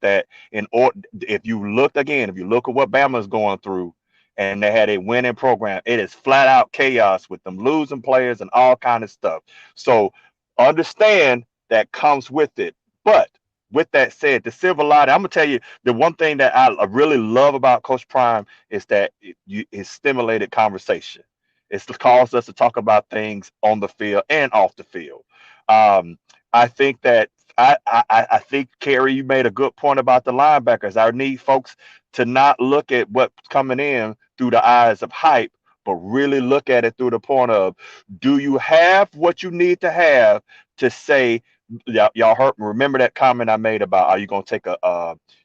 Speaker 3: that if you look at what Bama's going through, and they had a winning program, it is flat out chaos with them losing players and all kind of stuff. So understand that comes with it. But with that said, the silver lining, I'm gonna tell you the one thing that I really love about Coach Prime is that it stimulated conversation. It's caused us to talk about things on the field and off the field. I think that I think, Kerry, you made a good point about the linebackers. I need folks to not look at what's coming in through the eyes of hype, but really look at it through the point of, do you have what you need to have to say, y'all heard, remember that comment I made about, are you going to take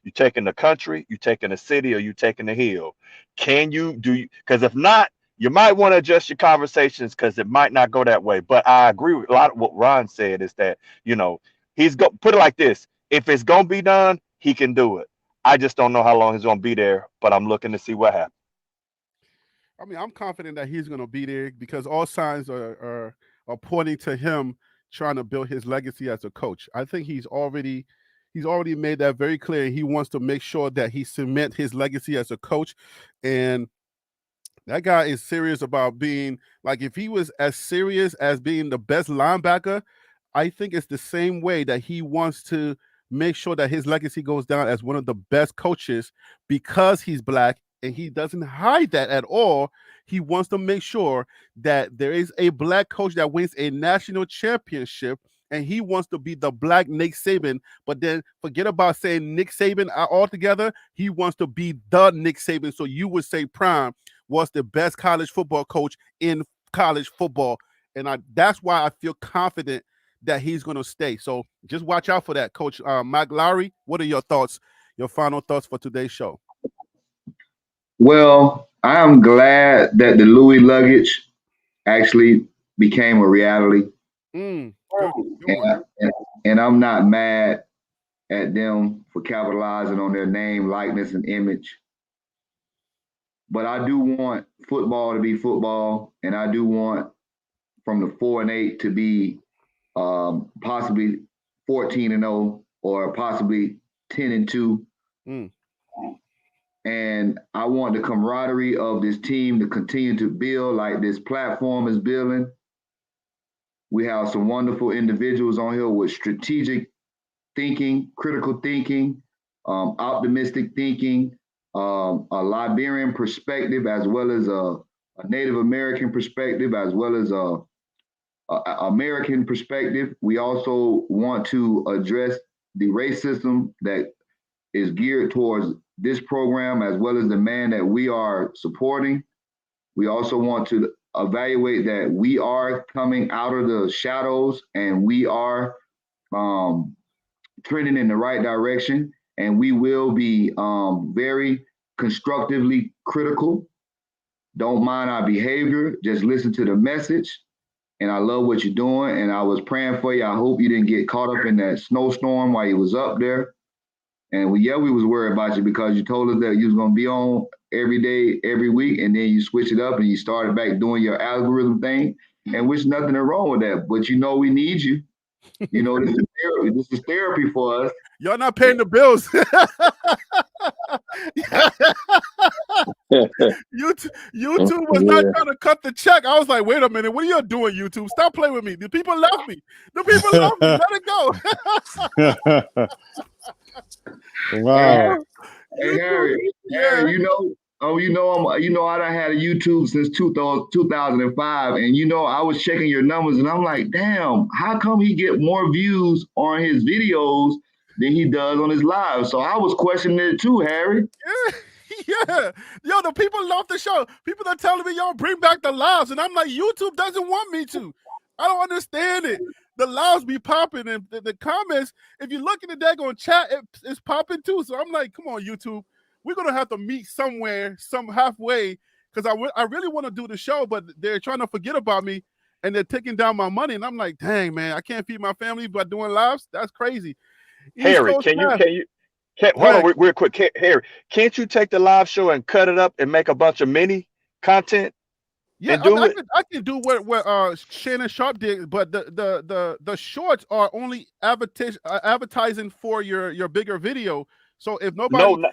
Speaker 3: you taking the country, you taking the city, or you taking the hill? Can you because if not, you might want to adjust your conversations because it might not go that way. But I agree with a lot of what Ron said is that, he's go put it like this. If it's gonna be done, he can do it. I just don't know how long he's gonna be there, but I'm looking to see what happens.
Speaker 1: I mean, I'm confident that he's going to be there because all signs are pointing to him trying to build his legacy as a coach. I think he's already made that very clear. He wants to make sure that he cement his legacy as a coach, and that guy is serious about being, like, if he was as serious as being the best linebacker, I think it's the same way that he wants to make sure that his legacy goes down as one of the best coaches because he's black, and he doesn't hide that at all. He wants to make sure that there is a black coach that wins a national championship, and he wants to be the black Nick Saban. But then forget about saying Nick Saban altogether. He wants to be the Nick Saban. So you would say Prime was the best college football coach in college football. And that's why I feel confident that he's going to stay. So just watch out for that, Coach Mike Lowry. What are your thoughts, your final thoughts for today's show?
Speaker 4: Well, I am glad that the Louis luggage actually became a reality.
Speaker 1: Good
Speaker 4: And, and I'm not mad at them for capitalizing on their name, likeness, and image. But I do want football to be football, and I do want from the 4-8 to be possibly 14-0 or possibly 10-2. And I want the camaraderie of this team to continue to build like this platform is building. We have some wonderful individuals on here with strategic thinking, critical thinking, optimistic thinking, a Liberian perspective, as well as a Native American perspective, as well as a American perspective. We also want to address the racism that is geared towards this program, as well as the man that we are supporting. We also want to evaluate that we are coming out of the shadows and we are trending in the right direction, and we will be very constructively critical. Don't mind our behavior, just listen to the message. And I love what you're doing, and I was praying for you. I hope you didn't get caught up in that snowstorm while you was up there. And we was worried about you because you told us that you was going to be on every day, every week, and then you switch it up and you started back doing your algorithm thing, and which nothing wrong with that. But we need you. This is therapy. This is therapy for us.
Speaker 1: Y'all not paying the bills. YouTube was not trying to cut the check. I was like, wait a minute, what are you doing, YouTube? Stop playing with me. The people left me. The people left me. Let it go.
Speaker 8: Wow.
Speaker 4: Hey, Harry, I done had a YouTube since 2005, and I was checking your numbers, and I'm like, damn, how come he get more views on his videos than he does on his live? So I was questioning it too, Harry.
Speaker 1: Yeah. Yo, the people love the show. People are telling me, yo, bring back the lives, and I'm like, YouTube doesn't want me to. I don't understand it. The lives be popping, and the comments, if you look in the daggone chat, it's popping too. So I'm like, come on, YouTube. We're going to have to meet somewhere, some halfway, because I really want to do the show, but they're trying to forget about me, and they're taking down my money. And I'm like, dang, man, I can't feed my family by doing lives? That's crazy.
Speaker 3: Harry, hold on real quick. Harry, can't you take the live show and cut it up and make a bunch of mini content?
Speaker 1: Yeah, I can do what Shannon Sharp did, but the shorts are only advertising for your bigger video. So if nobody...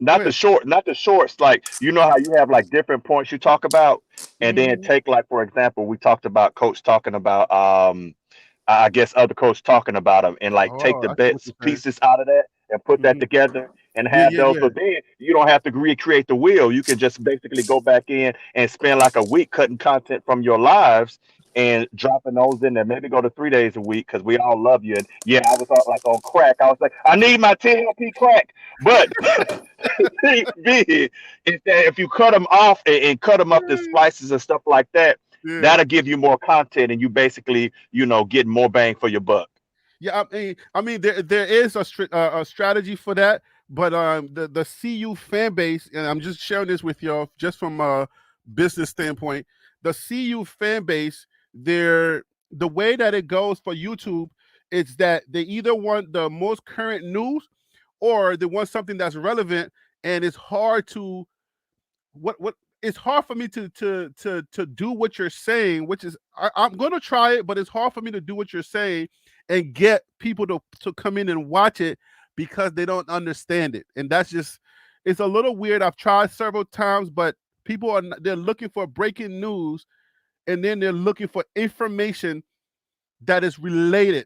Speaker 3: Not the shorts. Like, how you have like different points you talk about, and then take, like, for example, we talked about Coach talking about I guess other coach talking about them, and like take the bits pieces out of that and put that together and have those. So then you don't have to recreate the wheel. You can just basically go back in and spend like a week cutting content from your lives and dropping those in there. Maybe go to 3 days a week because we all love you. And yeah, I was like on crack. I was like, I need my TLP crack. But thing being is that if you cut them off and cut them up to slices and stuff like that,
Speaker 1: Yeah.
Speaker 3: that'll give you more content and you basically, get more bang for your buck.
Speaker 1: Yeah, I mean, there is a strategy for that, but the CU fan base, and I'm just sharing this with y'all just from a business standpoint. The CU fan base, the way that it goes for YouTube, it's that they either want the most current news or they want something that's relevant, and it's hard to what it's hard for me to do what you're saying, which is I'm gonna try it, but it's hard for me to do what you're saying and get people to come in and watch it because they don't understand it. And that's just it's a little weird. I've tried several times, but people they're looking for breaking news and then they're looking for information that is related.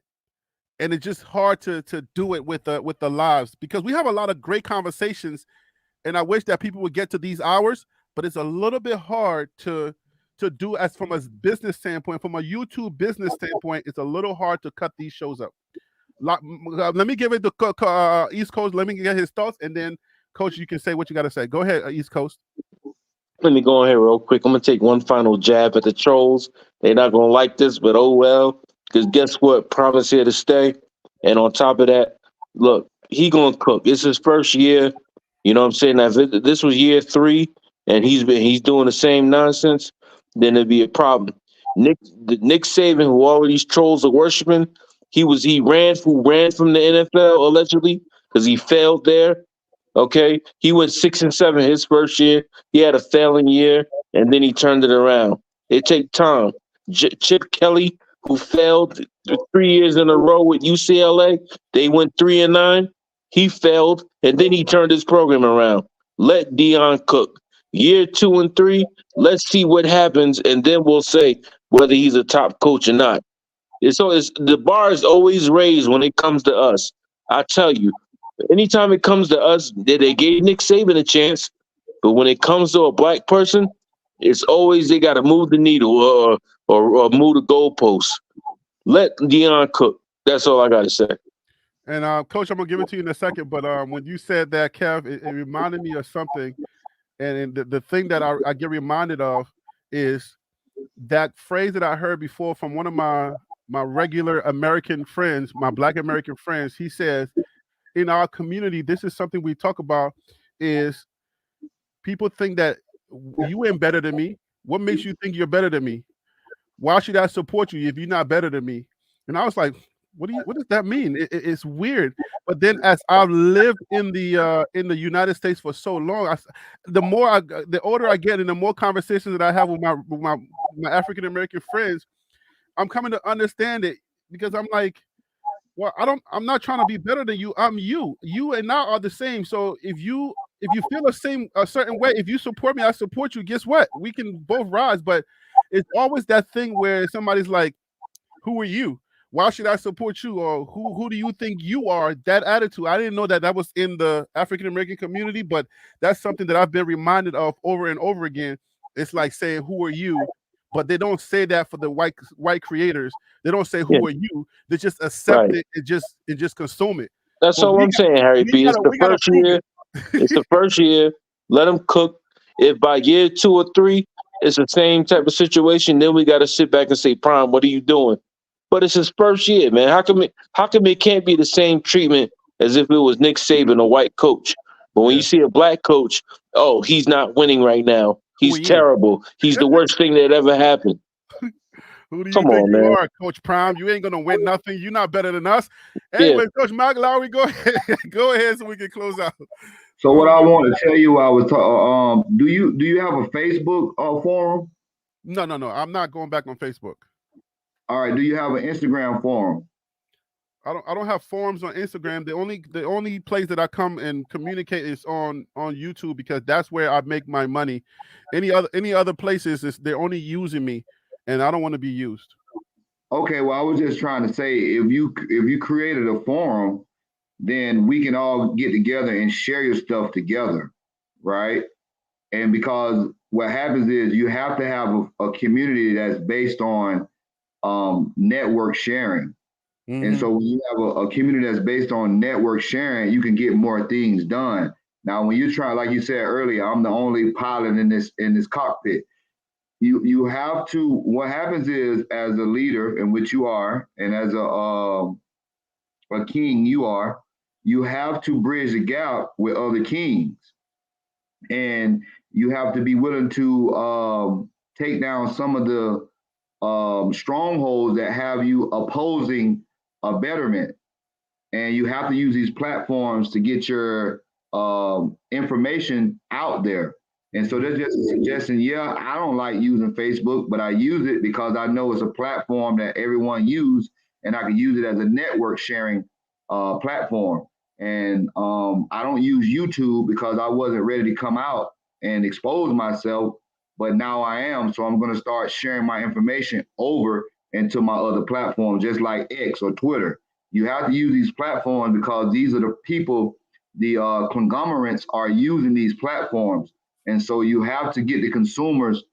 Speaker 1: And it's just hard to do it with the lives because we have a lot of great conversations and I wish that people would get to these hours, but it's a little bit hard to do as from a business standpoint, from a YouTube business standpoint, it's a little hard to cut these shows up. Let me give it to East Coast. Let me get his thoughts, and then Coach, you can say what you got to say. Go ahead, East Coast.
Speaker 2: Let me go on here real quick. I'm gonna take one final jab at the trolls. They're not gonna like this, but oh well. Because guess what? Promise here to stay. And on top of that, look, he gonna cook. It's his first year. You know what I'm saying? Now, if this was year 3 and he's doing the same nonsense, then it'd be a problem. Nick Saban, who all of these trolls are worshiping, he ran from the NFL allegedly because he failed there. Okay, he went 6-7 his first year. He had a failing year, and then he turned it around. It take time. Chip Kelly, who failed 3 years in a row with UCLA, they went 3-9. He failed, and then he turned his program around. Let Dion cook. Year 2 and 3, let's see what happens, and then we'll say whether he's a top coach or not. The bar is always raised when it comes to us. I tell you, anytime it comes to us, they gave Nick Saban a chance, but when it comes to a black person, it's always they got to move the needle or move the goalposts. Let Dion cook. That's all I got to say.
Speaker 1: And Coach, I'm gonna give it to you in a second. But when you said that, Kev, it reminded me of something. And the thing that I get reminded of is that phrase that I heard before from one of my regular American friends, my Black American friends. He says, in our community, this is something we talk about, is people think that you ain't better than me. What makes you think you're better than me? Why should I support you if you're not better than me? And I was like, what does that mean? It's weird. But then as I've lived in the United States for so long, the older I get and the more conversations that I have with my African American friends, I'm coming to understand it because I'm like, well, I'm not trying to be better than you. I'm you. You and I are the same. So if you feel a certain way, if you support me, I support you. Guess what? We can both rise. But it's always that thing where somebody's like, who are you? Why should I support you? Or who do you think you are? That attitude. I didn't know that was in the African American community, but that's something that I've been reminded of over and over again. It's like saying, who are you? But they don't say that for the white creators. They don't say, who are you? They just accept it and just consume it.
Speaker 2: That's all I'm saying, Harry B. It's the first year. It's the first year. Let them cook. If by year 2 or 3, it's the same type of situation, then we got to sit back and say, Prime, what are you doing? But it's his first year, man. How come it can't be the same treatment as if it was Nick Saban, a white coach? But when you see a black coach, oh, he's not winning right now. He's terrible. He's the worst thing that ever happened.
Speaker 1: Who do you think you are, Coach Prime? You ain't gonna win nothing. You're not better than us. Anyway, Coach Mark Lowry, go ahead so we can close out.
Speaker 4: So what I want to tell you, I was do you have a Facebook forum?
Speaker 1: No. I'm not going back on Facebook.
Speaker 4: All right. Do you have an Instagram forum?
Speaker 1: I don't have forums on Instagram. The only place that I come and communicate is on YouTube because that's where I make my money. Any other places they're only using me, and I don't want to be used.
Speaker 4: Okay, well, I was just trying to say if you created a forum, then we can all get together and share your stuff together, right? And because what happens is you have to have a community that's based on network sharing.
Speaker 1: Mm-hmm.
Speaker 4: And so when you have a community that's based on network sharing, you can get more things done. Now, when you try, like you said earlier, I'm the only pilot in this cockpit. You have to. What happens is, as a leader, in which you are, and as a king you are, you have to bridge the gap with other kings, and you have to be willing to take down some of the strongholds that have you opposing a betterment. And you have to use these platforms to get your information out there. And so that's just a suggestion. Yeah, I don't like using Facebook, but I use it because I know it's a platform that everyone uses, and I can use it as a network sharing platform. And I don't use YouTube because I wasn't ready to come out and expose myself, but now I am. So I'm going to start sharing my information over into my other platforms, just like X or Twitter. You have to use these platforms because these are the people, the conglomerates are using these platforms. And so you have to get the consumers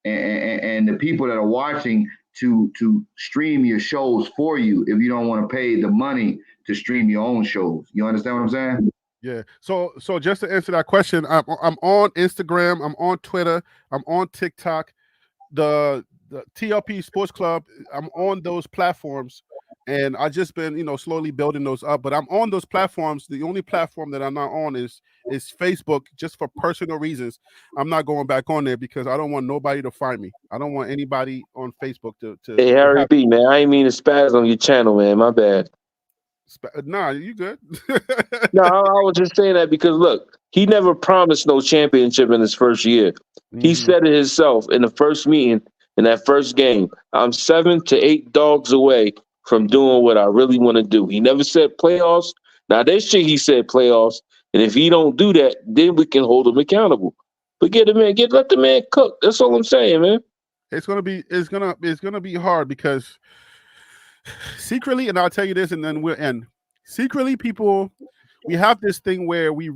Speaker 4: and the people that are watching to stream your shows for you if you don't want to pay the money to stream your own shows. You understand what I'm saying?
Speaker 1: Yeah. So just to answer that question, I'm on Instagram, I'm on Twitter, I'm on TikTok, the TLP Sports Club. I'm on those platforms, and I just been slowly building those up. But I'm on those platforms. The only platform that I'm not on is Facebook, just for personal reasons. I'm not going back on there because I don't want nobody to find me. I don't want anybody on Facebook to
Speaker 2: Hey, Harry B, man, I ain't mean to spaz on your channel, man. My bad.
Speaker 1: Nah, you good.
Speaker 2: No, I was just saying that because look, he never promised no championship in his first year. He said it himself in the first meeting, in that first game. I'm 7 to 8 dogs away from doing what I really want to do. He never said playoffs. Now this shit he said playoffs, and if he don't do that, then we can hold him accountable. But let the man cook. That's all I'm saying, man.
Speaker 1: It's gonna be hard because secretly, and I'll tell you this, and then we'll end. Secretly, people, we have this thing where we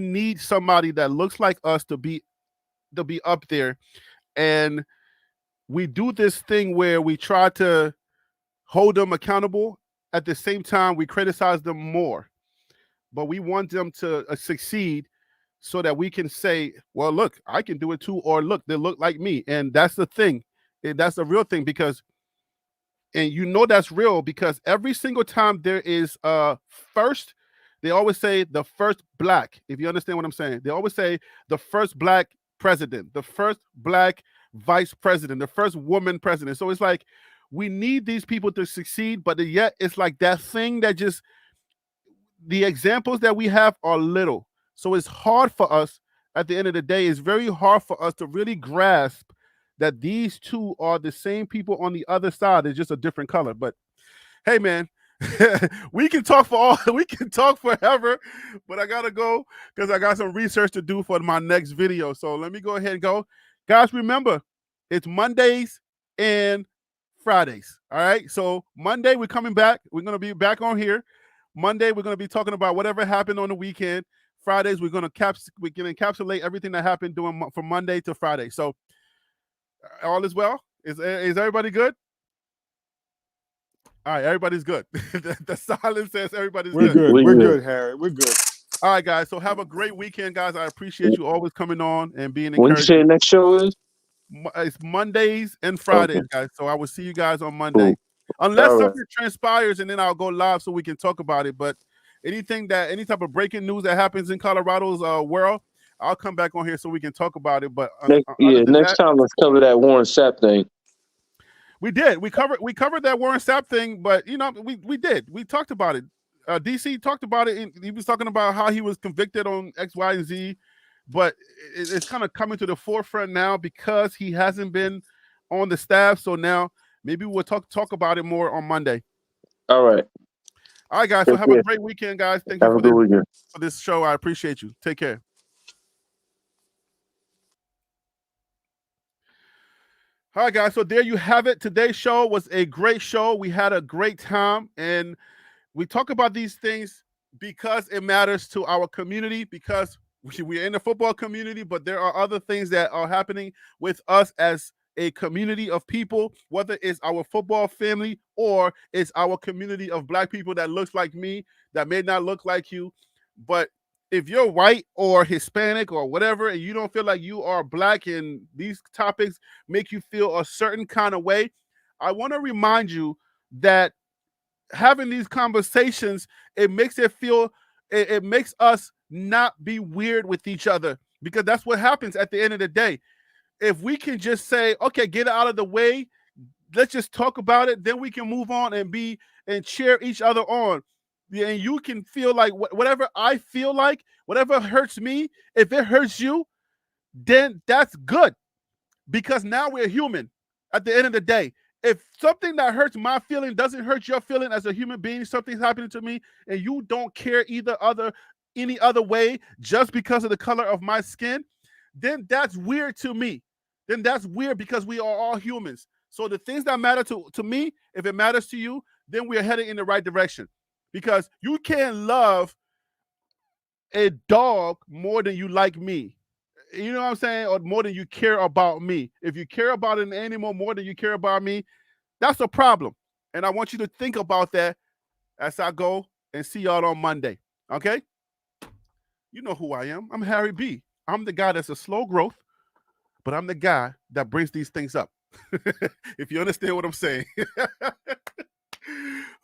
Speaker 1: need somebody that looks like us to be up there, and we do this thing where we try to hold them accountable. At the same time, we criticize them more, but we want them to succeed so that we can say, well, look, I can do it too, or look, they look like me. And that's the thing. That's the real thing, because that's real because every single time there is first, they always say the first black, if you understand what I'm saying. They always say the first black president, the first black vice president, the first woman president. So it's like we need these people to succeed, but yet it's like that thing that just, the examples that we have are little. So it's hard for us at the end of the day. It's very hard for us to really grasp that these two are the same people on the other side. It's just a different color. But hey, man, we can talk forever, but I gotta go because I got some research to do for my next video. So let me go ahead and go. Guys, remember, it's Mondays and Fridays. All right. So Monday, we're coming back. We're gonna be back on here. Monday, we're gonna be talking about whatever happened on the weekend. Fridays, we're gonna encapsulate everything that happened from Monday to Friday. So all is well. Is everybody good? All right, everybody's good. The silence says everybody's good.
Speaker 8: We're good, Harry. We're good.
Speaker 1: All right, guys. So have a great weekend, guys. I appreciate you always coming on and being
Speaker 2: When you say
Speaker 1: encouraging.
Speaker 2: the next show is?
Speaker 1: It's Mondays and Fridays, guys. So I will see you guys on Monday.
Speaker 2: Cool.
Speaker 1: Unless
Speaker 2: All right.
Speaker 1: something transpires, and then I'll go live so we can talk about it. But any type of breaking news that happens in Colorado's world, I'll come back on here so we can talk about it. But
Speaker 2: next time let's cover that Warren Sapp thing.
Speaker 1: We did. We covered that Warren Sapp thing, but we did. We talked about it. DC talked about it. He was talking about how he was convicted on X, Y, and Z, but it's kind of coming to the forefront now because he hasn't been on the staff. So now maybe we'll talk about it more on Monday.
Speaker 2: All right.
Speaker 1: All right, guys. So have a great weekend, guys. Thank you for this show. I appreciate you. Take care. All right, guys. So there you have it. Today's show was a great show. We had a great time, and we talk about these things because it matters to our community, because we're in the football community, but there are other things that are happening with us as a community of people, whether it's our football family or it's our community of black people that looks like me, that may not look like you. But if you're white or Hispanic or whatever, and you don't feel like you are black and these topics make you feel a certain kind of way, I want to remind you that having these conversations, it makes it makes us not be weird with each other, because that's what happens at the end of the day. If we can just say, okay, get it out of the way, let's just talk about it, then we can move on and cheer each other on. Yeah, and you can feel like whatever I feel like, whatever hurts me, if it hurts you, then that's good, because now we're human at the end of the day. If something that hurts my feeling doesn't hurt your feeling as a human being, something's happening to me, and you don't care any other way just because of the color of my skin, then that's weird to me. Then that's weird, because we are all humans. So the things that matter to me, if it matters to you, then we are heading in the right direction. Because you can't love a dog more than you like me. You know what I'm saying? Or more than you care about me. If you care about an animal more than you care about me, that's a problem. And I want you to think about that as I go and see y'all on Monday. Okay? You know who I am. I'm Harry B. I'm the guy that's a slow growth, but I'm the guy that brings these things up. If you understand what I'm saying.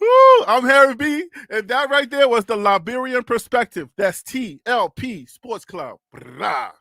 Speaker 1: Woo, I'm Harry B. And that right there was the Liberian perspective. That's TLP Sports Club. Brah.